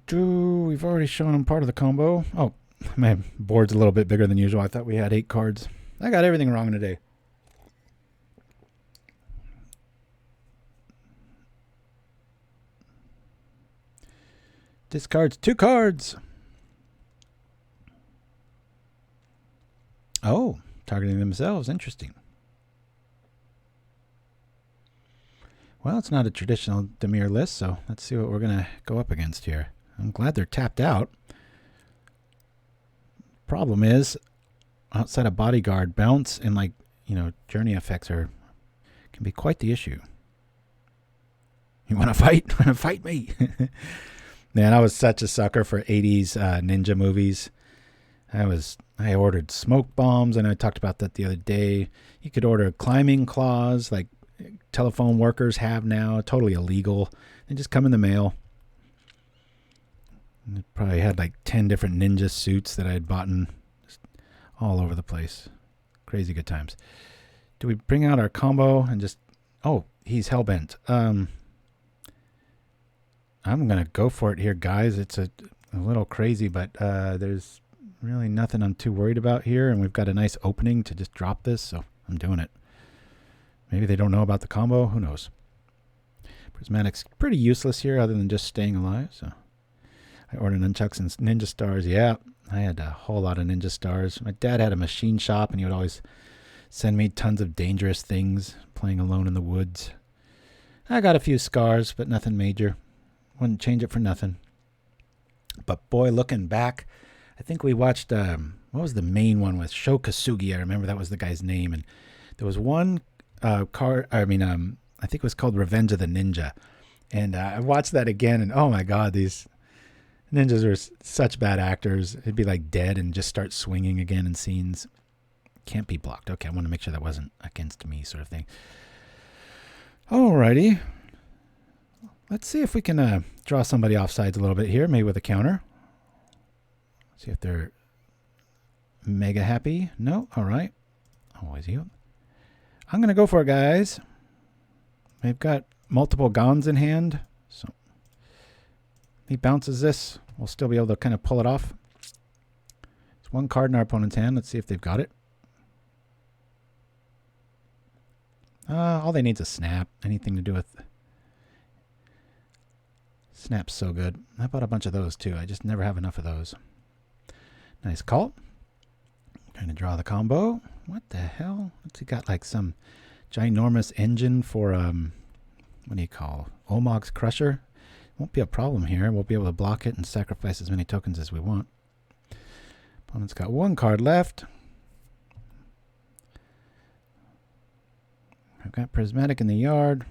We've already shown him part of the combo. Oh, my board's a little bit bigger than usual. I thought we had 8 cards. I got everything wrong today. Discards 2 cards. Oh, targeting themselves. Interesting. Well, it's not a traditional Dimir list, so let's see what we're going to go up against here. I'm glad they're tapped out. Problem is, outside of Bodyguard, bounce and, like, you know, journey effects can be quite the issue. You want to fight? Want to fight me? Man, I was such a sucker for 80s ninja movies. I ordered smoke bombs, and I talked about that the other day. You could order climbing claws, like telephone workers have now, totally illegal. They just come in the mail. And it probably had like 10 different ninja suits that I had bought in just all over the place. Crazy good times. Do we bring out our combo and just... Oh, he's hellbent. I'm going to go for it here, guys. It's a little crazy, but there's really nothing I'm too worried about here, and we've got a nice opening to just drop this, so I'm doing it. Maybe they don't know about the combo. Who knows? Prismatic's pretty useless here other than just staying alive, so... I ordered nunchucks and ninja stars. Yeah, I had a whole lot of ninja stars. My dad had a machine shop, and he would always send me tons of dangerous things, playing alone in the woods. I got a few scars, but nothing major. Wouldn't change it for nothing. But boy, looking back, I think we watched, what was the main one with? Sho Kasugi. I remember that was the guy's name. And there was one I think it was called Revenge of the Ninja. And I watched that again, and oh my God, these... ninjas are such bad actors. It'd be like dead and just start swinging again in scenes. Can't be blocked. Okay, I want to make sure that wasn't against me sort of thing. Alrighty. Let's see if we can draw somebody off sides a little bit here, maybe with a counter. See if they're mega happy. No? Alright. Always healed. I'm going to go for it, guys. They've got multiple Gons in hand, so... he bounces this. We'll still be able to kind of pull it off. It's one card in our opponent's hand. Let's see if they've got it. All they need is a snap. Anything to do with... Snap's so good. I bought a bunch of those too. I just never have enough of those. Nice call. Trying to draw the combo. What the hell? What's he got? Like some ginormous engine for... what do you call? Omog's Crusher? Won't be a problem here. We'll be able to block it and sacrifice as many tokens as we want. Opponent's got one card left. I've got Prismatic in the yard.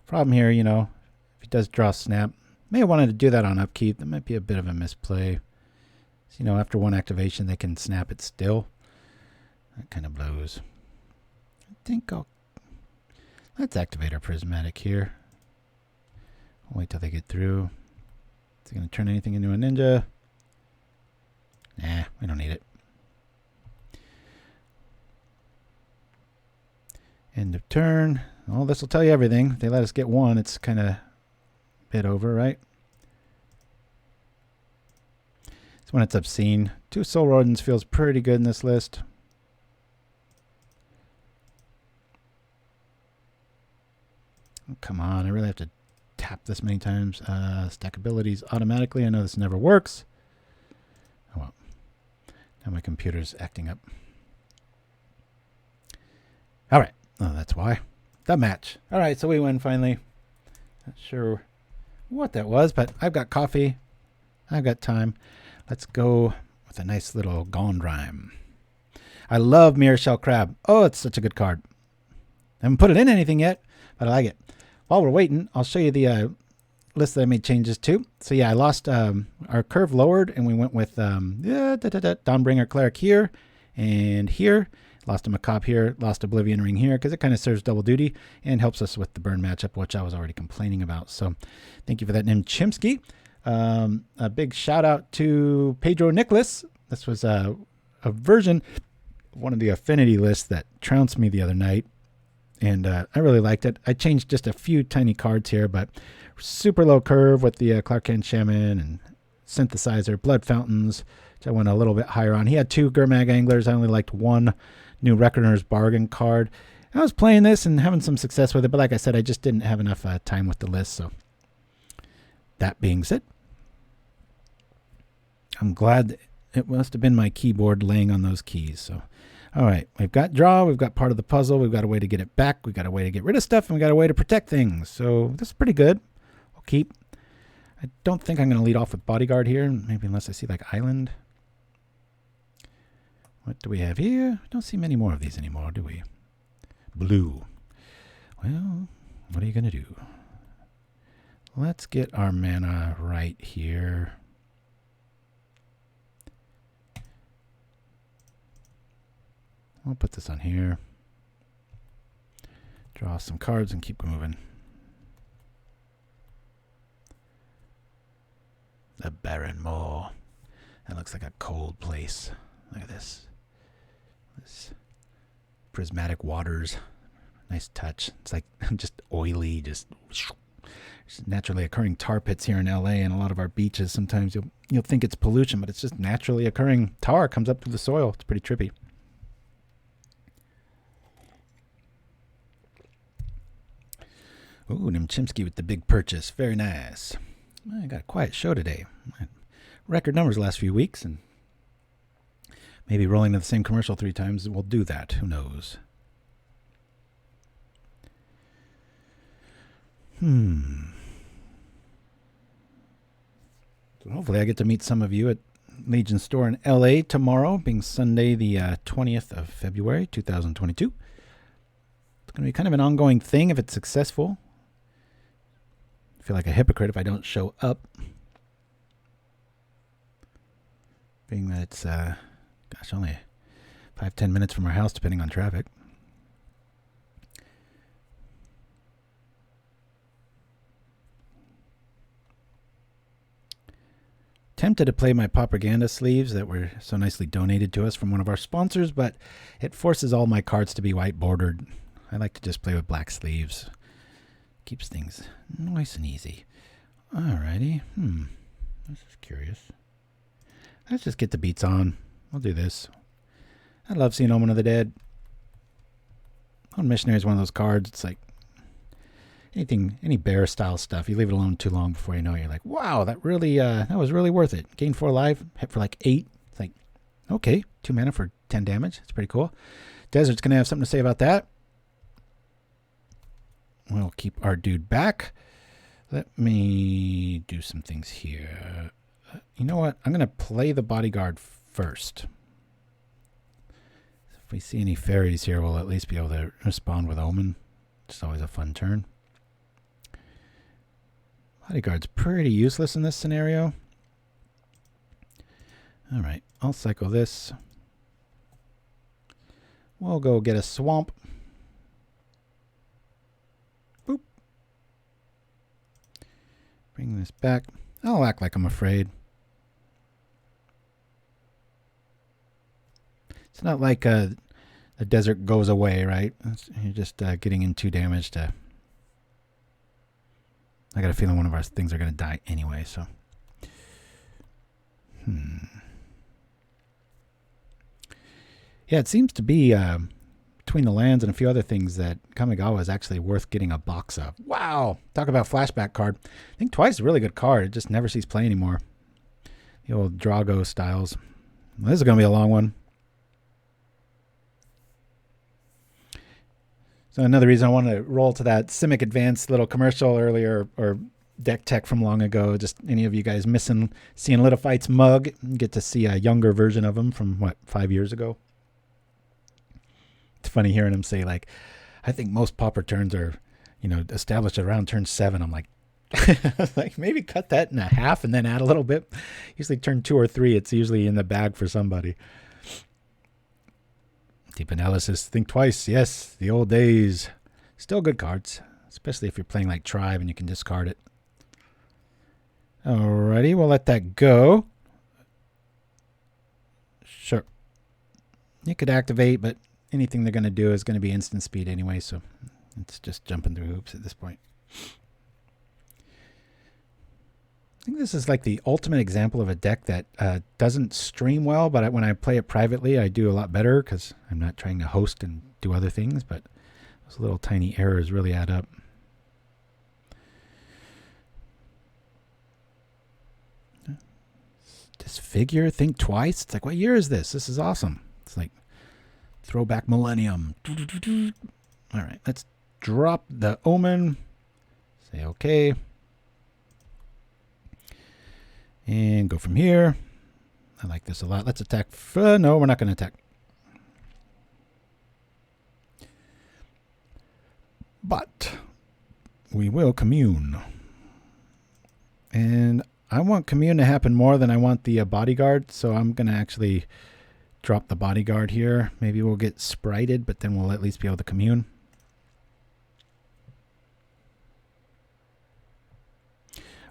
Problem here, you know, if he does draw snap, may have wanted to do that on upkeep. That might be a bit of a misplay. So, you know, after one activation, they can snap it still. That kind of blows. I think let's activate our Prismatic here. Wait till they get through. Is he going to turn anything into a ninja? Nah, we don't need it. End of turn. Well, this will tell you everything. If they let us get one, it's kind of bit over, right? It's when it's obscene. 2 Soul Wardens feels pretty good in this list. Oh, come on, I really have to tap this many times. Stack abilities automatically. I know this never works. Oh well. Now my computer's acting up. Alright. Oh, that's why. The match. Alright, so we win finally. Not sure what that was, but I've got coffee. I've got time. Let's go with a nice little Gondrime. I love Mirror Shell Crab. Oh, it's such a good card. I haven't put it in anything yet, but I like it. While we're waiting, I'll show you the list that I made changes to. So yeah, I lost our curve lowered, and we went with Dawnbringer Cleric here and here. Lost a Macabre here, lost Oblivion Ring here, because it kind of serves double duty and helps us with the burn matchup, which I was already complaining about. So thank you for that name, Chimpskey. A big shout out to Pedro Nicholas. This was a version of one of the affinity lists that trounced me the other night. And I really liked it. I changed just a few tiny cards here, but super low curve with the Clarkan Shaman and Synthesizer, Blood Fountains, which I went a little bit higher on. He had 2 Gurmag Anglers. I only liked 1 New Reckoner's Bargain card. I was playing this and having some success with it, but like I said, I just didn't have enough time with the list. So that being said, I'm glad it must have been my keyboard laying on those keys. So, all right, we've got draw, we've got part of the puzzle, we've got a way to get it back, we've got a way to get rid of stuff, and we've got a way to protect things. So this is pretty good. We'll keep. I don't think I'm going to lead off with Bodyguard here, maybe unless I see like Island. What do we have here? I don't see many more of these anymore, do we? Blue. Well, what are you going to do? Let's get our mana right here. I'll put this on here. Draw some cards and keep moving. The Barren Moor. That looks like a cold place. Look at this. This prismatic waters. Nice touch. It's like just oily, just naturally occurring tar pits here in LA and a lot of our beaches. Sometimes you'll think it's pollution, but it's just naturally occurring tar comes up through the soil. It's pretty trippy. Ooh, Chimpskey with the big purchase. Very nice. I got a quiet show today. Record numbers the last few weeks, and maybe rolling to the same commercial 3 times will do that. Who knows? So hopefully I get to meet some of you at Legion Store in LA tomorrow, being Sunday the 20th of February, 2022. It's going to be kind of an ongoing thing if it's successful. I feel like a hypocrite if I don't show up. Being that it's, only 5-10 minutes from our house, depending on traffic. Tempted to play my PauperRBust sleeves that were so nicely donated to us from one of our sponsors, but it forces all my cards to be white bordered. I like to just play with black sleeves. Keeps things nice and easy. Alrighty. This is curious. Let's just get the beats on. We'll do this. I love seeing Omen of the Dead. Lone Missionary is one of those cards. It's like any bear style stuff. You leave it alone too long before you know it. You're like, wow, that was really worth it. Gain 4 life, hit for like 8. It's like, okay, 2 mana for 10 damage. It's pretty cool. Desert's gonna have something to say about that. We'll keep our dude back. Let me do some things here. You know what? I'm going to play the Bodyguard first. If we see any fairies here, we'll at least be able to respond with Omen. It's always a fun turn. Bodyguard's pretty useless in this scenario. Alright, I'll cycle this. We'll go get a swamp. Boop. Bring this back. I'll act like I'm afraid. It's not like the desert goes away, right? You're just getting in 2 damage to... I got a feeling one of our things are going to die anyway, so... Yeah, it seems to be between the lands and a few other things that Kamigawa is actually worth getting a box of. Wow! Talk about flashback card. I think Twice is a really good card. It just never sees play anymore. The old Drago styles. Well, this is going to be a long one. So another reason I wanted to roll to that Simic Advanced little commercial earlier, or deck tech from long ago. Just any of you guys missing seeing Litophyte's mug, you get to see a younger version of him from, 5 years ago. It's funny hearing him say, like, I think most Pauper turns are, established around turn 7. I'm like, maybe cut that in half and then add a little bit. Usually turn 2 or 3, it's usually in the bag for somebody. Deep analysis, think twice. Yes, the old days. Still good cards, especially if you're playing like Tribe and you can discard it. Alrighty, we'll let that go. Sure. You could activate, but anything they're going to do is going to be instant speed anyway, so it's just jumping through hoops at this point. I think this is like the ultimate example of a deck that doesn't stream well, but when I play it privately, I do a lot better because I'm not trying to host and do other things, but those little tiny errors really add up. figure, think twice. It's like, what year is this? This is awesome. It's like throwback millennium. All right, let's drop the Omen. Say okay. And go from here. I like this a lot. Let's attack. No, we're not going to attack. But we will commune. And I want commune to happen more than I want the bodyguard. So I'm going to actually drop the bodyguard here. Maybe we'll get sprited, but then we'll at least be able to commune.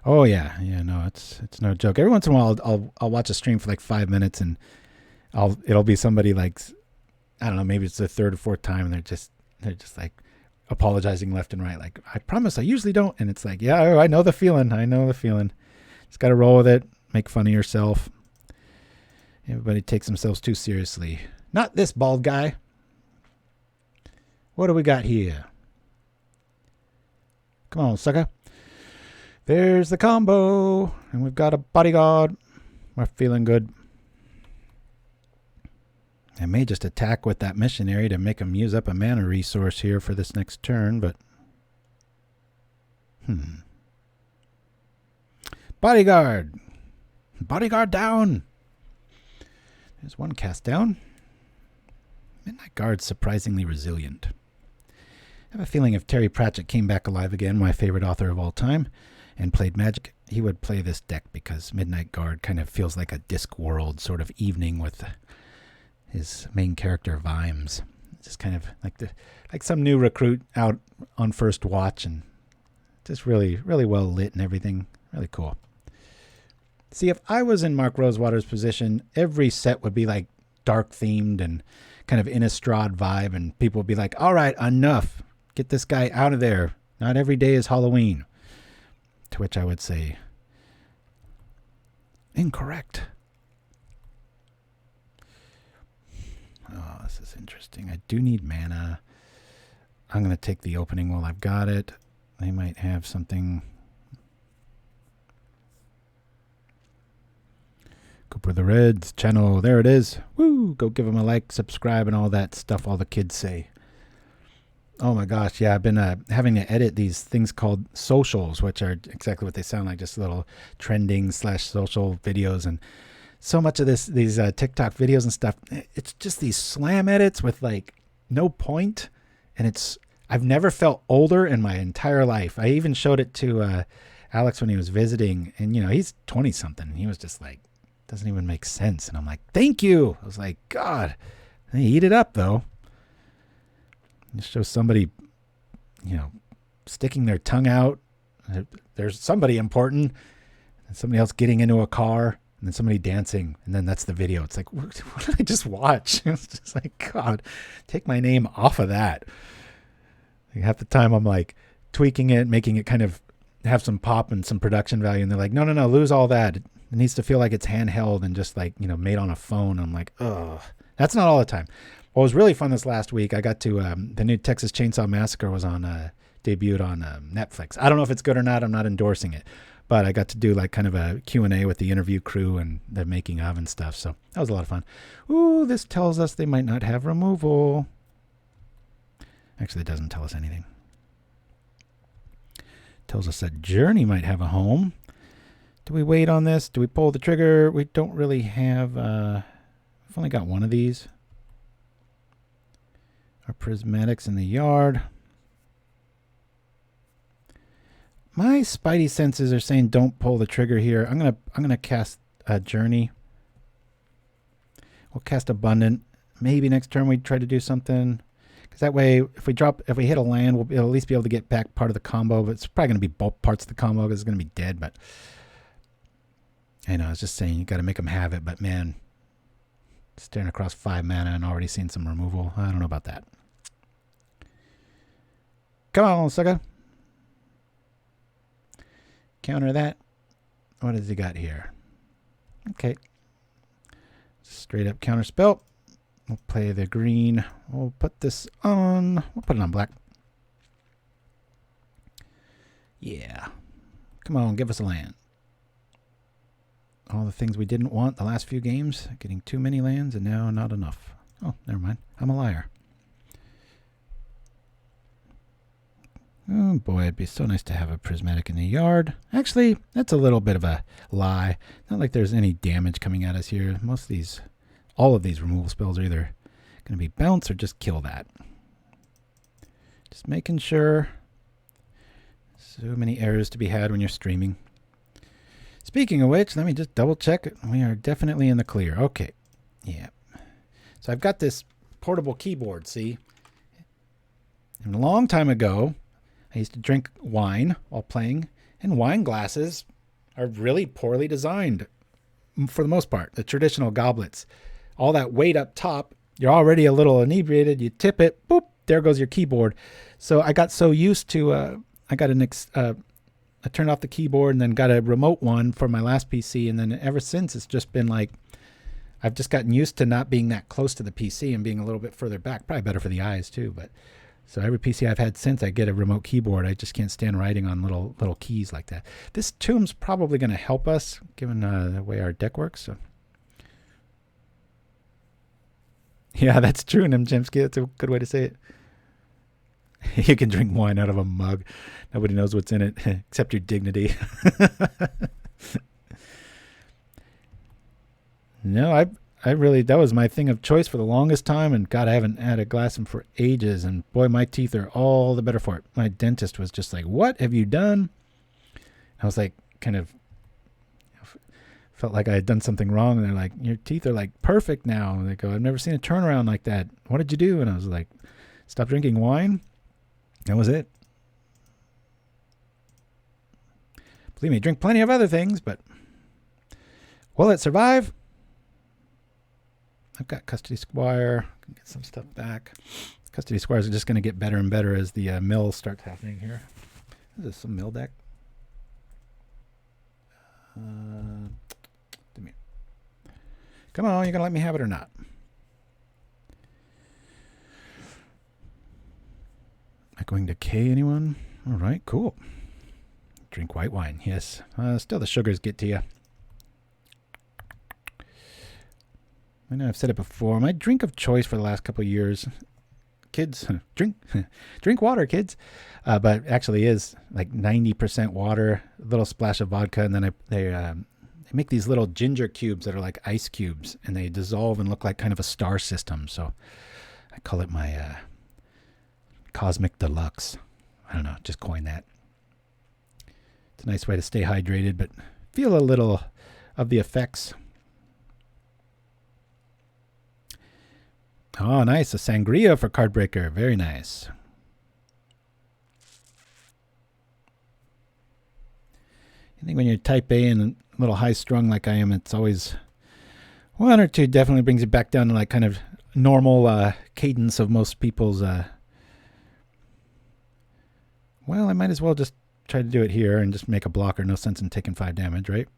Oh yeah, no, it's no joke. Every once in a while, I'll watch a stream for like 5 minutes, and it'll be somebody like, I don't know, maybe it's the third or fourth time, and they're just like apologizing left and right, like, I promise I usually don't, and it's like, yeah, I know the feeling, Just got to roll with it, make fun of yourself. Everybody takes themselves too seriously. Not this bald guy. What do we got here? Come on, sucker. There's the combo, and we've got a bodyguard. We're feeling good. I may just attack with that missionary to make him use up a mana resource here for this next turn, but... Bodyguard! Bodyguard down! There's one cast down. Midnight Guard's surprisingly resilient. I have a feeling if Terry Pratchett came back alive again, my favorite author of all time, and played Magic, he would play this deck because Midnight Guard kind of feels like a Discworld sort of evening with his main character Vimes. It's just kind of like some new recruit out on first watch, and just really, really well lit and everything. Really cool. See, if I was in Mark Rosewater's position, every set would be like dark themed and kind of Innistrad vibe, and people would be like, all right, enough. Get this guy out of there. Not every day is Halloween. To which I would say, incorrect. Oh, this is interesting. I do need mana. I'm going to take the opening while I've got it. They might have something. Cooper the Red's channel. There it is. Woo! Go give them a like, subscribe, and all that stuff all the kids say. Oh my gosh, yeah, I've been having to edit these things called socials, which are exactly what they sound like, just little trending / social videos. And so much of these TikTok videos and stuff, it's just these slam edits with like no point. And I've never felt older in my entire life. I even showed it to Alex when he was visiting, and he's 20 something. He was just like, doesn't even make sense. And I'm like, thank you. I was like, God, they eat it up though. It shows somebody, sticking their tongue out. There's somebody important, and somebody else getting into a car, and then somebody dancing, and then that's the video. It's like, what did I just watch? It's just like, God, take my name off of that. Like half the time I'm like tweaking it, making it kind of have some pop and some production value, and they're like, no, lose all that. It needs to feel like it's handheld and just like, made on a phone. I'm like, ugh. That's not all the time. What was really fun this last week, I got to, the new Texas Chainsaw Massacre was debuted on Netflix. I don't know if it's good or not. I'm not endorsing it. But I got to do like kind of a Q&A with the interview crew and the making of and stuff. So that was a lot of fun. Ooh, this tells us they might not have removal. Actually, it doesn't tell us anything. It tells us that Journey might have a home. Do we wait on this? Do we pull the trigger? We don't really have... I've only got one of these. Our prismatics in the yard. My spidey senses are saying don't pull the trigger here. I'm gonna cast Journey. We'll cast Abundant. Maybe next turn we try to do something. Because that way, if we hit a land, we'll at least be able to get back part of the combo. But it's probably gonna be both parts of the combo because it's gonna be dead. But I know I was just saying you got to make them have it. But man, staring across 5 mana and already seeing some removal. I don't know about that. Come on, sucker. Counter that. What has he got here? Okay. Straight up counter spell. We'll play the green. We'll put this on. We'll put it on black. Yeah. Come on, give us a land. all the things we didn't want the last few games. Getting too many lands and now not enough. Oh, never mind. I'm a liar. Oh boy, it'd be so nice to have a prismatic in the yard. Actually, that's a little bit of a lie. Not like there's any damage coming at us here. All of these removal spells are either going to be bounce or just kill that. Just making sure. So many errors to be had when you're streaming. Speaking of which, let me just double check. We are definitely in the clear. Okay. Yeah. So I've got this portable keyboard, see? And a long time ago, I used to drink wine while playing, and wine glasses are really poorly designed for the most part. The traditional goblets. All that weight up top, you're already a little inebriated, you tip it, boop, there goes your keyboard. So I got so used to, I turned off the keyboard and then got a remote one for my last PC, and then ever since it's just been like, I've just gotten used to not being that close to the PC and being a little bit further back. Probably better for the eyes too, but so every PC I've had since I get a remote keyboard. I just can't stand writing on little keys like that. This tomb's probably going to help us given the way our deck works. So. Yeah, that's true, Chimpskey. That's a good way to say it. You can drink wine out of a mug. Nobody knows what's in it except your dignity. No, I really, that was my thing of choice for the longest time, and God, I haven't had a glass in for ages, and boy, my teeth are all the better for it. My dentist was just like, what have you done? I was like, kind of felt like I had done something wrong, and they're like, your teeth are like perfect now. And they go, I've never seen a turnaround like that. What did you do? And I was like, stop drinking wine. That was it. Believe me, drink plenty of other things, but will it survive? I've got Custodi Squire. Can get some stuff back. Custodi Squires are just going to get better and better as the mill starts happening here. This is some mill deck. Come on, you going to let me have it or not? Not going to K anyone? All right, cool. Drink white wine, yes. Still the sugars get to you. I know I've said it before. My drink of choice for the last couple of years, kids, drink water, kids. But actually is like 90% water, a little splash of vodka, and then they make these little ginger cubes that are like ice cubes, and they dissolve and look like kind of a star system. So I call it my Cosmic Deluxe. I don't know, just coin that. It's a nice way to stay hydrated, but feel a little of the effects. Oh, nice. A sangria for card breaker. Very nice. I think when you're type A and a little high strung like I am, it's always one or two definitely brings it back down to like kind of normal cadence of most people's. Well, I might as well just try to do it here and just make a blocker. No sense in taking 5 damage, right?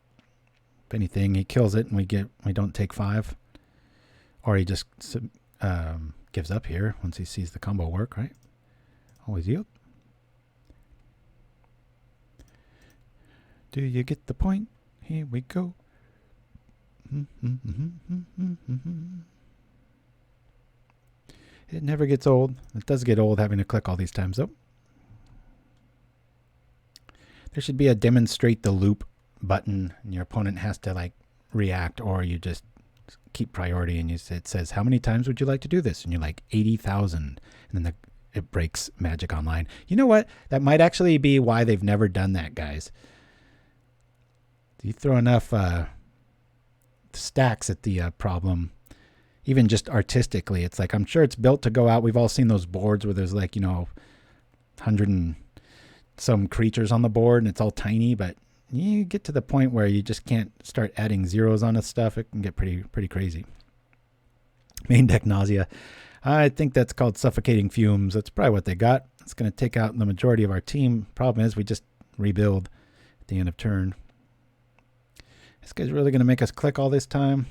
If anything, he kills it and we don't take 5. Or he just gives up here once he sees the combo work, right? Always yield. Do you get the point? Here we go. It never gets old. It does get old having to click all these times, though. There should be a demonstrate the loop button, and your opponent has to like react, or you just keep priority, and it says, how many times would you like to do this? And you're like 80,000, and then it breaks Magic Online. You know what? That might actually be why they've never done that, guys. You throw enough stacks at the problem, even just artistically. It's like, I'm sure it's built to go out. We've all seen those boards where there's like, 100 and some creatures on the board, and it's all tiny, but you get to the point where you just can't start adding zeros on this stuff. It can get pretty crazy. Main deck nausea. I think that's called suffocating fumes. That's probably what they got. It's going to take out the majority of our team. Problem is we just rebuild at the end of turn. This guy's really going to make us click all this time.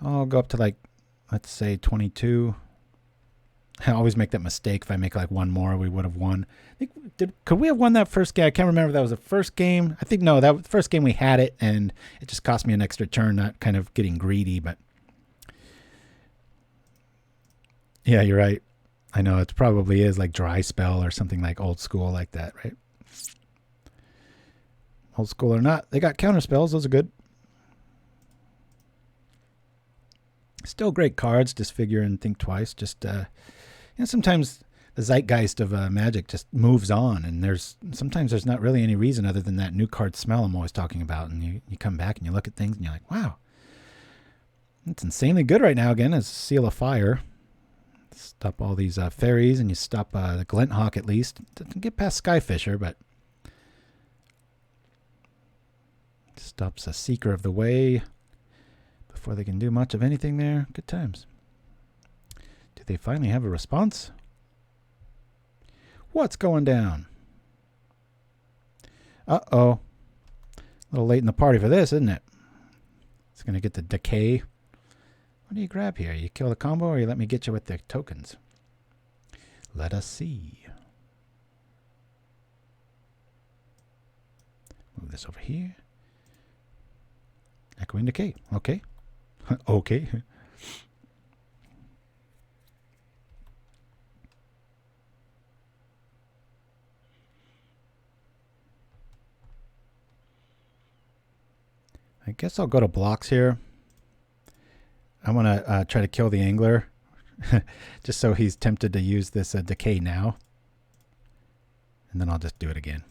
I'll go up to like, let's say 22. I always make that mistake. If I make like one more, we would have won. Could we have won that first game? I can't remember if that was the first game. I think no, that was the first game we had it, and it just cost me an extra turn, not kind of getting greedy. But yeah, you're right. I know it probably is like dry spell or something like old school like that, right? Old school or not, they got counter spells. Those are good. Still great cards. Disfigure and Think Twice. Just sometimes the zeitgeist of Magic just moves on, and sometimes there's not really any reason other than that new card smell I'm always talking about. And you come back and you look at things and you're like, wow, it's insanely good right now. Again, as Seal of Fire. Stop all these fairies, and you stop the Glinthawk at least. Doesn't get past Skyfisher, but stops a Seeker of the Way before they can do much of anything there. Good times. Do they finally have a response? What's going down? Uh-oh. A little late in the party for this, isn't it? It's going to get the decay. What do you grab here? You kill the combo, or you let me get you with the tokens? Let us see. Move this over here. Echoing Decay. Okay. Okay. I guess I'll go to blocks here. I want to try to kill the Angler just so he's tempted to use this decay now. And then I'll just do it again.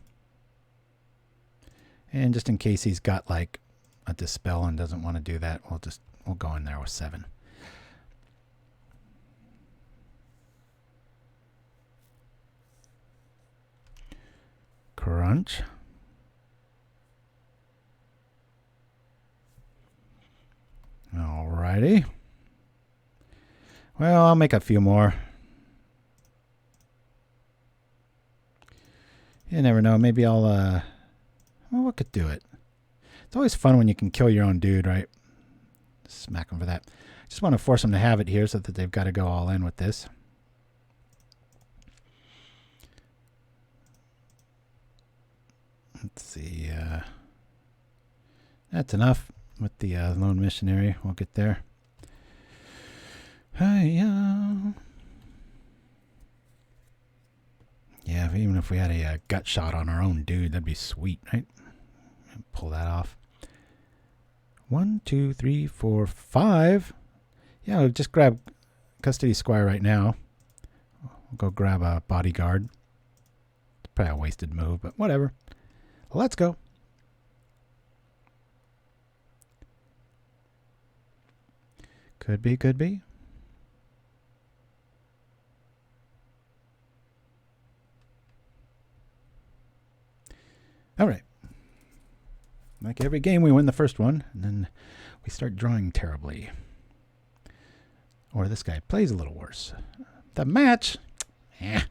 And just in case he's got like a Dispel and doesn't want to do that, we'll go in there with 7. Crunch. Alrighty. Well, I'll make a few more. You never know. Maybe I'll, well, what could do it? It's always fun when you can kill your own dude, right? Smack him for that. Just want to force them to have it here so that they've got to go all in with this. Let's see. That's enough. With the Lone Missionary, we'll get there. Yeah, even if we had a gut shot on our own dude, that'd be sweet, right? Pull that off. 1, 2, 3, 4, 5. Yeah, I'll just grab Custodi Squire right now. We'll go grab a Bodyguard. It's probably a wasted move, but whatever. Let's go. Could be, could be. All right. Like every game, we win the first one, and then we start drawing terribly. Or this guy plays a little worse. The match, one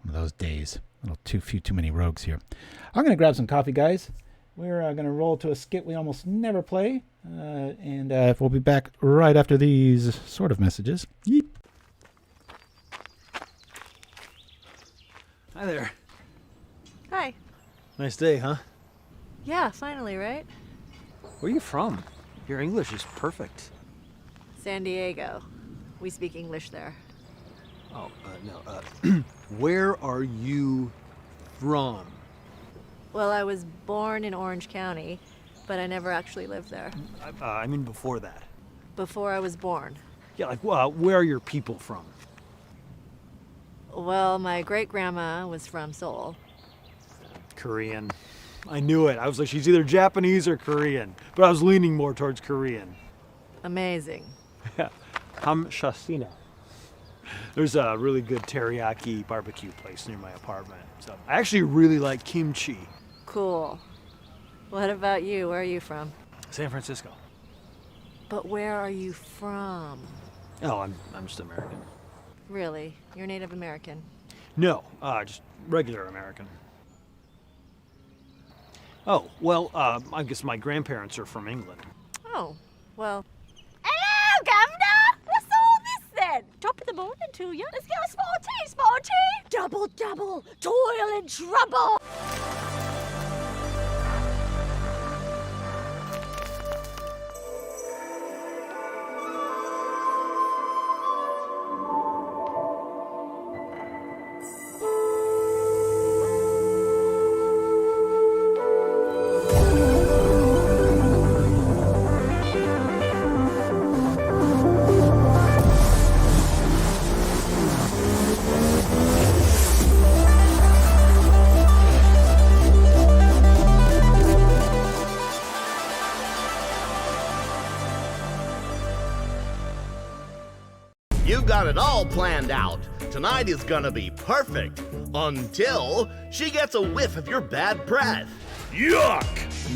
of those days. A little too many rogues here. I'm going to grab some coffee, guys. We're going to roll to a skit we almost never play. And we'll be back right after these sort of messages. Yeep. Hi there. Hi. Nice day, huh? Yeah, finally, right? Where are you from? Your English is perfect. San Diego. We speak English there. Oh, no. Where are you from? Well, I was born in Orange County, but I never actually lived there. I mean before that. Before I was born. Yeah, like, where are your people from? Well, my great-grandma was from Seoul. Korean. I knew it. I was like, she's either Japanese or Korean. But I was leaning more towards Korean. Amazing. Yeah. Hamshasina. There's a really good teriyaki barbecue place near my apartment. So I actually really like kimchi. Cool. What about you? Where are you from? San Francisco. But where are you from? Oh, I'm just American. Really? You're Native American? No, just regular American. Oh, well, I guess my grandparents are from England. Oh, well. Hello, Governor! What's all this then? Top of the morning to you. Let's get a sporty. Double, double, toil and trouble. You've got it all planned out. Tonight is gonna be perfect. Until she gets a whiff of your bad breath. Yuck!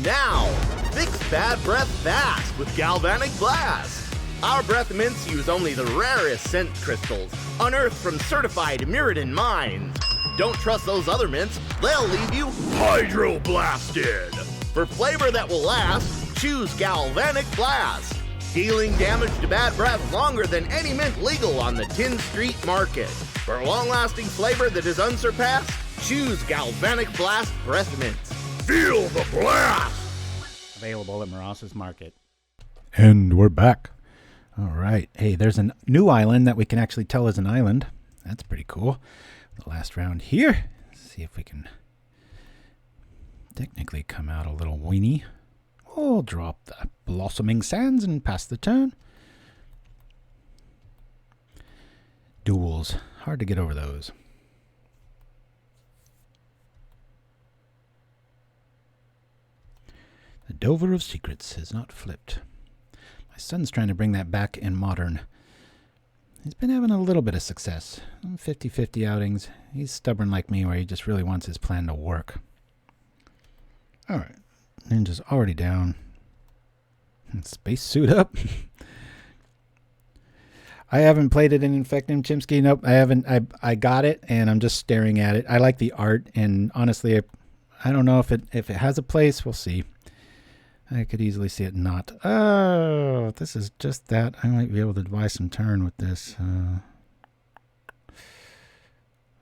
Now, fix bad breath fast with Galvanic Blast. Our breath mints use only the rarest scent crystals, unearthed from certified Mirrodin mines. Don't trust those other mints, they'll leave you hydro-blasted. For flavor that will last, choose Galvanic Blast. Dealing damage to bad breath longer than any mint legal on the Tin Street market. For long-lasting flavor that is unsurpassed, choose Galvanic Blast Breath Mints. Feel the blast! Available at Moros's Market. And we're back. All right. Hey, there's a new island that we can actually tell is an island. That's pretty cool. The last round here. Let's see if we can technically come out a little weenie. We'll drop the Blossoming Sands and pass the turn. Duels. Hard to get over those. The Dover of Secrets has not flipped. My son's trying to bring that back in Modern. He's been having a little bit of success. 50-50 outings. He's stubborn like me where he just really wants his plan to work. Alright. Ninja's already down. Space suit up. I haven't played it in Infectum Chimpskey. Nope, I haven't. I got it and I'm just staring at it. I like the art and honestly I don't know if it has a place. We'll see. I could easily see it not. Oh, this is just that. I might be able to buy some turn with this.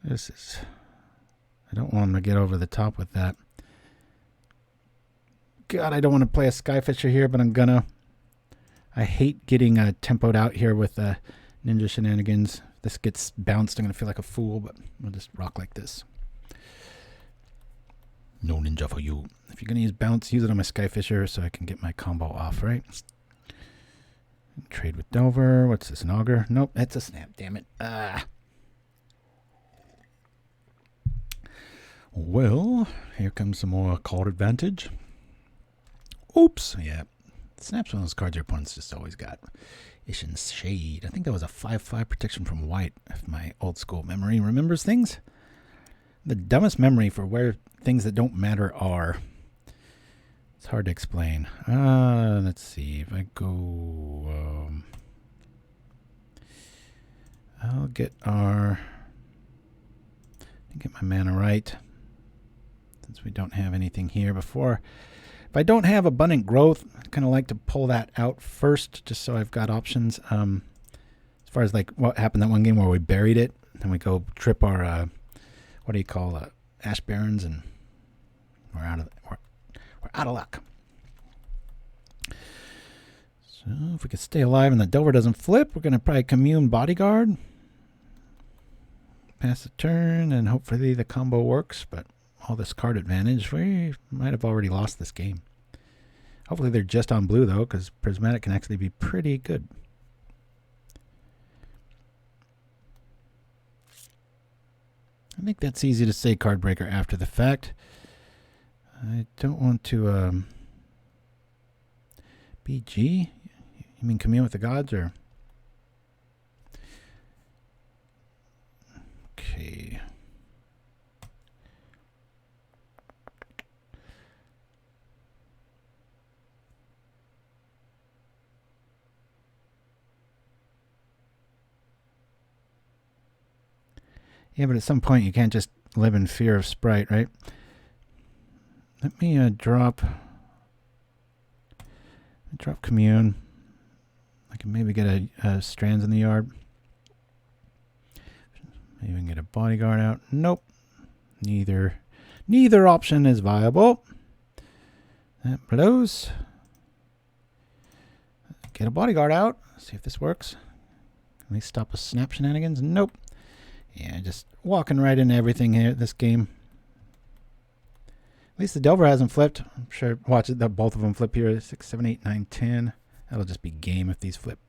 This is... I don't want him to get over the top with that. God, I don't want to play a Skyfisher here, but I'm gonna. I hate getting tempoed out here with ninja shenanigans. If this gets bounced, I'm gonna feel like a fool, but we'll just rock like this. No ninja for you. If you're gonna use bounce, use it on my Skyfisher so I can get my combo off, right? Trade with Dover. What's this, an auger? Nope, that's a snap, damn it. Well, here comes some more card advantage. Oops, yeah. Snap's one of those cards your opponent's just always got. Ishin's Shade. I think that was a 5/5 protection from white, if my old school memory remembers things. The dumbest memory for where things that don't matter are. It's hard to explain. Let's see. If I go... I'll get our... Get my mana right. Since we don't have anything here before... If I don't have Abundant Growth, I kind of like to pull that out first, just so I've got options. As far as like what happened that one game where we buried it, and we go trip our, what do you call Ash Barrens, and we're out of luck. So if we could stay alive and the Dover doesn't flip, we're gonna probably Commune Bodyguard, pass the turn, and hopefully the combo works. But all this card advantage, we might have already lost this game. Hopefully they're just on blue, though, because Prismatic can actually be pretty good. I think that's easy to say card breaker after the fact. I don't want to... BG? You mean Commune with the Gods, or... Okay... Yeah, but at some point you can't just live in fear of Sprite, right? Let me drop Commune. I can maybe get a Strands in the yard. Maybe we can get a bodyguard out. Nope. Neither option is viable. That blows. Get a bodyguard out. See if this works. At least stop a snap shenanigans. Nope. Yeah, just walking right into everything here this game. At least the Delver hasn't flipped. I'm sure. Watch it. Both of them flip here. 6, 7, 8, 9, 10. That'll just be game if these flip.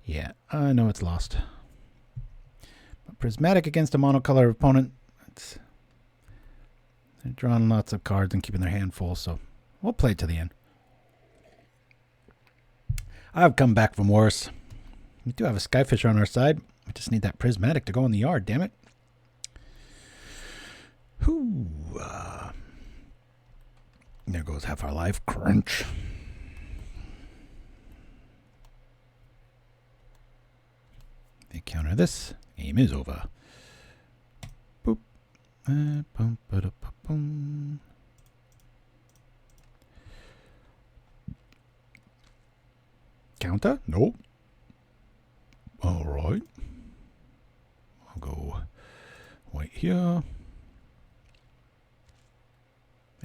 Yeah, I know it's lost. But Prismatic against a monocolor opponent. They're drawing lots of cards and keeping their hand full, so we'll play it to the end. I've come back from worse. We do have a Skyfisher on our side. We just need that Prismatic to go in the yard, damn it. Whew. There goes half our life. Crunch. They counter this. Game is over. Boop. Boom, boom. Counter? Nope. All right. I'll go white here.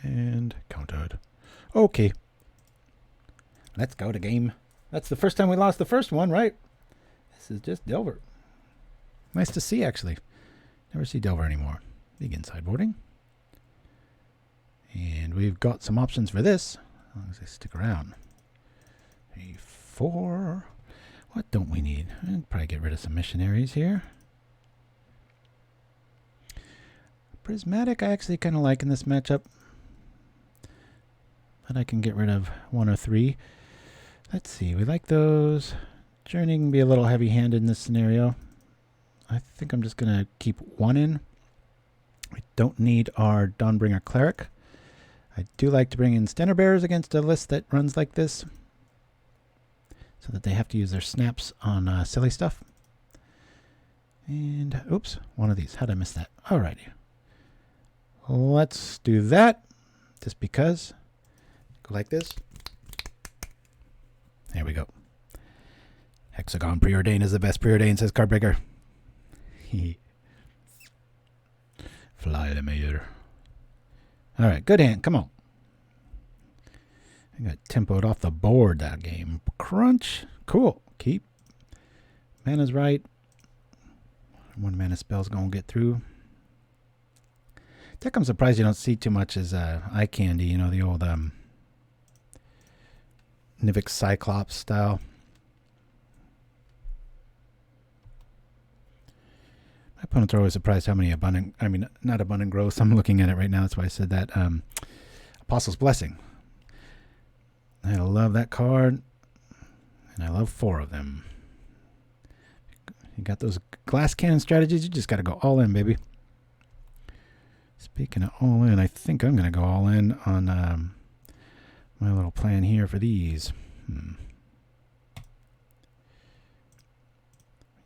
And countered. Okay. Let's go to game. That's the first time we lost the first one, right? This is just Delver. Nice to see, actually. Never see Delver anymore. Begin sideboarding. And we've got some options for this, as long as they stick around. 3, 4. What don't we need? I'd probably get rid of some missionaries here. Prismatic I actually kind of like in this matchup. But I can get rid of 1 or 3. Let's see, we like those. Journey can be a little heavy-handed in this scenario. I think I'm just going to keep 1 in. We don't need our Dawnbringer Cleric. I do like to bring in Stentor Bearers against a list that runs like this, so that they have to use their snaps on silly stuff. And, oops, one of these. How'd I miss that? Alrighty. Let's do that, just because. Go like this. There we go. Hexagon Preordain is the best Preordain, says Cardbreaker. Fly the mayor. Alright, good hand. Come on. I got tempoed off the board that game. Crunch. Cool. Keep. Mana's right. 1 mana spell's going to get through. Deck I'm surprised you don't see too much is Eye Candy. You know, the old Nivix Cyclops style. My opponents are always surprised how many not abundant growth. I'm looking at it right now. That's why I said that. Apostle's Blessing. I love that card. And I love 4 of them. You got those glass cannon strategies. You just got to go all in, baby. Speaking of all in, I think I'm going to go all in on my little plan here for these.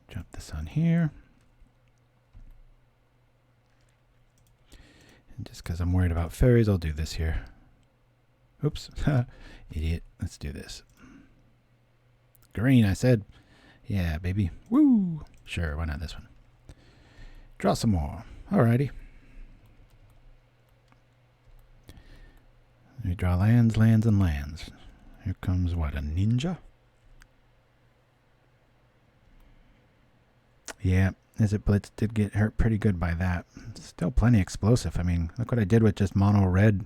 Drop this on here. And just because I'm worried about fairies, I'll do this here. Oops. Idiot. Let's do this. Green, I said. Yeah, baby. Woo! Sure, why not this one? Draw some more. Alrighty. We draw lands, lands, and lands. Here comes what, a ninja? Yeah, Izzet Blitz did get hurt pretty good by that. Still plenty explosive. I mean, look what I did with just mono red.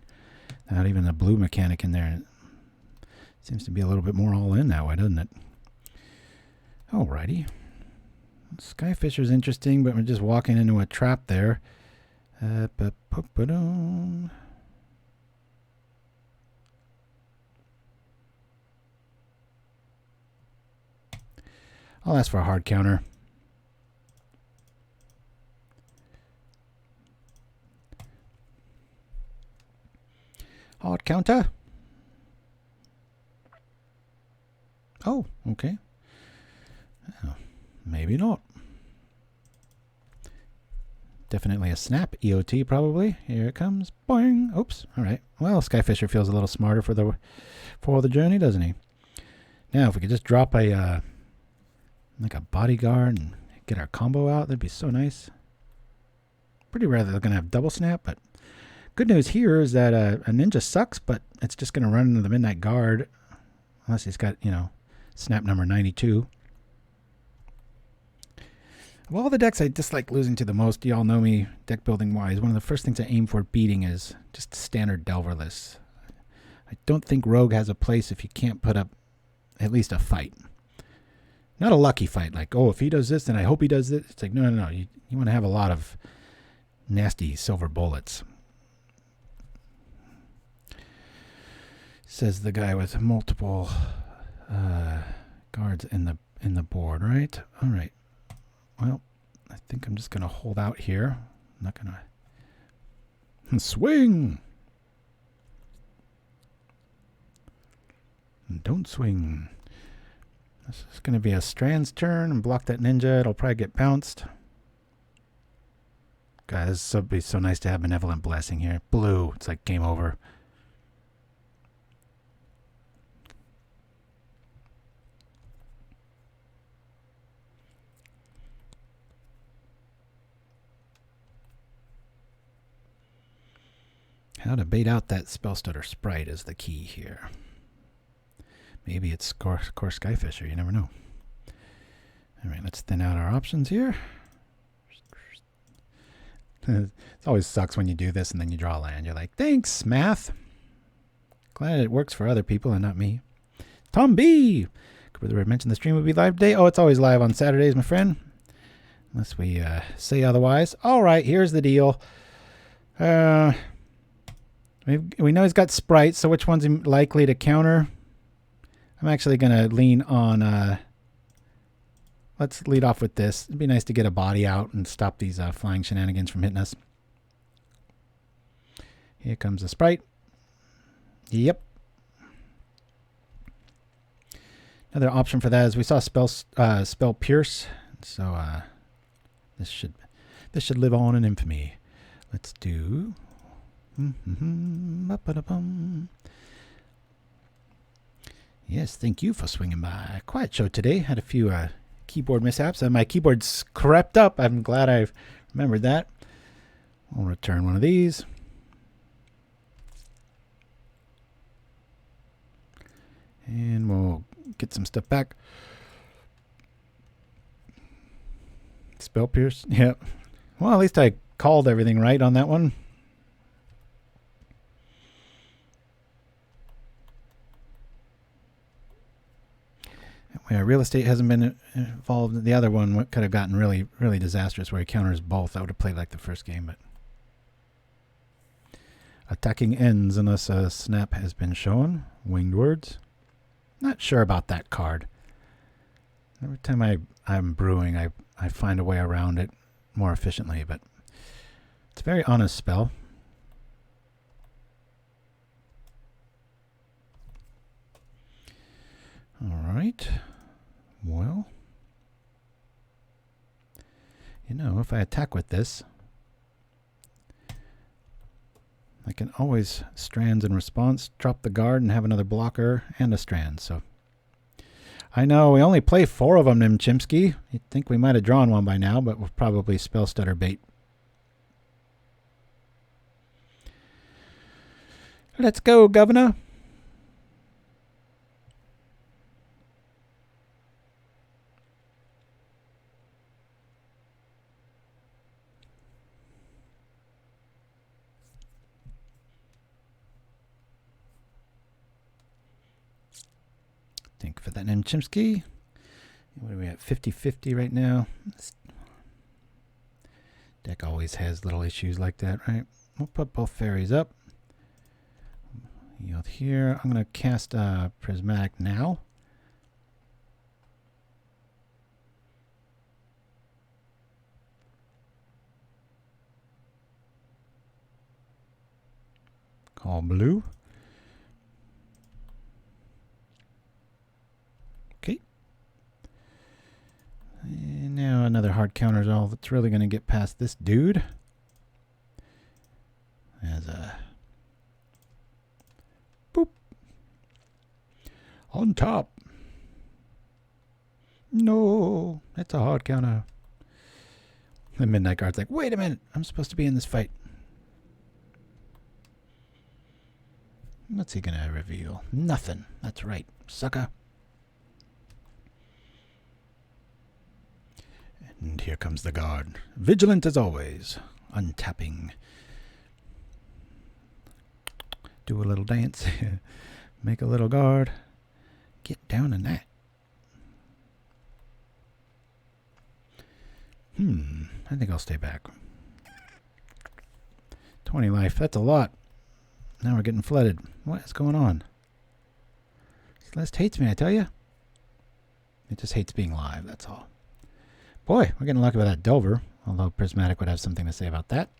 Not even a blue mechanic in there. It seems to be a little bit more all in that way, doesn't it? Alrighty. Skyfisher's interesting, but we're just walking into a trap there. I'll ask for a hard counter. Hard counter. Oh, okay. Oh, maybe not. Definitely a snap. EOT probably. Here it comes. Boing. Oops. All right. Well, Skyfisher feels a little smarter for the journey, doesn't he? Now, if we could just drop a like a bodyguard and get our combo out. That'd be so nice. Pretty rare that they're going to have double snap, but good news here is that a ninja sucks, but it's just going to run into the Midnight Guard. Unless he's got, snap number 92. Of all the decks I dislike losing to the most, y'all know me, deck building wise, one of the first things I aim for beating is just standard Delverless. I don't think Rogue has a place if you can't put up at least a fight. Not a lucky fight, like, oh, if he does this, then I hope he does this. It's like, no. You want to have a lot of nasty silver bullets. Says the guy with multiple guards in the board, right? All right. Well, I think I'm just going to hold out here. I'm not going to swing. Don't swing. This is going to be a Strands turn and block that ninja. It'll probably get bounced. God, this would be so nice to have Benevolent Blessing here. Blue. It's like game over. How to bait out that Spellstutter Sprite is the key here. Maybe it's Kor Skyfisher. You never know. All right, let's thin out our options here. It always sucks when you do this and then you draw a land. You're like, thanks, math. Glad it works for other people and not me. Tom B. Could I mention the stream will be live today? Oh, it's always live on Saturdays, my friend. Unless we say otherwise. All right, here's the deal. We know he's got sprites, so which one's he likely to counter? I'm actually going to lean on... let's lead off with this. It'd be nice to get a body out and stop these flying shenanigans from hitting us. Here comes the sprite. Yep. Another option for that is we saw spell Pierce. So this should live on in infamy. Let's do... Yes, thank you for swinging by. Quiet show today. Had a few keyboard mishaps. My keyboard's crept up. I'm glad I've remembered that. I'll return one of these. And we'll get some stuff back. Spell Pierce. Yep. Well, at least I called everything right on that one. Where real estate hasn't been involved. The other one could have gotten really, really disastrous where he counters both. I would have played like the first game, but attacking ends unless a snap has been shown. Winged Words. Not sure about that card. Every time I'm brewing, I find a way around it more efficiently, but it's a very honest spell. All right. Well, if I attack with this, I can always Strands in response, drop the guard, and have another blocker and a Strand. So I know we only play 4 of them, Chimpskey. You'd think we might have drawn one by now, but we'll probably spell stutter bait. Let's go, Governor. Think for that name, Chimpskey. What are we at? 50-50 right now. This deck always has little issues like that, right? We'll put both fairies up. Yield here. I'm going to cast Prismatic now. Call blue. And now another hard counter is all that's really going to get past this dude. As a boop. On top. No, that's a hard counter. The Midnight Guard's like, wait a minute, I'm supposed to be in this fight. What's he gonna reveal? Nothing. That's right, sucker. And here comes the guard. Vigilant as always. Untapping. Do a little dance. Make a little guard. Get down in that. I think I'll stay back. 20 life. That's a lot. Now we're getting flooded. What is going on? Celeste hates me, I tell you. It just hates being live, that's all. Boy, we're getting lucky with that Delver. Although Prismatic would have something to say about that.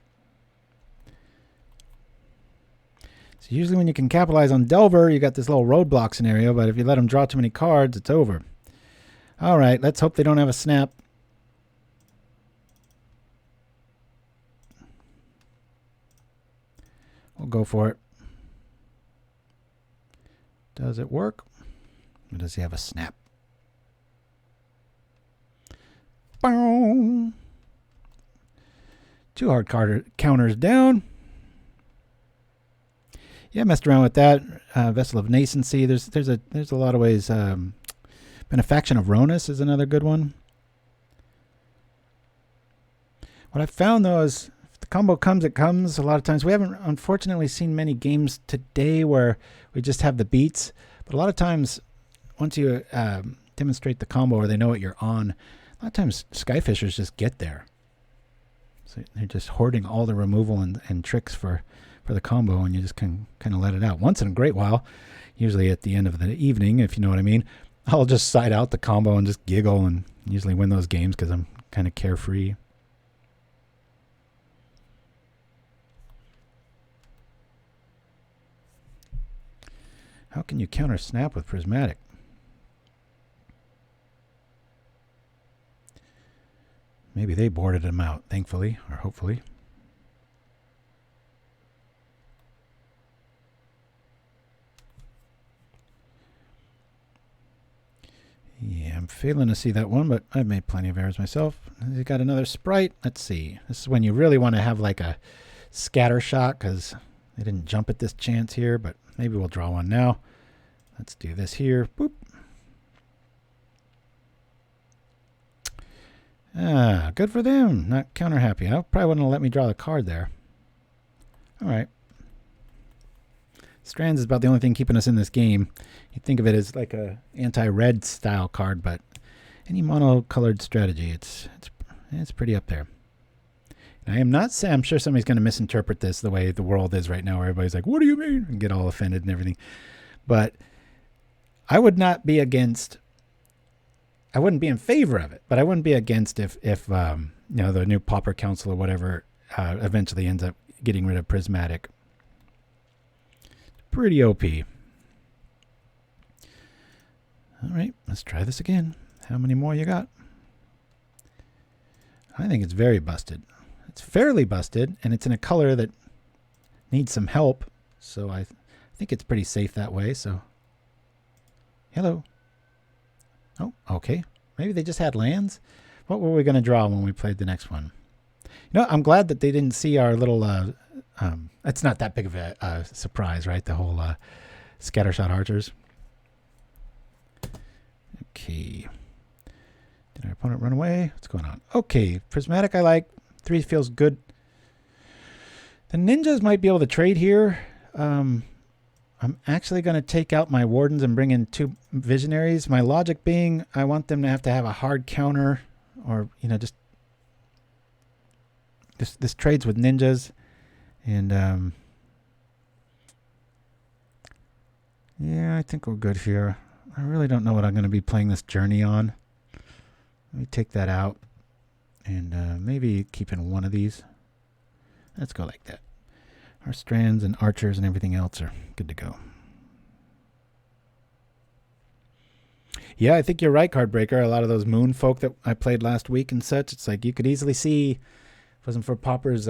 So usually when you can capitalize on Delver, you got this little roadblock scenario. But if you let them draw too many cards, it's over. All right, let's hope they don't have a snap. We'll go for it. Does it work? Or does he have a snap? Boom. 2 hard counters down. Yeah, messed around with that. Vessel of Nascency. There's a lot of ways. Benefaction of Ronus is another good one. What I've found though is if the combo comes, it comes. A lot of times we haven't unfortunately seen many games today where we just have the beats. But a lot of times once you demonstrate the combo or they know what you're on, a lot of times Skyfishers just get there. So they're just hoarding all the removal and tricks for the combo, and you just can kind of let it out. Once in a great while, usually at the end of the evening, if you know what I mean, I'll just side out the combo and just giggle and usually win those games because I'm kind of carefree. How can you counter snap with Prismatic? Maybe they boarded him out, thankfully, or hopefully. Yeah, I'm failing to see that one, but I've made plenty of errors myself. He's got another sprite. Let's see. This is when you really want to have like a scatter shot because they didn't jump at this chance here, but maybe we'll draw one now. Let's do this here. Boop. Ah, good for them. Not counter happy. I probably wouldn't have let me draw the card there. All right. Strands is about the only thing keeping us in this game. You think of it as like a anti-red style card, but any mono-colored strategy, it's pretty up there. And I am not saying, I'm sure somebody's going to misinterpret this the way the world is right now, where everybody's like, what do you mean? And get all offended and everything. But I would not be against, I wouldn't be in favor of it, but I wouldn't be against if you know, the new Pauper Council or whatever eventually ends up getting rid of Prismatic. Pretty OP. All right, let's try this again. How many more you got? I think it's very busted. It's fairly busted, and it's in a color that needs some help. So I think it's pretty safe that way. So, hello. Oh, okay. Maybe they just had lands. What were we going to draw when we played the next one? You know, I'm glad that they didn't see our little... it's not that big of a surprise, right? The whole Scattershot Archers. Okay. Did our opponent run away? What's going on? Okay. Prismatic I like. 3 feels good. The ninjas might be able to trade here. I'm actually going to take out my wardens and bring in 2 visionaries. My logic being I want them to have a hard counter or, you know, just... This trades with ninjas. And, yeah, I think we're good here. I really don't know what I'm going to be playing this journey on. Let me take that out. And maybe keep in one of these. Let's go like that. Our strands and archers and everything else are good to go. Yeah, I think you're right, Cardbreaker. A lot of those moon folk that I played last week and such, it's like you could easily see... If it wasn't for Pauper's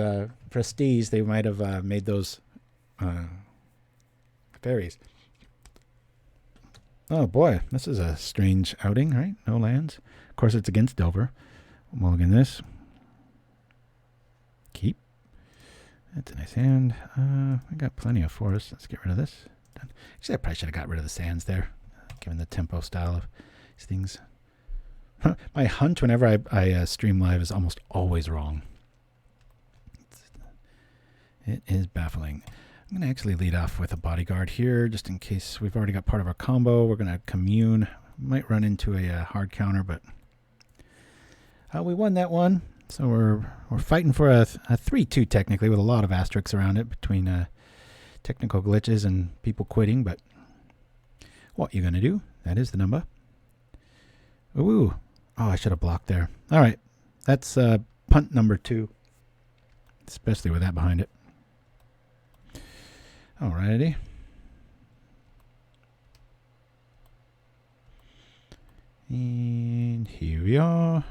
prestige, they might have made those fairies. Oh boy, this is a strange outing, right? No lands. Of course, it's against Delver. Mulligan this. That's a nice hand. I got plenty of forests. Let's get rid of this. Done. Actually, I probably should have got rid of the sands there, given the tempo style of these things. My hunch whenever I stream live is almost always wrong. It is baffling. I'm going to actually lead off with a bodyguard here, just in case we've already got part of our combo. We're going to commune. Might run into a hard counter, but we won that one. So we're fighting for a 3-2 technically, with a lot of asterisks around it between technical glitches and people quitting. But what you going to do? That is the number. Ooh. Oh, I should have blocked there. All right. That's punt number 2, especially with that behind it. Alrighty. And here we are.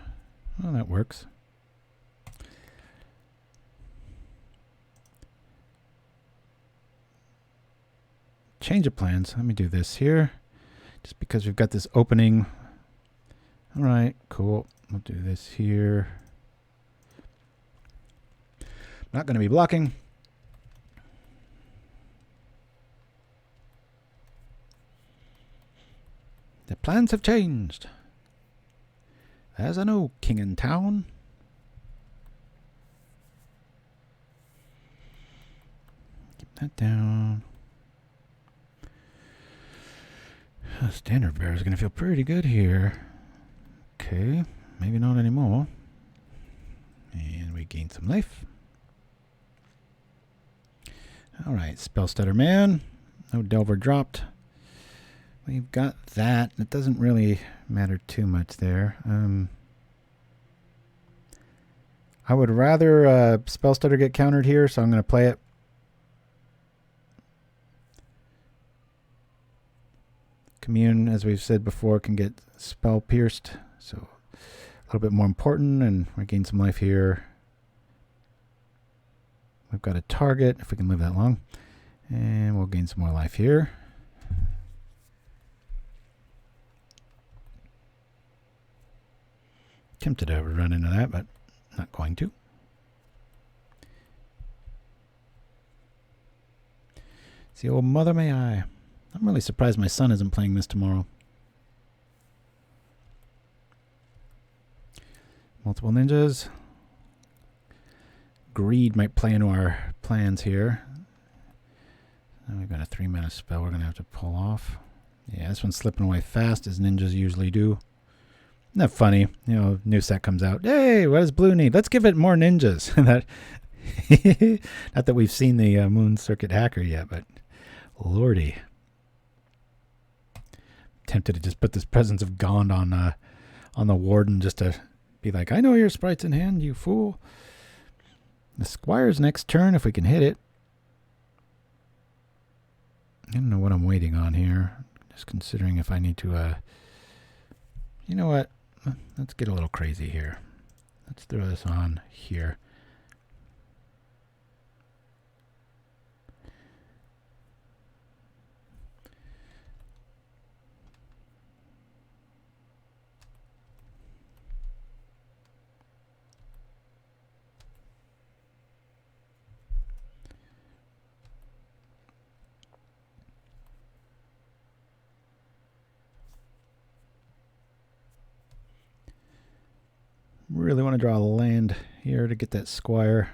Well, that works. Change of plans. Let me do this here. Just because we've got this opening. Alright, cool. We'll do this here. Not going to be blocking. The plans have changed. There's a no king in town. Keep that down. Standard bearer is going to feel pretty good here. Okay, maybe not anymore. And we gain some life. Alright, Spell Stutter Man. No Delver dropped. We've got that. It doesn't really matter too much there. I would rather Spell Stutter get countered here, so I'm going to play it. Commune, as we've said before, can get spell pierced, so a little bit more important, and we gain some life here. We've got a target, if we can live that long, and we'll gain some more life here. Tempted to run into that, but not going to. See, old mother may I. I'm really surprised my son isn't playing this tomorrow. Multiple ninjas. Greed might play into our plans here. Now we've got a 3-mana spell we're going to have to pull off. Yeah, this one's slipping away fast, as ninjas usually do. Isn't that funny? You know, new set comes out. Hey, what does blue need? Let's give it more ninjas. Not that we've seen the Moon Circuit Hacker yet, but lordy. Tempted to just put this Presence of Gond on the Warden just to be like, I know your sprite's in hand, you fool. The Squire's next turn, if we can hit it. I don't know what I'm waiting on here. Just considering if I need to, you know what? Let's get a little crazy here. Let's throw this on here. Really want to draw a land here to get that Squire.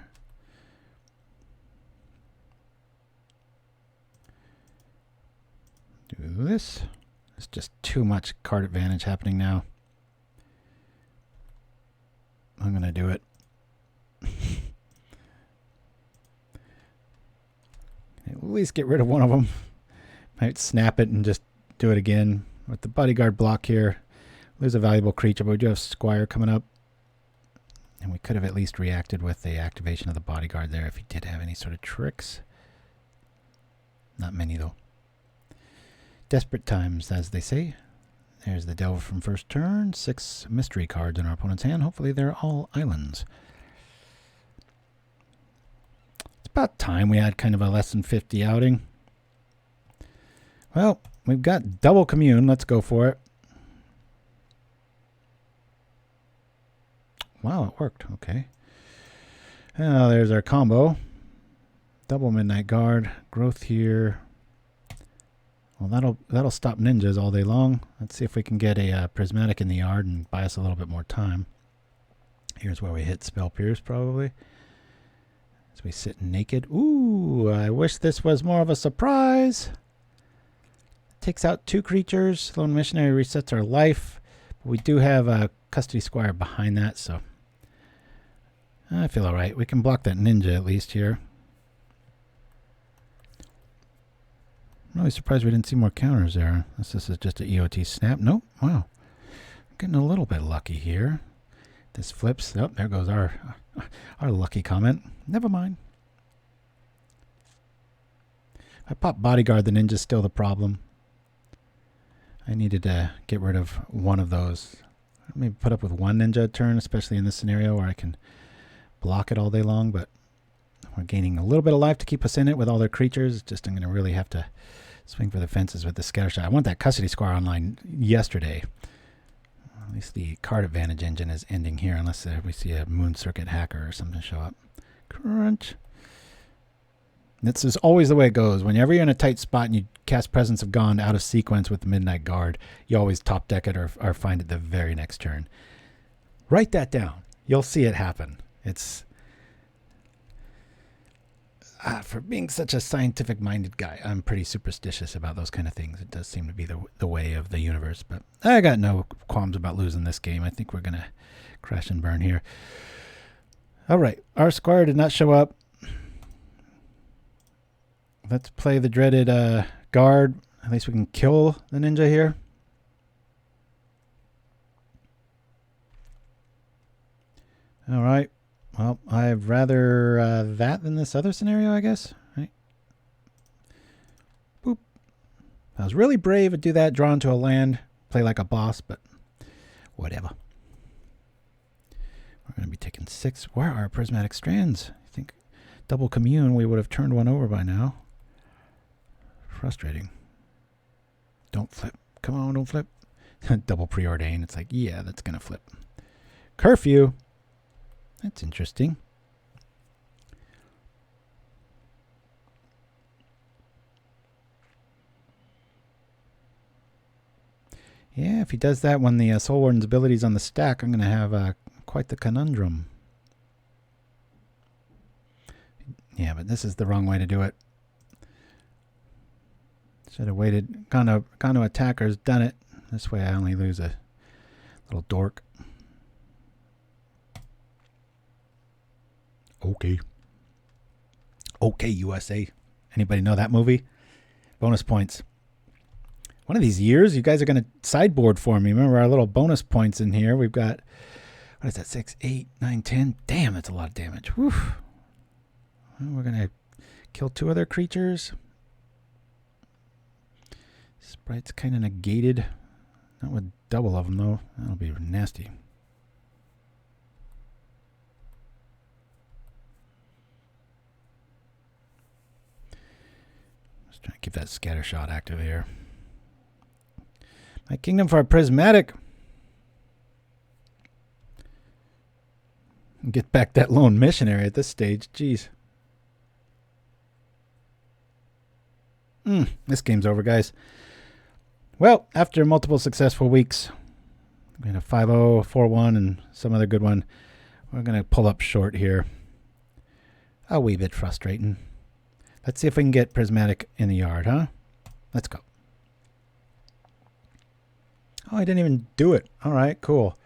Do this. It's just too much card advantage happening now. I'm going to do it. At least get rid of one of them. Might snap it and just do it again. With the bodyguard block here, lose a valuable creature, but we do have Squire coming up. And we could have at least reacted with the activation of the bodyguard there if he did have any sort of tricks. Not many, though. Desperate times, as they say. There's the Delver from first turn. 6 mystery cards in our opponent's hand. Hopefully they're all islands. It's about time we had kind of a less than 50 outing. Well, we've got double Commune. Let's go for it. Wow, it worked. Okay. There's our combo. Double Midnight Guard. Growth here. Well, that'll stop ninjas all day long. Let's see if we can get a Prismatic in the yard and buy us a little bit more time. Here's where we hit Spell Pierce, probably. As we sit naked. Ooh, I wish this was more of a surprise. Takes out 2 creatures. Lone Missionary resets our life. But we do have a Custodi Squire behind that, so I feel alright. We can block that ninja at least here. I'm really surprised we didn't see more counters there. Unless this is just an EOT snap. Nope. Wow. Getting a little bit lucky here. This flips. Oh, there goes our lucky comment. Never mind. I pop Bodyguard, the ninja's still the problem. I needed to get rid of one of those. Maybe put up with 1 ninja a turn, especially in this scenario where I can block it all day long, but we're gaining a little bit of life to keep us in it with all their creatures. Just I'm going to really have to swing for the fences with the Scattershot. I want that Custodi Squire online yesterday. At least the card advantage engine is ending here, unless we see a Moon Circuit hacker or something show up. Crunch. This is always the way it goes. Whenever you're in a tight spot and you cast Presence of Gone out of sequence with the Midnight Guard, you always top deck it or find it the very next turn. Write that down. You'll see it happen. It's for being such a scientific-minded guy, I'm pretty superstitious about those kind of things. It does seem to be the way of the universe, but I got no qualms about losing this game. I think we're going to crash and burn here. All right, our Squire did not show up. Let's play the dreaded guard. At least we can kill the ninja here. All right. Well, I'd rather that than this other scenario, I guess. Right? Boop. I was really brave to do that, draw into a land, play like a boss, but whatever. We're going to be taking 6. Where are Prismatic Strands? I think double Commune, we would have turned one over by now. Frustrating. Don't flip. Come on, don't flip. Double Preordain. It's like, yeah, that's going to flip. Curfew. That's interesting. Yeah, if he does that when the Soul Warden's ability's on the stack, I'm going to have quite the conundrum. Yeah, but this is the wrong way to do it. Should have waited, gone to attackers, done it. This way I only lose a little dork. Okay. Okay, USA. Anybody know that movie? Bonus points. One of these years, you guys are going to sideboard for me. Remember our little bonus points in here. We've got, what is that, 6, 8, 9, 10. Damn, that's a lot of damage. Whew. Well, we're going to kill 2 other creatures. Sprite's kind of negated. Not with double of them, though. That'll be nasty. Just trying to keep that Scattershot active here. My kingdom for a Prismatic. Get back that Lone Missionary at this stage. Jeez. This game's over, guys. Well, after multiple successful weeks, we had a 5-0, 4-1, and some other good one. We're going to pull up short here. A wee bit frustrating. Let's see if we can get Prismatic in the yard, huh? Let's go. Oh, I didn't even do it. All right, cool.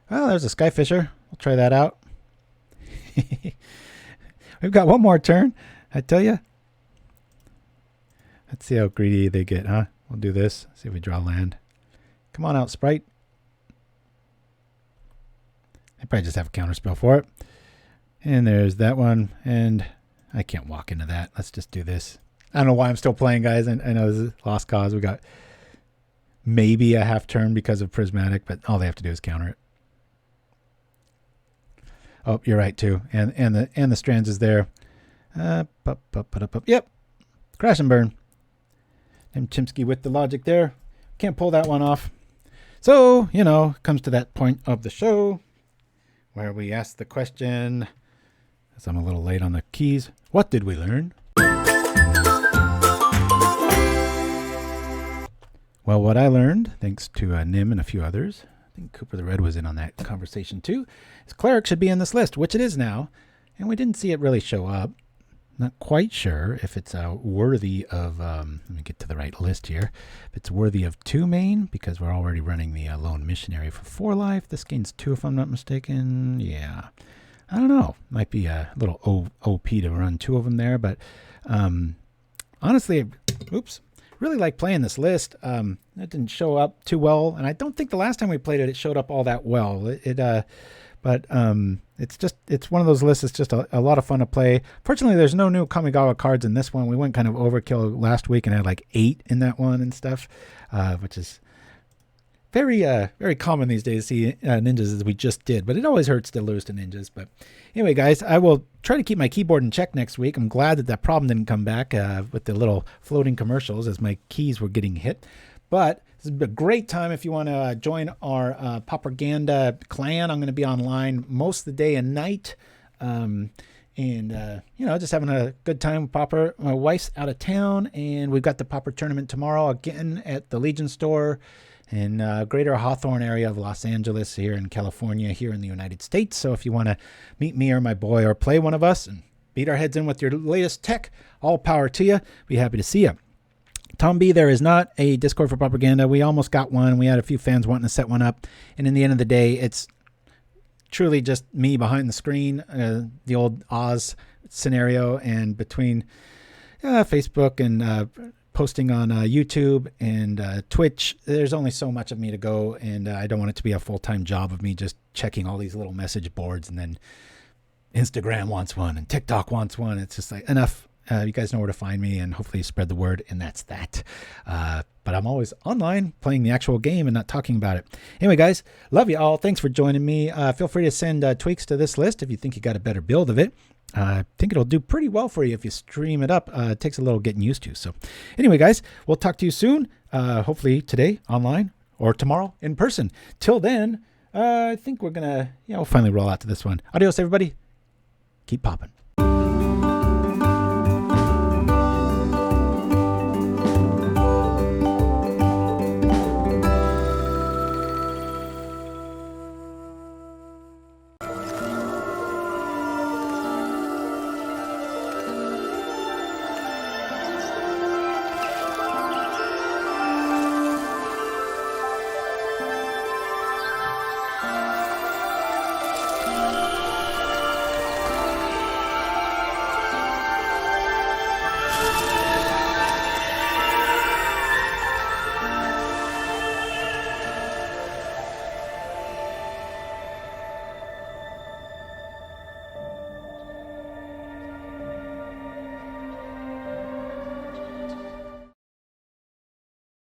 Well, there's a Skyfisher. We'll try that out. We've got one more turn, I tell you. Let's see how greedy they get, huh? We'll do this. See if we draw land. Come on out, Sprite. I probably just have a counter spell for it. And there's that one. And I can't walk into that. Let's just do this. I don't know why I'm still playing, guys. I know this is lost cause. We got maybe a half turn because of Prismatic, but all they have to do is counter it. Oh, you're right too. And the Strands is there. Yep. Crash and burn. And Chimpskey with the logic there. Can't pull that one off. So, you know, comes to that point of the show where we ask the question, as I'm a little late on the keys, what did we learn Well, what I learned, thanks to Nim and a few others, I think Cooper the Red was in on that conversation too, is Cleric should be in this list, which it is now, and we didn't see it really show up. Not quite sure if it's worthy of, let me get to the right list here, if it's worthy of 2 main, because we're already running the Lone Missionary for 4 life. This gains 2 if I'm not mistaken. Yeah, I don't know. Might be a little OP to run 2 of them there, but honestly, really like playing this list. It didn't show up too well, and I don't think the last time we played it, it showed up all that well. But it's one of those lists. It's just a lot of fun to play. Fortunately, there's no new Kamigawa cards in this one. We went kind of overkill last week and had like 8 in that one and stuff, which is very common these days to see ninjas as we just did. But it always hurts to lose to ninjas. But anyway, guys, I will try to keep my keyboard in check next week. I'm glad that problem didn't come back with the little floating commercials as my keys were getting hit. But this is a great time if you want to join our PauperGanda clan. I'm going to be online most of the day and night. Just having a good time with Pauper. My wife's out of town, and we've got the Pauper tournament tomorrow again at the Legion store in greater Hawthorne area of Los Angeles here in California, here in the United States. So if you want to meet me or my boy or play one of us and beat our heads in with your latest tech, all power to you. Be happy to see you. Tom B, there is not a Discord for PauperGanda. We almost got one. We had a few fans wanting to set one up. And in the end of the day, it's truly just me behind the screen, the old Oz scenario, and between Facebook and posting on YouTube and Twitch, there's only so much of me to go, and I don't want it to be a full-time job of me just checking all these little message boards, and then Instagram wants one and TikTok wants one. It's just like enough. You guys know where to find me, and hopefully you spread the word, and that's that. But I'm always online playing the actual game and not talking about it. Anyway, guys, love you all. Thanks for joining me. Feel free to send tweaks to this list if you think you got a better build of it. I think it'll do pretty well for you if you stream it up. It takes a little getting used to. So anyway, guys, we'll talk to you soon. Hopefully today online or tomorrow in person. Till then, I think we're going to finally roll out to this one. Adios, everybody. Keep popping.